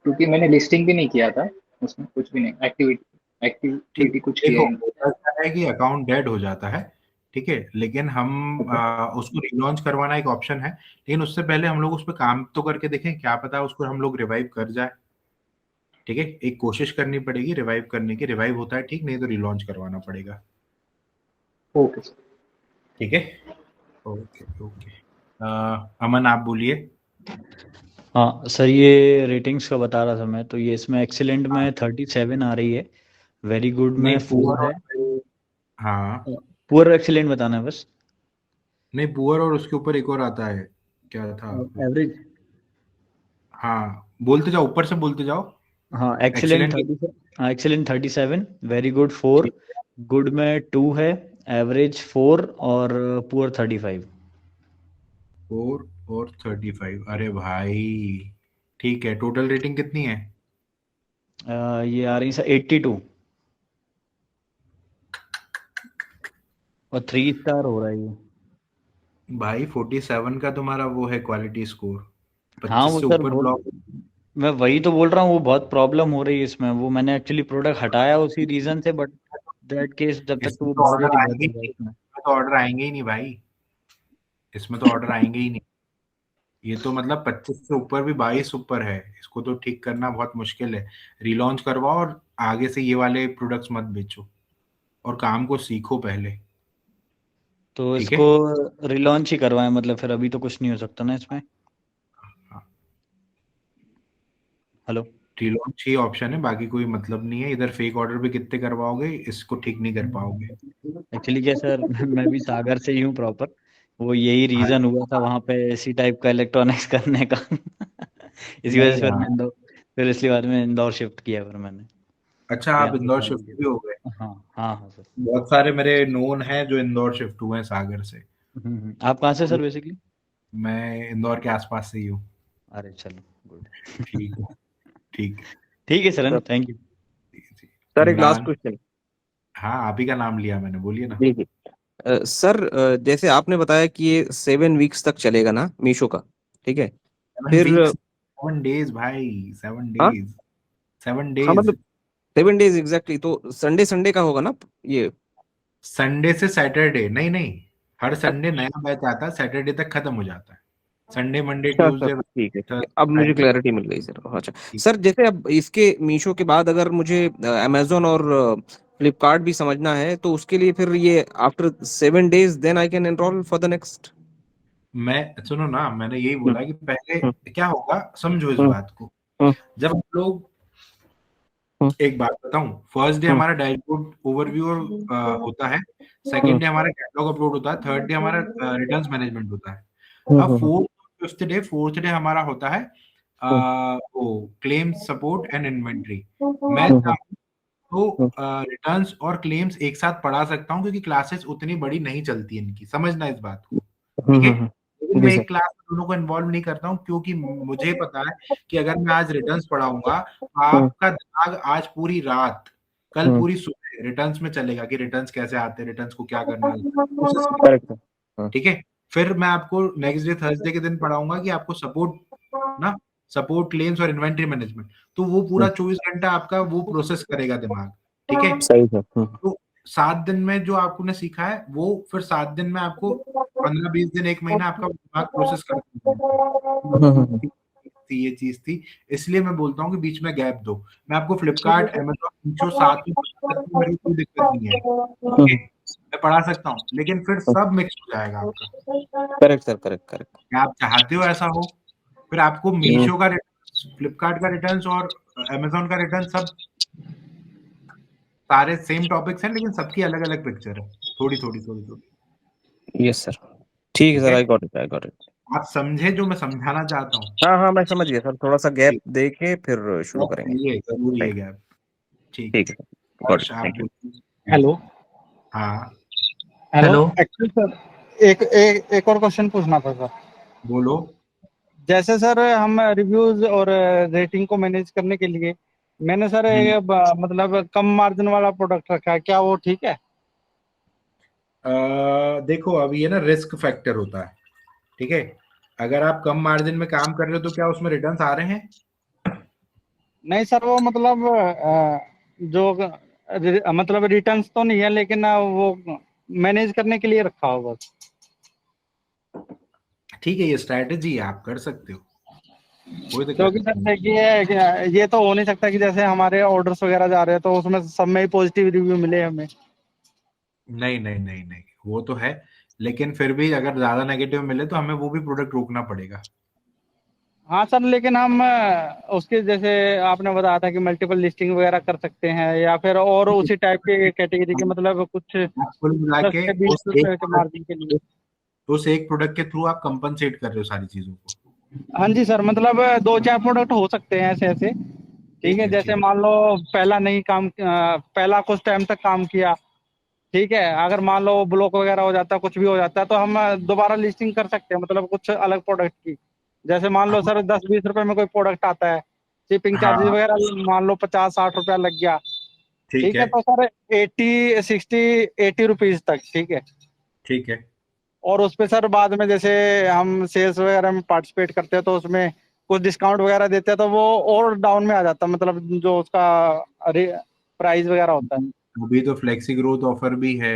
Speaker 11: क्योंकि मैंने लिस्टिंग भी नहीं किया था उसमें, कुछ भी नहीं,
Speaker 1: ठीक,
Speaker 11: एक्टिविटी कुछ किया
Speaker 1: देखो
Speaker 11: ही नहीं।
Speaker 1: होता क्या है कि अकाउंट डेड हो जाता है, ठीक है, लेकिन हम उसको रिलॉन्च करवाना एक ऑप्शन है, लेकिन उससे पहले हम लोग उस पर काम तो करके देखें, क्या पता उसको हम लोग रिवाइव कर जाए। ठीक है, एक कोशिश करनी पड़ेगी रिवाइव करने की, रिवाइव होता है ठीक, नहीं तो रिलॉन्च करवाना पड़ेगा।
Speaker 11: Okay sir.
Speaker 1: ठीक है, ओके ओके। अमन आप बोलिए।
Speaker 12: हाँ सर, ये रेटिंग्स का बता रहा था मैं, तो ये इसमें एक्सीलेंट में 37 आ रही है, वेरी गुड में
Speaker 1: नहीं
Speaker 12: 4 है।
Speaker 1: हाँ
Speaker 12: पुअर एक्सीलेंट बताना है बस।
Speaker 1: नहीं, पुअर और उसके ऊपर एक और आता है, क्या था?
Speaker 12: एवरेज।
Speaker 1: हाँ बोलते जाओ, ऊपर से बोलते जाओ।
Speaker 12: हाँ एक्सीलेंट
Speaker 1: एक्सीलेंट
Speaker 12: 30, हाँ एक्सीलेंट 37, वेरी गुड 4, गुड में 2 है, एवरेज 4 और पुअर 35।
Speaker 1: 4 और 35, अरे भाई ठीक है। टोटल रेटिंग कितनी है?
Speaker 12: ये आ रही है सर 82 और 3 स्टार हो रहा है ये।
Speaker 1: भाई 47 का तुम्हारा वो है क्वालिटी स्कोर,
Speaker 12: हाँ
Speaker 1: 25
Speaker 12: वो
Speaker 1: से
Speaker 12: सर
Speaker 1: ऊपर
Speaker 12: बहुत,
Speaker 1: ब्लॉक।
Speaker 12: मैं वही तो बोल रहा हूँ, वो बहुत प्रॉब्लम हो रही है इसमें। वो मैंने एक्चुअली प्रोडक्ट हटाया उसी रीजन से, बट दैट केस जब तक तो
Speaker 1: इसमें
Speaker 12: वो
Speaker 1: तो
Speaker 12: बहुत
Speaker 1: ऑर्डर
Speaker 12: जल्दी
Speaker 1: आएंगे
Speaker 12: बंद
Speaker 1: ही
Speaker 12: हो जाए
Speaker 1: नहीं,
Speaker 12: इसमें।
Speaker 1: इसमें तो ऑर्डर आएंगे ही नहीं भाई, इसमें तो ऑर्डर आएंगे ही नहीं। ये तो मतलब 25 से ऊपर भी 22 ऊपर है, इसको तो ठीक करना बहुत मुश्किल है। रिलॉन्च करवाओ और आगे से ये वाले प्रोडक्ट्स मत बेचो और काम को सीखो पहले।
Speaker 12: तो
Speaker 1: ठीक
Speaker 12: इसको
Speaker 1: है,
Speaker 12: रिलॉन्च ही करवाएं, मतलब फिर अभी तो कुछ नहीं हो सकता ना इसमें। हेलो।
Speaker 1: रिलॉन्च ही ऑप्शन है, बाकी कोई मतलब नहीं है। इधर फेक ऑर्डर भी कितने करवाओगे, इसको ठीक नहीं कर पाओगे।
Speaker 12: एक्चुअली क्या सर, मैं भी सागर से ही हूँ प्रॉपर, वो यही रीजन हुआ था वहाँ पे इसी टाइप का इलेक्ट्रॉनिक्स करने का। इसी वजह
Speaker 1: नहीं
Speaker 12: से फिर मैं
Speaker 1: यार,
Speaker 12: इंदौर, फिर इसलिए बाद में इंदौर शिफ्ट किया फिर मैंने।
Speaker 1: अच्छा आप
Speaker 12: यहाँ पे
Speaker 1: इंदौर
Speaker 12: काम
Speaker 1: शिफ्ट
Speaker 12: किया।
Speaker 1: भी हो गए?
Speaker 12: हाँ हाँ हाँ सर।
Speaker 1: बहुत सारे मेरे नोन हैं जो इंदौर शिफ्ट हुए हैं सागर से।
Speaker 12: आप कहाँ से सर बेसिकली?
Speaker 1: मैं इंदौर के आसपास से ही हूँ।
Speaker 12: अरे चलो, गुड।
Speaker 1: ठीक है, ठीक है।
Speaker 12: ठीक है sir,
Speaker 3: sir
Speaker 12: thank you.
Speaker 3: Sir एक लास्ट
Speaker 1: इमरान,
Speaker 3: क्वेश्चन।
Speaker 1: हाँ आप ही का नाम लिया मैंने, बोलिए ना।
Speaker 3: जी जी। सर जैसे आपने बताया कि ये 7 वीक्स तक चलेगा ना मीशो का, ठीक है?
Speaker 1: 7
Speaker 3: फिर
Speaker 1: वीक्स, 7 डेज भाई, 7
Speaker 3: हाँ
Speaker 1: डेज, 7
Speaker 3: हाँ,
Speaker 1: डेज।
Speaker 3: मतलब 7 डेज एग्जैक्टली, तो संडे संडे का होगा ना ये?
Speaker 1: संडे से सैटरडे नहीं, नहीं, हर संडे नया बैच आता है, सैटरडे तक खत्म हो जाता है। संडे, मंडे,
Speaker 3: अच्छा सर,
Speaker 1: ट्यूसडे,
Speaker 3: ठीक है ठीक है, अब मुझे
Speaker 1: फ्राइडे।
Speaker 3: क्लैरिटी मिल गई सर। अच्छा सर, जैसे अब इसके मीशो के बाद अगर मुझे अमेजोन और फ्लिपकार्ट भी समझना है, तो उसके लिए फिर ये after 7 days then I can enroll for the next?
Speaker 1: मैं सुनो ना, मैंने यही
Speaker 3: हम्म
Speaker 1: बोला कि पहले
Speaker 3: हम्म
Speaker 1: क्या होगा, समझो इस
Speaker 3: हम्म
Speaker 1: बात को।
Speaker 3: हम्म
Speaker 1: जब हम लोग,
Speaker 3: हम्म
Speaker 1: एक बात बताऊं, फर्स्ट डे
Speaker 3: हम्म
Speaker 1: हमारा डैशबोर्ड ओवरव्यू और होता है।
Speaker 3: हम्म
Speaker 1: सेकंड डे हमारा कैटलॉग अपलोड होता है। थर्ड डे हमारा रिटर्न्स मैनेजमेंट होता है। अब
Speaker 3: हम्म
Speaker 1: फोर्थ डे हमारा होता है
Speaker 3: हम्म
Speaker 1: वो क्लेम सपोर्ट एंड इन्वेंट्री। मैं
Speaker 3: हम्म हम्म
Speaker 1: चाहूँ तो रिटर्न्स और क्लेम्स एक साथ पढ़ा सकता हूँ, क्योंकि क्लासेस उतनी बड़ी नहीं चलती इनकी, समझना इस बात को। ठीक है, लेकिन
Speaker 3: जी
Speaker 1: मैं
Speaker 3: सर।
Speaker 1: एक क्लास में दोनों को इन्वॉल्व नहीं करता हूँ, क्योंकि मुझे पता है कि अगर मैं आज रिटर्न्स पढ़ाऊंगा तो
Speaker 3: हम्म
Speaker 1: आपका दिमाग आज पूरी रात, कल
Speaker 3: हम्म
Speaker 1: पूरी सुबह रिटर्न्स में चलेगा कि रिटर्न्स कैसे आते हैं, रिटर्न्स को क्या करना है, उसे
Speaker 3: करेक्ट सर। हाँ
Speaker 1: ठीक है। फिर मैं आपको नेक्स्ट डे थर्सडे के दिन पढ़ाऊंगा कि आपको सपोर्ट ना, सपोर्ट, क्लेम्स और इन्वेंट्री मैनेजमेंट। तो वो पूरा 24 घंटा आपका वो प्रोसेस करेगा दिमाग। ठीक है,
Speaker 3: सही सर।
Speaker 1: तो 7 दिन में जो आपने सीखा है वो फिर 7 दिन में आपको 15-20 दिन, 1 महीना आपका दिमाग प्रोसेस करता थी, ये चीज थी। इसलिए मैं बोलता हूँ कि बीच में गैप दो। मैं आपको फ्लिपकार्ट, अमेजोन, मीशो साथ में पढ़ा सकता हूँ, मेरे को कोई दिक्कत नहीं है। ठीक है, मैं पढ़ा सकता हूँ, लेकिन फिर सब मिक्स हो जाएगा आपका।
Speaker 3: Correct sir, correct correct.
Speaker 1: क्या आप चाहते हो ऐसा हो? फिर आपको मीशो का रिटर्न, फ्लिपकार्ट का रिटर्न और अमेजोन का रिटर्न, सब सारे सेम टॉपिक्स हैं, लेकिन सबकी अलग अलग पिक्चर है, थोड़ी थोड़ी थोड़ी थोड़ी।
Speaker 3: यस सर, ठीक है
Speaker 1: ठीक
Speaker 3: सर,
Speaker 1: है,
Speaker 3: I got it I got it.
Speaker 1: आप समझे जो मैं समझाना चाहता हूँ?
Speaker 3: हाँ हाँ, मैं समझ गया सर, थोड़ा सा गैप दे के फिर शुरू
Speaker 1: बहुत
Speaker 3: करेंगे।
Speaker 1: चाहिए, जरूरी है
Speaker 3: राइट,
Speaker 1: गैप। ठीक
Speaker 3: ठीक
Speaker 1: है,
Speaker 3: है सर, गॉट
Speaker 1: हर्ष
Speaker 3: इट,
Speaker 1: आप
Speaker 3: थैंक यू।
Speaker 1: बोलिए।
Speaker 6: हेलो।
Speaker 1: हाँ
Speaker 6: हेलो।
Speaker 10: हेलो।
Speaker 6: एक्चुअली सर एक और क्वेश्चन पूछना था सर।
Speaker 1: बोलो।
Speaker 6: जैसे सर हम रिव्यूज और रेटिंग को मैनेज करने के लिए मैंने सर मतलब कम मार्जिन वाला प्रोडक्ट रखा है, क्या वो ठीक है?
Speaker 1: देखो, अब ये ना रिस्क फैक्टर होता है। ठीक है, अगर आप कम मार्जिन में काम कर रहे हो तो क्या उसमें रिटर्न्स आ रहे हैं?
Speaker 6: नहीं सर, वो मतलब जो मतलब रिटर्न्स तो नहीं है, लेकिन वो मैनेज करने के लिए रखा हो बस।
Speaker 1: ठीक है, ये स्ट्रैटेजी है, आप कर सकते हो, कोई दिक्कत
Speaker 6: क्योंकि सर
Speaker 1: नहीं।
Speaker 6: देखिए ये तो हो नहीं सकता कि जैसे हमारे ऑर्डर्स वगैरह जा रहे हैं तो उसमें सब में ही पॉजिटिव रिव्यू मिले हमें।
Speaker 1: नहीं नहीं नहीं नहीं, वो तो है, लेकिन फिर भी अगर ज्यादा नेगेटिव मिले तो हमें वो भी प्रोडक्ट रोकना पड़ेगा।
Speaker 6: हाँ सर, लेकिन हम उसके जैसे आपने बताया था कि मल्टीपल लिस्टिंग वगैरह कर सकते हैं, या फिर और उसी टाइप के कैटेगरी के मतलब कुछ
Speaker 1: आप कुल मिला
Speaker 6: 10
Speaker 1: के
Speaker 6: से 20
Speaker 1: उस एक
Speaker 6: रुपए के
Speaker 1: प्रोडक्ट,
Speaker 6: मार्जिन के लिए।
Speaker 1: उस एक प्रोडक्ट के थ्रू आप कंपनसेट कर रहे हो सारी चीजों को।
Speaker 6: हाँ जी सर, मतलब 2-4 प्रोडक्ट हो सकते हैं ऐसे ऐसे। ठीक
Speaker 1: ठीक
Speaker 6: है,
Speaker 1: है,
Speaker 6: जैसे
Speaker 1: ठीक
Speaker 6: मान लो पहला नहीं काम पहला कुछ टाइम तक काम किया। ठीक है, अगर मान लो ब्लॉक वगैरह हो जाता है, कुछ भी हो जाता है, तो हम दोबारा लिस्टिंग कर सकते हैं, मतलब कुछ अलग प्रोडक्ट की। जैसे मान लो सर 10-20 रुपए में कोई प्रोडक्ट आता है, शिपिंग
Speaker 1: हाँ
Speaker 6: चार्जेस
Speaker 1: हाँ,
Speaker 6: वगैरह मान लो 50-60 रुपया लग गया।
Speaker 1: ठीक
Speaker 6: ठीक
Speaker 1: है,
Speaker 6: है, तो सर 80-60-80 रुपीज तक, ठीक है।
Speaker 1: ठीक है।
Speaker 6: और उस पे सर बाद में जैसे हम सेल्स वगैरह में पार्टिसिपेट करते हैं तो उसमें कुछ डिस्काउंट वगैरह देते हैं, तो वो और डाउन में आ जाता है, मतलब जो उसका प्राइस वगैरह होता है।
Speaker 1: अभी तो फ्लेक्सी ग्रोथ ऑफर भी है,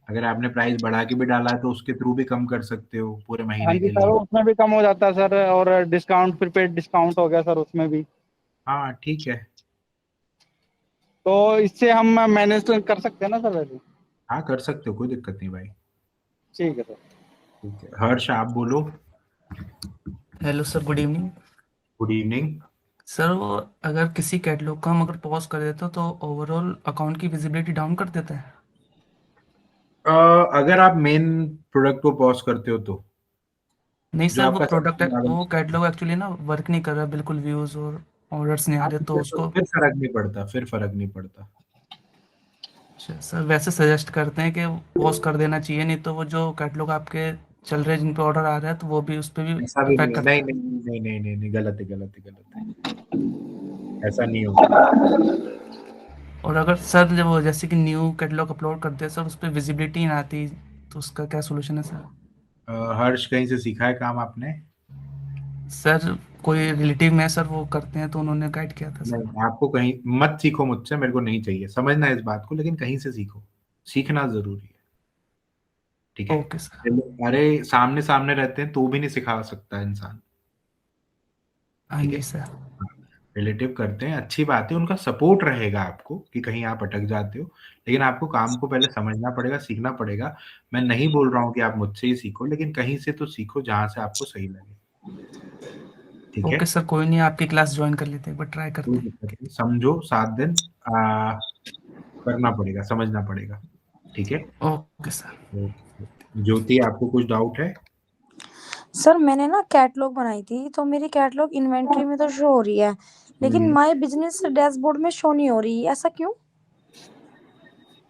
Speaker 1: अगर आपने प्राइस बढ़ा के भी डाला है तो उसके थ्रू भी कम कर सकते हो पूरे
Speaker 6: हाँ
Speaker 1: महीने
Speaker 6: जी
Speaker 1: के
Speaker 6: सर,
Speaker 1: लिए।
Speaker 6: उसमें भी कम हो जाता है सर, और डिस्काउंट, प्रीपेड डिस्काउंट हो गया सर उसमें भी।
Speaker 1: हाँ ठीक है।
Speaker 6: तो इससे हम मैनेज तो कर सकते हैं ना सर वैसे?
Speaker 1: हाँ कर सकते हो, कोई दिक्कत नहीं भाई।
Speaker 6: ठीक है सर।
Speaker 1: ठीक है, हर्ष आप बोलो।
Speaker 15: Hello sir, good evening.
Speaker 1: Good evening.
Speaker 15: Sir वो अगर किसी कैटलॉग को हम अगर पॉज कर देते हो तो ओवरऑल अकाउंट की विजिबिलिटी डाउन कर देता है?
Speaker 1: अगर आप मेन प्रोडक्ट को पॉज करते हो तो
Speaker 15: नहीं
Speaker 1: जो
Speaker 15: सर, वो
Speaker 1: आपका
Speaker 15: प्रोडक्ट
Speaker 1: सबसे ज्यादा,
Speaker 15: वो कैटलॉग एक्चुअली ना वर्क नहीं कर रहा बिल्कुल, व्यूज और ऑर्डर्स नहीं आ
Speaker 1: हाँ,
Speaker 15: रहे,
Speaker 1: तो
Speaker 15: तो उसको।
Speaker 1: फिर फर्क नहीं पड़ता, फिर फर्क नहीं पड़ता।
Speaker 15: अच्छा सर, वैसे सजेस्ट करते हैं कि पॉज कर देना चाहिए, नहीं तो वो जो कैटलॉग आपके चल रहे हैं जिन पे ऑर्डर आ रहा है तो वो भी उस पर भी
Speaker 1: ऐसा भी नहीं
Speaker 15: इफेक्ट
Speaker 1: है,
Speaker 15: करता
Speaker 1: नहीं
Speaker 15: है।
Speaker 1: नहीं नहीं नहीं नहीं नहीं, गलत है गलत है गलत है, ऐसा नहीं होता।
Speaker 15: और अगर सर जब वो जैसे कि न्यू कैटलॉग अपलोड करते हैं सर, उस पर विजिबिलिटी नहीं आती, तो उसका क्या सोल्यूशन है सर?
Speaker 1: हर्ष कहीं से सीखा है काम आपने?
Speaker 15: सर कोई रिलेटिव में सर वो करते हैं तो उन्होंने गाइड किया था सर।
Speaker 1: नहीं, आपको कहीं मत सीखो मुझसे, मेरे को नहीं चाहिए समझना इस बात को, लेकिन कहीं से सीखो, सीखना जरूरी है। ठीक है।
Speaker 15: Okay sir.
Speaker 1: अरे सामने सामने रहते हैं तो भी नहीं सिखा सकता इंसान।
Speaker 15: हाँ
Speaker 1: ठीक है।
Speaker 15: जी सर।
Speaker 1: रिलेटिव करते हैं, अच्छी बात है, उनका सपोर्ट रहेगा आपको कि कहीं आप अटक जाते हो, लेकिन आपको काम को पहले समझना पड़ेगा, सीखना पड़ेगा। मैं नहीं बोल रहा हूँ कि आप मुझसे ही सीखो, लेकिन कहीं से तो सीखो जहां से आपको सही लगे। ठीक है।
Speaker 15: ओके सर, कोई नहीं, आपकी क्लास ज्वाइन कर लेते हैं, एक बार ट्राई
Speaker 1: कोई
Speaker 15: करते हैं।
Speaker 1: दिक्कत नहीं, समझो 7 दिन करना पड़ेगा, समझना पड़ेगा। ठीक है।
Speaker 15: Okay sir.
Speaker 1: ज्योति आपको कुछ डाउट है?
Speaker 2: सर मैंने ना कैटलॉग बनाई थी, तो मेरी कैटलॉग इन्वेंटरी में तो शो हो रही है, लेकिन माय बिजनेस डैशबोर्ड में शो नहीं हो रही, ऐसा क्यों?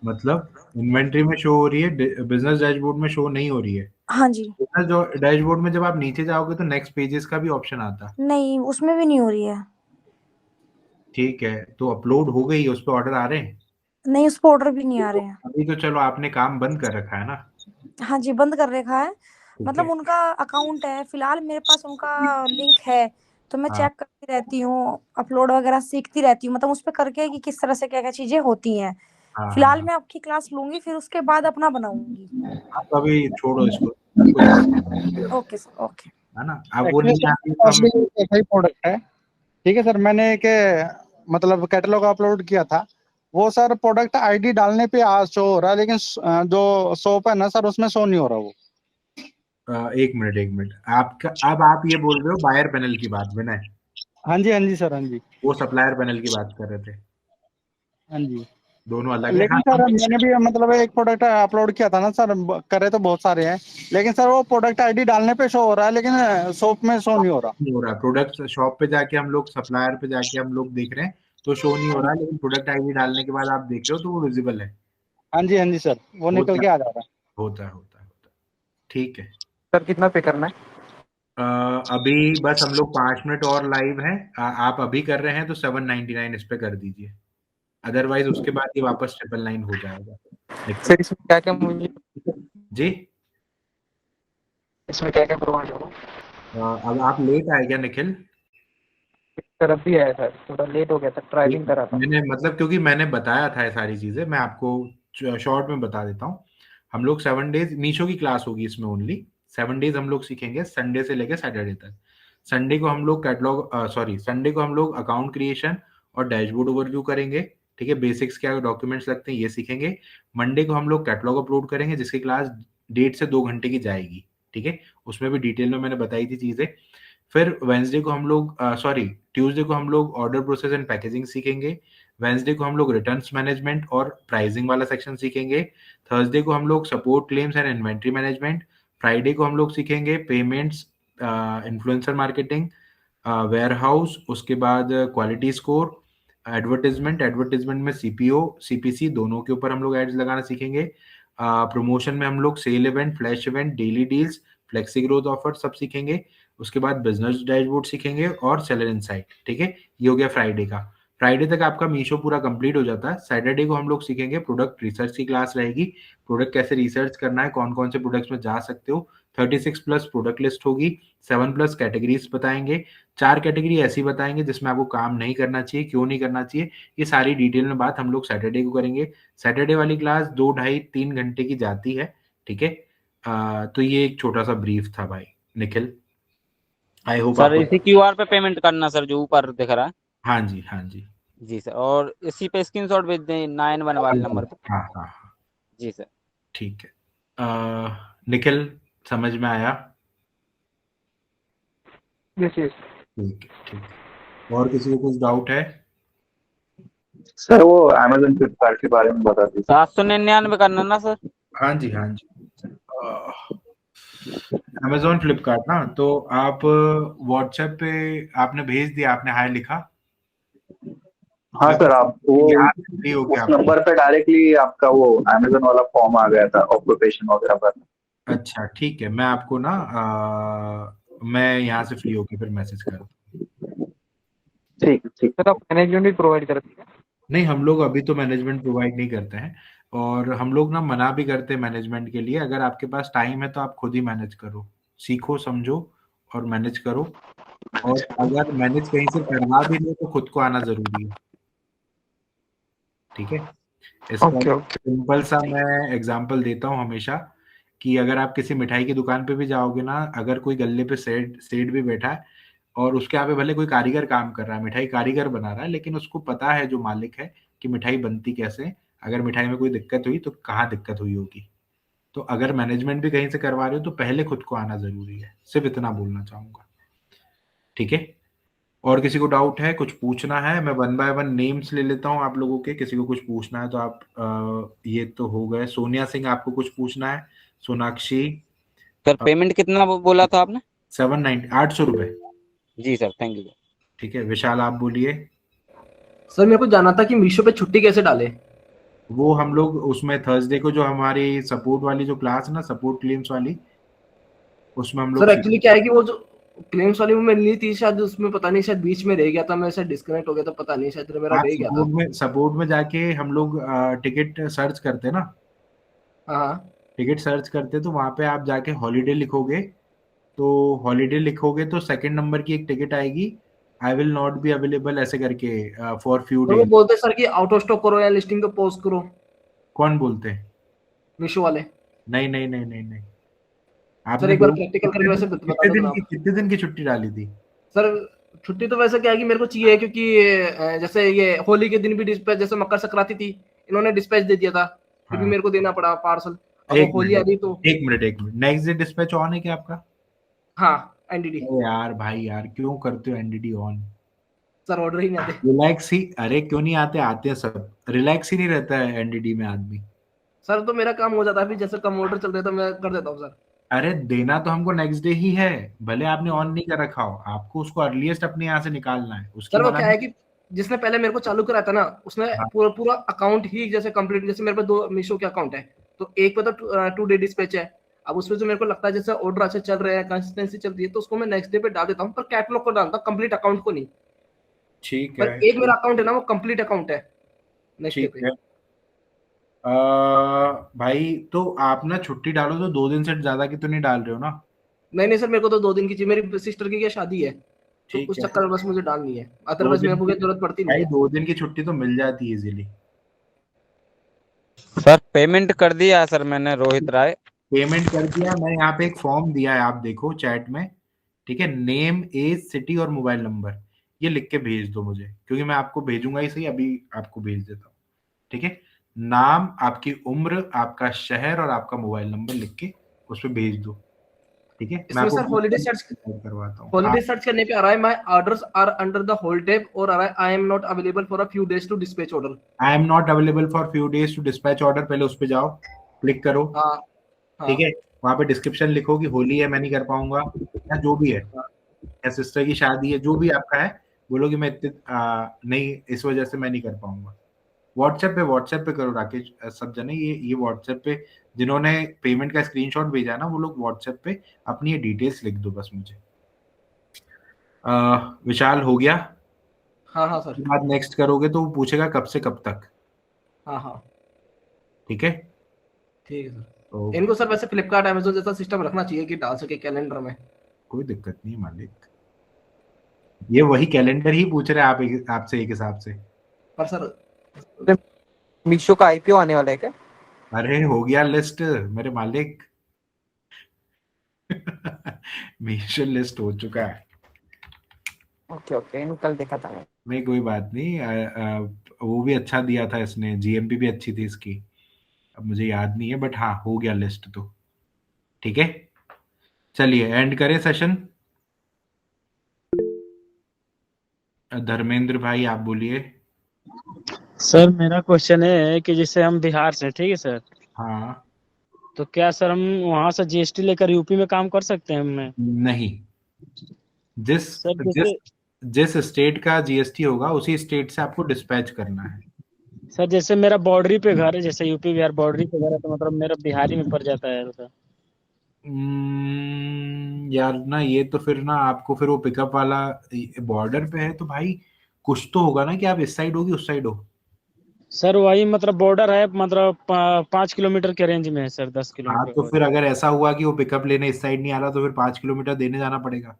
Speaker 1: मतलब इन्वेंट्री में शो हो रही है, बिजनेस डैशबोर्ड में शो नहीं हो रही है?
Speaker 2: हाँ जी।
Speaker 1: बिजनेस डैशबोर्ड में जब आप नीचे जाओगे तो नेक्स्ट पेजेस का भी ऑप्शन आता।
Speaker 2: नहीं, उसमें भी नहीं हो रही है।
Speaker 1: ठीक है, तो अपलोड हो गई, उस पर ऑर्डर आ रहे हैं?
Speaker 2: नहीं, उस पर ऑर्डर भी नहीं आ रहे हैं।
Speaker 1: अभी तो चलो आपने काम बंद कर रखा है ना।
Speaker 2: हाँ जी, बंद कर रखा है।
Speaker 1: ठीक
Speaker 2: मतलब
Speaker 1: है।
Speaker 2: उनका अकाउंट है फिलहाल मेरे पास, उनका लिंक है, तो मैं
Speaker 1: हाँ
Speaker 2: चेक करती रहती हूँ, अपलोड वगैरह सीखती रहती हूँ, मतलब उस पर करके कि किस तरह से क्या क्या चीजें होती हैं।
Speaker 1: हाँ हाँ
Speaker 2: फिलहाल
Speaker 1: हाँ।
Speaker 2: मैं आपकी क्लास लूंगी, फिर उसके बाद अपना बनाऊंगी।
Speaker 1: आप अभी छोड़ो इसको, कुछ
Speaker 2: ओके सर, ओके।
Speaker 1: है ना, अब वो
Speaker 6: एक्चुअली
Speaker 1: नहीं
Speaker 6: सर
Speaker 1: आ
Speaker 6: मेरे
Speaker 1: रही तो
Speaker 6: पास
Speaker 1: हम।
Speaker 6: भी ऐसा ही प्रोडक्ट है। ठीक है सर, मैंने एक मतलब कैटलॉग अपलोड किया था। वो सर प्रोडक्ट आईडी डालने पे आज शो हो रहा है, लेकिन जो शॉप है ना सर उसमें शो नहीं हो रहा वो।
Speaker 1: एक मिनट एक मिनट, आपका अब आप ये बोल रहे हो बायर पैनल की बात, विनय?
Speaker 6: हाँ जी, हाँ जी सर, हाँ जी।
Speaker 1: वो सप्लायर पैनल की बात कर रहे थे।
Speaker 6: हाँ जी।
Speaker 1: दोनों अलग है, हाँ
Speaker 6: लेकिन सर मैंने भी मतलब एक प्रोडक्ट अपलोड किया था ना सर, करे तो बहुत सारे हैं, लेकिन सर वो प्रोडक्ट आईडी डालने पे शो हो रहा है, लेकिन शॉप में शो नहीं हो रहा।
Speaker 1: नहीं हो रहा, प्रोडक्ट शॉप पे जाके हम लोग, सप्लायर पे जाके हम लोग देख रहे हैं तो शो नहीं हो रहा है, लेकिन प्रोडक्ट आईडी डालने के बाद आप देख रहे हो तो वो विजिबल है।
Speaker 6: हाँ जी, हाँ जी सर, वो निकल
Speaker 1: होता
Speaker 6: के आ जा रहा है।
Speaker 1: होता है होता है होता है। ठीक है।
Speaker 3: सर कितना पे करना है?
Speaker 1: अभी बस हम लोग 5 मिनट और लाइव हैं। आप अभी कर रहे हैं तो 799 इस पे कर दीजिए, अदरवाइज उसके बाद ये वापस 999 हो जाएगा। निखिल
Speaker 3: सर इसमें क्या क्या मुझे
Speaker 1: जी,
Speaker 3: इसमें क्या क्या प्रोवाइड होगा?
Speaker 1: अब आप लेट आए क्या निखिल?
Speaker 3: सर अभी आया सर, थोड़ा लेट हो गया था, ड्राइविंग कर रहा था।
Speaker 1: मैंने मतलब क्योंकि मैंने बताया था ये सारी चीजें, मैं आपको शॉर्ट में बता देता हूँ। हम लोग 7 डेज मीशो की क्लास होगी इसमें, ओनली 7 डेज हम लोग सीखेंगे, संडे से लेकर सैटरडे तक। संडे को हम लोग कैटलॉग संडे को हम लोग अकाउंट क्रिएशन और डैशबोर्ड ओवरव्यू करेंगे। ठीक है, बेसिक्स क्या डॉक्यूमेंट्स लगते हैं ये सीखेंगे। मंडे को हम लोग कैटलॉग अपलोड करेंगे, जिसकी क्लास 1.5 से 2 घंटे की जाएगी। ठीक है, उसमें भी डिटेल में मैंने बताई थी चीजें। फिर वेंसडे को हम लोग ट्यूसडे को हम लोग ऑर्डर प्रोसेस एंड पैकेजिंग सीखेंगे। वेंसडे को हम लोग रिटर्न्स मैनेजमेंट और प्राइसिंग वाला सेक्शन सीखेंगे। थर्सडे को हम लोग support claims and inventory management. Friday को हम लोग सीखेंगे payments, influencer marketing, warehouse, उसके बाद क्वालिटी स्कोर, एडवर्टीजमेंट में सीपीओ सीपीसी दोनों के ऊपर हम लोग एड्स लगाना सीखेंगे। प्रमोशन में हम लोग sale event, flash event, daily deals, flexi growth offer सब सीखेंगे। उसके बाद बिजनेस डैशबोर्ड सीखेंगे और सेलर इनसाइट। ठीक है, ये हो गया फ्राइडे का। फ्राइडे तक आपका मीशो पूरा कंप्लीट हो जाता है। सैटरडे को हम लोग सीखेंगे प्रोडक्ट रिसर्च की क्लास रहेगी, प्रोडक्ट कैसे रिसर्च करना है, कौन कौन से प्रोडक्ट्स में जा सकते हो। 36 प्लस प्रोडक्ट लिस्ट होगी, 7 प्लस कैटेगरीज बताएंगे, 4 कैटेगरी ऐसी बताएंगे जिसमें आपको काम नहीं करना चाहिए, क्यों नहीं करना चाहिए, ये सारी डिटेल में बात हम लोग सैटरडे को करेंगे। सैटरडे वाली क्लास 2 ढाई 3 घंटे की जाती है, ठीक है। तो ये एक छोटा सा ब्रीफ था भाई निखिल, आई होप
Speaker 14: सर
Speaker 1: आपको।
Speaker 14: इसी क्यूआर पे पेमेंट करना सर, जो ऊपर दिख रहा है।
Speaker 1: हाँ जी, हाँ जी,
Speaker 14: जी सर, और इसी पे स्क्रीनशॉट भेज दें 91 वाले नंबर पे।
Speaker 1: हाँ हाँ हाँ,
Speaker 14: जी सर।
Speaker 1: ठीक है। निखिल समझ में आया?
Speaker 10: Yes yes.
Speaker 1: ठीक है, ठीक है। और किसी को कुछ डाउट है?
Speaker 11: सर वो अमेजन फ्लिपकार्ट के बारे में बता दीजिए।
Speaker 14: 799 करना ना सर?
Speaker 1: हाँ जी, हाँ जी। अमेजोन फ्लिपकार्ट ना, तो आप व्हाट्सएप पे आपने भेज दिया, आपने हाय लिखा?
Speaker 11: हाँ सर, आप वो
Speaker 1: याद नहीं हो
Speaker 11: उस
Speaker 1: गया?
Speaker 11: नंबर पे डायरेक्टली आपका वो अमेजन वाला फॉर्म आ गया था ऑक्यूपेशन वगैरह भरना।
Speaker 1: अच्छा ठीक है, मैं आपको ना मैं यहाँ से फ्री होके फिर मैसेज कर दूँ।
Speaker 11: ठीक ठीक।
Speaker 3: सर आप मैनेजमेंट भी प्रोवाइड करते हैं?
Speaker 1: नहीं, हम लोग अभी तो मैनेजमेंट प्रोवाइड नहीं करते हैं, और हम लोग ना मना भी करते हैं मैनेजमेंट के लिए। अगर आपके पास टाइम है तो आप खुद ही मैनेज करो, सीखो समझो और मैनेज करो। और अगर मैनेज कहीं से करना भी नहीं तो खुद को आना जरूरी है, ठीक है। इसका सिंपल सा मैं एग्जांपल देता हूँ हमेशा, कि अगर आप किसी मिठाई की दुकान पे भी जाओगे ना, अगर कोई गल्ले पे सेठ भी बैठा है और उसके यहाँ पे भले कोई कारीगर काम कर रहा है, मिठाई कारीगर बना रहा है, लेकिन उसको पता है जो मालिक है कि मिठाई बनती कैसे है, अगर मिठाई में कोई दिक्कत हुई तो कहाँ दिक्कत हुई होगी। तो अगर मैनेजमेंट भी कहीं से करवा रहे हो तो पहले खुद को आना जरूरी है, सिर्फ इतना बोलना चाहूंगा, ठीक है। और किसी को डाउट है, कुछ पूछना है? मैं 1 बाय 1 नेम्स ले लेता हूँ आप लोगों के, किसी को कुछ पूछना है तो आप ये तो हो गए। सोनिया सिंह, आपको कुछ पूछना है? सोनाक्षी?
Speaker 14: सर पेमेंट कितना बोला था आपने?
Speaker 1: 790 800 रुपए।
Speaker 14: जी सर, थैंक यू।
Speaker 1: ठीक है, विशाल आप बोलिए।
Speaker 13: सर मेरे को जानना था कि मीशो पे छुट्टी कैसे डाले।
Speaker 1: वो हम लोग उसमें थर्सडे को जो हमारी सपोर्ट वाली जो क्लास है ना, सपोर्ट क्लेम्स वाली, उसमें हम लोग
Speaker 13: सर एक्चुअली क्या है कि वो जो क्लेम्स वाली वो मैंने ली थी, शायद उसमें पता नहीं, शायद बीच में रह गया था, मैं शायद डिस्कनेक्ट हो गया था, पता नहीं, शायद मेरा
Speaker 1: आप
Speaker 13: रह गया था।
Speaker 1: सपोर्ट में जाके हम लोग टिकट सर्च करते हैं ना,
Speaker 13: हाँ
Speaker 1: टिकट सर्च करते तो वहां पे आप जाके हॉलीडे लिखोगे, तो हॉलीडे लिखोगे तो सेकंड नंबर की एक टिकट आएगी, I will not be available ऐसे करके फॉर फ्यू
Speaker 13: और वो
Speaker 1: डेज।
Speaker 13: बोलते हैं सर कि आउट ऑफ स्टॉक करो या लिस्टिंग को पॉज करो,
Speaker 1: कौन बोलते हैं?
Speaker 13: मीशो वाले।
Speaker 1: नहीं नहीं नहीं नहीं नहीं,
Speaker 13: सर
Speaker 1: आपने
Speaker 13: एक बार प्रैक्टिकल करके वैसे बता
Speaker 1: कितने
Speaker 13: दो
Speaker 1: दिन
Speaker 13: ना
Speaker 1: की
Speaker 13: आप।
Speaker 1: कितने दिन की छुट्टी डाली थी?
Speaker 13: सर छुट्टी तो वैसे क्या है कि मेरे को चाहिए, क्योंकि जैसे ये होली के दिन भी डिस्पैच, जैसे मकर संक्रांति थी, इन्होंने डिस्पैच दे दिया था, फिर भी
Speaker 1: हाँ।
Speaker 13: मेरे को देना पड़ा पार्सल। अब वो होली आ गई तो।
Speaker 1: एक minute next day dispatch on है क्या आपका?
Speaker 13: हाँ एनडीडी।
Speaker 1: अरे यार भाई यार, क्यों करते हो एनडीडी ऑन?
Speaker 13: सर ऑर्डर ही नहीं आते।
Speaker 1: रिलैक्स ही, अरे क्यों नहीं आते? आते हैं सब, रिलैक्स ही नहीं रहता है एनडीडी में आदमी।
Speaker 13: सर तो मेरा काम हो जाता है, फिर जैसे कम ऑर्डर चल रहे तो मैं कर देता हूँ सर।
Speaker 1: अरे देना तो हमको नेक्स्ट डे ही है, भले आपने ऑन नहीं कर रखा हो, आपको उसको अर्लीस्ट अपने यहाँ से निकालना है, उसकी
Speaker 13: सर वो
Speaker 1: मना
Speaker 13: क्या है कि जिसने पहले मेरे को चालू कराया था ना, उसने पूरा पूरा अकाउंट ही जैसे कंप्लीट, जैसे मेरे पे 2 मीशो के अकाउंट है, तो एक पे तो 2 डे डिस्पैच है। अब उसमें जो मेरे को लगता है जैसे ऑर्डर अच्छे चल रहे हैं, कंसिस्टेंसी चल रही है, तो उसको मैं नेक्स्ट डे पे डाल देता हूँ, पर कैटलॉग को डालता हूँ, कंप्लीट अकाउंट को नहीं।
Speaker 1: ठीक
Speaker 13: पर
Speaker 1: है,
Speaker 13: एक मेरा अकाउंट है ना, वो कंप्लीट अकाउंट है नेक्स्ट डे
Speaker 1: ठीक
Speaker 13: पे।
Speaker 1: है। भाई तो आप ना छुट्टी डालो तो 2 दिन से ज्यादा की तो नहीं डाल रहे हो ना?
Speaker 13: नहीं नहीं सर, मेरे को तो 2 दिन की चाहिए, मेरी सिस्टर की क्या शादी है, तो
Speaker 1: ठीक
Speaker 13: उस
Speaker 1: है,
Speaker 13: चक्कर में बस मुझे डालनी है,
Speaker 1: 2
Speaker 13: अदरवाइज
Speaker 1: दिन
Speaker 13: मेरे को
Speaker 1: की,
Speaker 13: जरूरत पड़ती नहीं
Speaker 1: भाई
Speaker 13: है।
Speaker 1: 2 दिन की छुट्टी तो मिल जाती है इजीली।
Speaker 14: सर पेमेंट कर दिया है सर मैंने, रोहित राय।
Speaker 1: पेमेंट कर दिया, मैं यहाँ पे एक फॉर्म दिया है, आप देखो चैट में, ठीक है। नेम, एज, सिटी और मोबाइल नंबर, ये लिख के भेज दो मुझे, क्योंकि मैं आपको भेजूंगा ही सही, अभी आपको भेज देता हूँ, ठीक है। नाम, आपकी उम्र, आपका शहर और आपका मोबाइल नंबर लिख के उस पर भेज दो, ठीक है। मैं
Speaker 13: इसमें
Speaker 1: आपको
Speaker 13: सर हॉलीडे सर्च
Speaker 1: करवाता हूँ।
Speaker 13: हॉलीडे सर्च करने पे आ रहा है my orders are under the hold tab, और आ रहा है I am not available for a few days to dispatch order.
Speaker 1: I am not available for few days to dispatch order, पहले उस पे जाओ, क्लिक करो,
Speaker 13: हाँ हाँ
Speaker 1: ठीक है। वहां पे डिस्क्रिप्शन लिखो कि होली है मैं नहीं कर पाऊंगा, या जो भी है, या सिस्टर की शादी है, जो भी आपका है, बोलो कि मैं इतने नहीं, इस वजह से मैं नहीं कर पाऊंगा। व्हाट्सएप पे करो राकेश, सब जने ये व्हाट्सएप पे जिन्होंने पेमेंट का स्क्रीनशॉट भेजा है ना, वो लोग व्हाट्सएप पे अपनी ये डिटेल्स लिख दो बस मुझे। विशाल हो गया?
Speaker 13: हाँ हाँ सर।
Speaker 1: उसके बाद नेक्स्ट करोगे तो वो पूछेगा कब से कब तक।
Speaker 13: हाँ हाँ
Speaker 1: ठीक है।
Speaker 13: ठीक है सर।
Speaker 1: तो
Speaker 13: इनको सर वैसे फ्लिपकार्ट अमेजोन जैसा सिस्टम रखना चाहिए कि डाल सके कैलेंडर में।
Speaker 1: कोई दिक्कत नहीं है मालिक, ये वही कैलेंडर ही पूछ रहे हैं आपसे एक हिसाब से।
Speaker 13: पर सर
Speaker 3: मीशो का आईपीओ आने वाला है क्या?
Speaker 1: अरे हो गया लिस्ट मेरे मालिक। मीशो लिस्ट हो चुका है।
Speaker 3: ओके ओके, कल देखा था मैं।
Speaker 1: नहीं कोई बात नहीं, वो भी अच्छा दिया था इसने, जीएमपी भी अच्छी थी इसकी, अब मुझे याद नहीं है बट हाँ हो गया लिस्ट तो। ठीक है, चलिए एंड करें सेशन। धर्मेंद्र भाई आप बोलिए।
Speaker 16: सर मेरा क्वेश्चन है कि जैसे हम बिहार से, ठीक है सर,
Speaker 1: हाँ।
Speaker 16: तो क्या सर हम वहां से जीएसटी लेकर यूपी में काम कर सकते हैं हमें?
Speaker 1: नहीं, जिस
Speaker 16: सर
Speaker 1: जिस
Speaker 16: जैसे
Speaker 1: जिस स्टेट का जीएसटी होगा उसी स्टेट से आपको डिस्पैच करना है।
Speaker 16: सर जैसे मेरा बॉर्डरी पे घर है, जैसे यूपी बिहार बॉर्डरी पे घर है, तो मतलब मेरा बिहारी में पड़ जाता है सर।
Speaker 1: यार ना ये तो फिर ना आपको फिर वो पिकअप वाला बॉर्डर पे है तो भाई कुछ तो होगा ना कि आप इस साइड हो कि उस साइड हो।
Speaker 16: सर वही मतलब बॉर्डर है, मतलब 5 किलोमीटर के रेंज में है सर, 10
Speaker 1: हाँ
Speaker 16: किलोमीटर
Speaker 1: तो
Speaker 16: का।
Speaker 1: फिर अगर ऐसा हुआ कि वो पिकअप लेने इस साइड नहीं आ रहा तो फिर 5 किलोमीटर देने जाना पड़ेगा।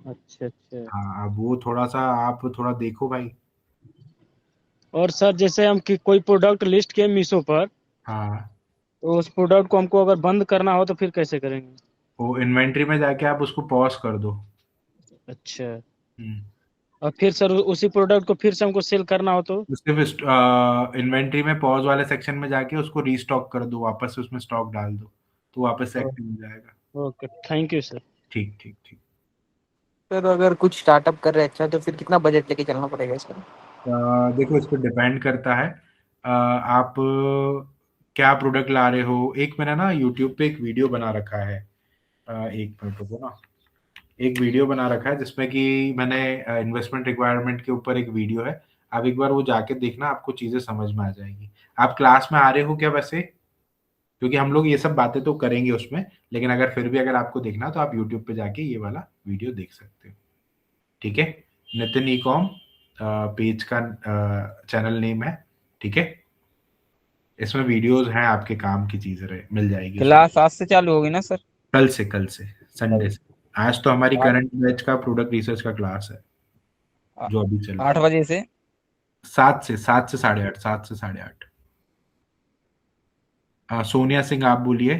Speaker 16: अच्छा अच्छा।
Speaker 1: हाँ अब वो थोड़ा सा आप थोड़ा देखो भाई।
Speaker 16: और सर जैसे हम कोई प्रोडक्ट लिस्ट किए मीशो पर,
Speaker 1: हाँ
Speaker 16: तो उस प्रोडक्ट को हमको अगर बंद करना हो तो फिर कैसे करेंगे?
Speaker 1: वो इन्वेंट्री में जाके आप उसको पॉज कर दो।
Speaker 16: अच्छा।
Speaker 1: हम्म।
Speaker 16: और फिर सर उसी प्रोडक्ट को फिर से हमको सेल करना हो तो?
Speaker 1: सिर्फ इन्वेंट्री में पॉज वाले सेक्शन में जाके उसको रीस्टॉक कर दो, वापस से उसमें स्टॉक डाल दो तो वापस से एक्टिव हो जाएगा।
Speaker 16: Okay, thank you sir.
Speaker 1: ठीक ठीक ठीक।
Speaker 3: सर अगर कुछ स्टार्टअप कर रहे हैं अच्छा, तो फिर कितना बजट लेके चलना पड़ेगा इसका?
Speaker 1: देखो इस पर डिपेंड करता है, आप क्या प्रोडक्ट ला रहे हो। एक मैंने ना यूट्यूब पे एक वीडियो बना रखा है, एक मिनट रुको ना, एक वीडियो बना रखा है जिसमें कि मैंने इन्वेस्टमेंट रिक्वायरमेंट के ऊपर एक वीडियो है, आप एक बार वो जाके देखना, आपको चीजें समझ में आ जाएगी। आप क्लास में आ रहे हो क्या वैसे? क्योंकि हम लोग ये सब बातें तो करेंगे उसमें, लेकिन अगर फिर भी अगर आपको देखना तो आप यूट्यूब पे जाके ये वाला वीडियो देख सकते हो। ठीक है, नितिन ई कॉम पेज का चैनल नेम है। ठीक है, इसमें वीडियोस हैं, आपके काम की चीजें मिल जाएगी।
Speaker 14: क्लास आज से चालू होगी ना सर?
Speaker 1: कल से संडे से। आज तो हमारी
Speaker 14: 8
Speaker 1: करंट बैच का प्रोडक्ट रिसर्च का क्लास है जो अभी चल रहा
Speaker 14: 8
Speaker 1: है।
Speaker 14: बजे से
Speaker 1: 7 से 8:30, 7 से 8:30। सोनिया सिंह आप बोलिए।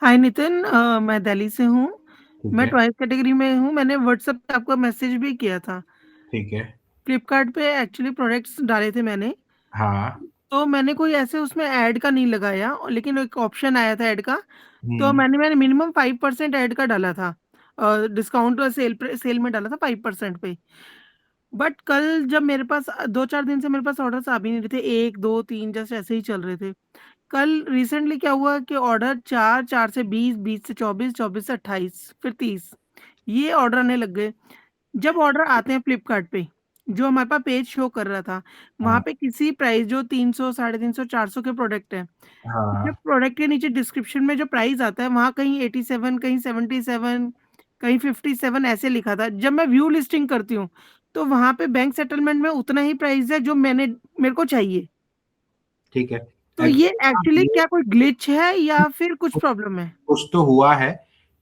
Speaker 17: हाय नितिन, मैं दिल्ली से हूँ।
Speaker 1: ठीक
Speaker 17: मैं
Speaker 1: है।
Speaker 17: ट्वाइस कैटेगरी में हूँ। मैंने व्हाट्सएप पे आपको मैसेज भी किया था।
Speaker 1: ठीक है।
Speaker 17: फ्लिपकार्ट पे एक्चुअली प्रोडक्ट्स डाले थे मैंने,
Speaker 1: हाँ।
Speaker 17: तो मैंने कोई ऐसे उसमें ऐड का नहीं लगाया, लेकिन एक ऑप्शन आया था ऐड का, तो
Speaker 1: हम्म।
Speaker 17: मैंने मिनिमम 5% ऐड का डाला था। डिस्काउंट और सेल में डाला था 5% पे। बट कल जब मेरे पास 2-4 दिन से मेरे पास ऑर्डर्स आ भी नहीं रहे थे, 1, 2, 3 जस्ट ऐसे ही चल रहे थे। कल रिसेंटली क्या हुआ कि ऑर्डर 4, 4 से 20, 20 से 24, 24 से 28, फिर 30, ये ऑर्डर आने लग गए। जब ऑर्डर आते हैं फ्लिपकार्ट पे, जो हमारे पास पेज शो कर रहा था, वहाँ
Speaker 1: हाँ
Speaker 17: पे किसी प्राइस जो 300, 350, 400 के प्रोडक्ट है, जब
Speaker 1: हाँ।
Speaker 17: प्रोडक्ट के नीचे डिस्क्रिप्शन में जो प्राइस आता है, वहाँ कहीं 87, कहीं 77, कहीं 57 ऐसे लिखा था। जब मैं व्यू लिस्टिंग करती हूँ, तो वहाँ पे बैंक सेटलमेंट में उतना ही प्राइस है जो मेरे को चाहिए।
Speaker 1: ठीक है।
Speaker 17: तो ये एक्चुअली
Speaker 1: ये
Speaker 17: क्या कोई ग्लिच है या फिर कुछ प्रॉब्लम है?
Speaker 1: कुछ तो हुआ है।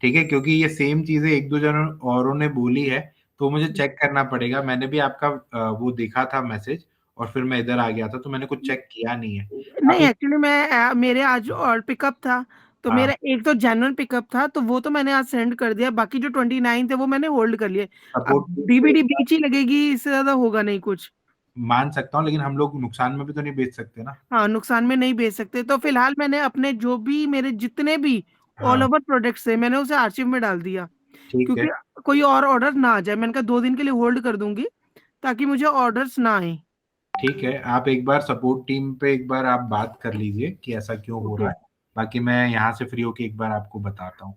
Speaker 1: ठीक है, क्योंकि ये सेम चीजें एक दो जनों औरों ने बोली है, तो मुझे चेक करना पड़ेगा। मैंने भी आपका वो देखा था मैसेज और फिर मैं इधर आ गया था, तो मैंने कुछ चेक किया नहीं है। आप
Speaker 17: नहीं एक्चुअली मेरे आज और पिकअप था, तो
Speaker 1: हाँ
Speaker 17: मेरा एक तो जेन्युइन पिकअप था, तो वो तो मैंने आज सेंड कर दिया। बाकी जो 29 थे वो मैंने होल्ड कर लिए। अब
Speaker 1: सपोर्ट टीम पे
Speaker 17: डीबीडी
Speaker 1: एक बार
Speaker 17: बीच ही लगेगी, इससे ज्यादा होगा नहीं कुछ।
Speaker 1: मान सकता हूँ, लेकिन हम लोग नुकसान में भी तो नहीं बेच सकते ना।
Speaker 17: हाँ, नुकसान में नहीं बेच सकते। तो फिलहाल मैंने अपने जो भी मेरे जितने भी ऑल
Speaker 1: हाँ
Speaker 17: ओवर प्रोडक्ट्स है, मैंने उसे आर्चिव में डाल दिया,
Speaker 1: ठीक है।
Speaker 17: क्योंकि कोई और ऑर्डर ना आ जाए। मैंने कहा 2 दिन के लिए होल्ड कर दूंगी, ताकि मुझे ऑर्डर्स ना आए।
Speaker 1: ठीक है, आप एक बार सपोर्ट टीम पे एक बार आप बात कर लीजिए कि ऐसा क्यों हो रहा
Speaker 17: ओके।
Speaker 1: है। बाकी मैं यहाँ से फ्री होके एक बार आपको बताता हूँ।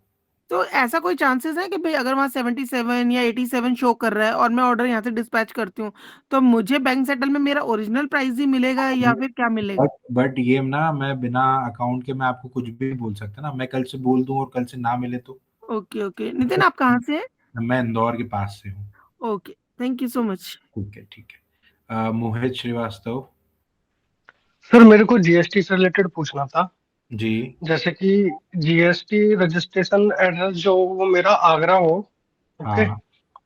Speaker 17: तो ऐसा कोई चांसेस है कि भाई अगर वहाँ 77 या 87 शो कर रहा है और मैं ऑर्डर यहाँ से डिस्पैच करती हूँ, तो मुझे बैंक सेटल में मेरा ओरिजिनल प्राइस ही मिलेगा या फिर क्या मिलेगा?
Speaker 1: बट ये ना मैं बिना अकाउंट के मैं आपको कुछ भी बोल सकता ना, मैं कल से बोल दूं और कल से ना मिले तो।
Speaker 17: Okay okay. नितिन, आप कहाँ से हैं?
Speaker 1: मैं इंदौर के पास से हूँ।
Speaker 17: Okay, thank you so much.
Speaker 1: ठीक है। मोहित श्रीवास्तव।
Speaker 10: सर मेरे को जीएसटी से रिलेटेड पूछना था।
Speaker 1: जी।
Speaker 10: जैसे कि जीएसटी रजिस्ट्रेशन एड्रेस जो वो मेरा आगरा हो, ओके,
Speaker 1: हाँ।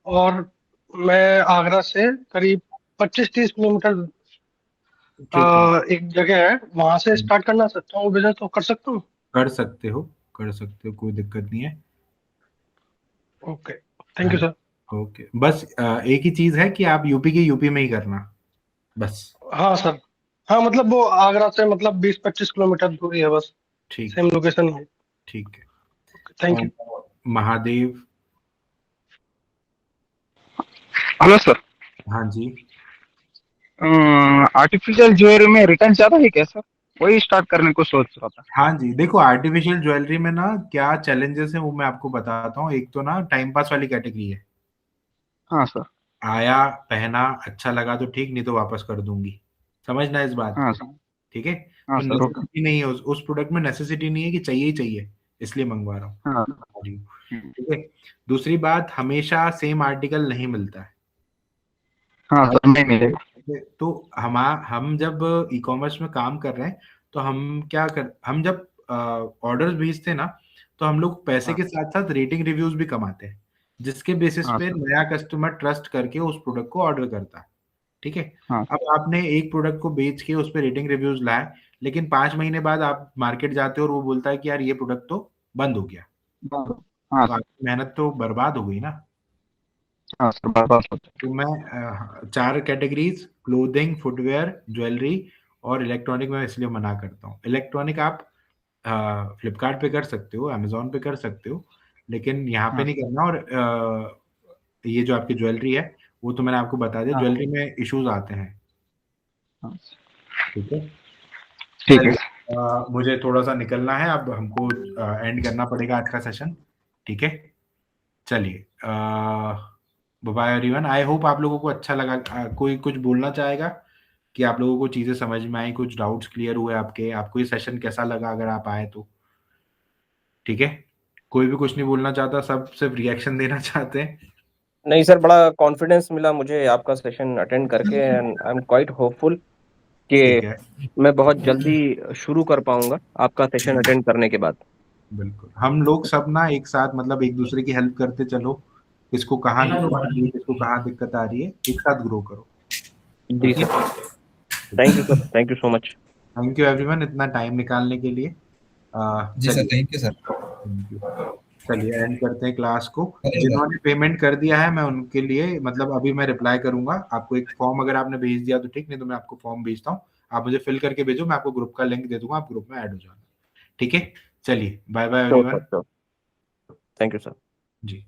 Speaker 10: और मैं आगरा से करीब 25-30 किलोमीटर
Speaker 1: ठीक है।
Speaker 10: एक जगह है, वहां से स्टार्ट करना सकता हूँ बिजनेस, तो कर सकता हूँ?
Speaker 1: कर सकते हो, कोई दिक्कत नहीं है।
Speaker 10: Okay, thank you sir.
Speaker 1: Okay, बस एक ही चीज है कि आप यूपी के यूपी में ही करना, बस।
Speaker 10: हाँ सर, हाँ मतलब वो आगरा से मतलब 20-25 किलोमीटर दूरी है बस,
Speaker 1: ठीक
Speaker 10: सेम लोकेशन है।
Speaker 1: ठीक है।
Speaker 10: Thank you.
Speaker 1: Mahadev.
Speaker 18: Hello sir.
Speaker 1: हाँ जी।
Speaker 18: आर्टिफिशियल ज्वेलरी में रिटर्न ज्यादा है क्या सर? वही स्टार्ट करने को सोच रहा था।
Speaker 1: हाँ जी, देखो आर्टिफिशियल ज्वेलरी में ना क्या चैलेंजेस है वो मैं आपको बताता हूँ। एक तो ना टाइम पास वाली कैटेगरी है।
Speaker 18: हाँ सर।
Speaker 1: आया, पहना, अच्छा लगा तो ठीक, नहीं तो वापस कर दूंगी, समझना इस बात
Speaker 18: हाँ
Speaker 1: को।
Speaker 18: सर।
Speaker 1: ठीक है,
Speaker 18: हाँ
Speaker 1: तो
Speaker 18: सर, ओके।
Speaker 1: नेसेसिटी नहीं है उस प्रोडक्ट में, नेसेसिटी नहीं है कि चाहिए ही चाहिए, इसलिए मंगवा रहा हूँ।
Speaker 18: हाँ।
Speaker 1: ठीक है। दूसरी बात, हमेशा सेम आर्टिकल नहीं मिलता है।
Speaker 18: हाँ सर, नहीं मिलेगा।
Speaker 1: तो हम जब ई कॉमर्स में काम कर रहे हैं तो हम जब ऑर्डर्स भेजते हैं ना, तो हम लोग पैसे के साथ साथ रेटिंग रिव्यूज भी कमाते हैं, जिसके बेसिस
Speaker 18: हाँ
Speaker 1: पे
Speaker 18: सर।
Speaker 1: नया कस्टमर ट्रस्ट करके उस प्रोडक्ट को ऑर्डर करता है। ठीक है।
Speaker 18: हाँ।
Speaker 1: अब आपने एक प्रोडक्ट को बेच के उस पर रेटिंग रिव्यूज लाए, लेकिन 5 महीने बाद आप मार्केट जाते हो और वो बोलता है कि यार ये प्रोडक्ट तो बंद हो गया,
Speaker 18: हाँ
Speaker 1: तो
Speaker 18: सर।
Speaker 1: आपकी मेहनत तो बर्बाद हो गई ना।
Speaker 18: हाँ सर, बर्बाद होता
Speaker 1: तो मैं 4 कैटेगरीज, क्लोथिंग, फुटवेयर, ज्वेलरी और इलेक्ट्रॉनिक में इसलिए मना करता हूँ। इलेक्ट्रॉनिक आप फ्लिपकार्ट पे कर सकते हो, अमेजोन पे कर सकते हो, लेकिन यहाँ पे
Speaker 18: हाँ।
Speaker 1: नहीं करना। और ये जो आपकी ज्वेलरी है वो तो मैंने आपको बता दिया,
Speaker 18: हाँ।
Speaker 1: ज्वेलरी में इश्यूज आते हैं।
Speaker 18: हाँ।
Speaker 1: ठीक है।
Speaker 18: ठीक है।
Speaker 1: मुझे थोड़ा सा निकलना है, अब हमको एंड करना पड़ेगा आज का सेशन। ठीक है, चलिए, बाय एवरीवन। आई होप आप लोगों को अच्छा लगा। कोई कुछ बोलना चाहेगा कि आप लोगों को चीजें समझ में आई, कुछ डाउट्स क्लियर हुए आपके, आपको ये सेशन कैसा लगा अगर आप आए तो? ठीक है, कोई भी कुछ नहीं बोलना चाहता, सब सिर्फ रिएक्शन देना चाहते हैं।
Speaker 3: नहीं सर, बड़ा कॉन्फिडेंस मिला मुझे आपका सेशन अटेंड करके, and I am quite hopeful
Speaker 1: ठीक
Speaker 3: कि
Speaker 1: है,
Speaker 3: मैं बहुत जल्दी शुरू कर पाऊंगा आपका सेशन अटेंड करने के बाद।
Speaker 1: बिल्कुल। हम लोग सब ना एक साथ मतलब एक दूसरे की हेल्प करते चलो, किसको कहाँ दिक्कत आ रही है, किसको कहाँ दिक्कत आ रही है, एक साथ ग्रो करो।
Speaker 3: जी sir, thank you sir, thank you so much.
Speaker 1: Thank you everyone इतना टाइम निकालने के लिए।
Speaker 7: जी सर,
Speaker 1: चलिए,
Speaker 7: thank you sir.
Speaker 1: Thank you. चलिए एंड करते हैं क्लास को।
Speaker 7: चलिए सर।
Speaker 1: जिन्होंने पेमेंट कर दिया है मैं उनके लिए मतलब अभी मैं रिप्लाई करूंगा आपको। एक फॉर्म अगर आपने भेज दिया तो ठीक, नहीं तो मैं आपको फॉर्म भेजता हूँ, आप मुझे फिल करके भेजो, मैं आपको ग्रुप का लिंक दे दूंगा, आप ग्रुप में ऐड हो जाना। ठीक है, चलिए bye bye everyone.
Speaker 3: Thank you sir.
Speaker 1: Ji.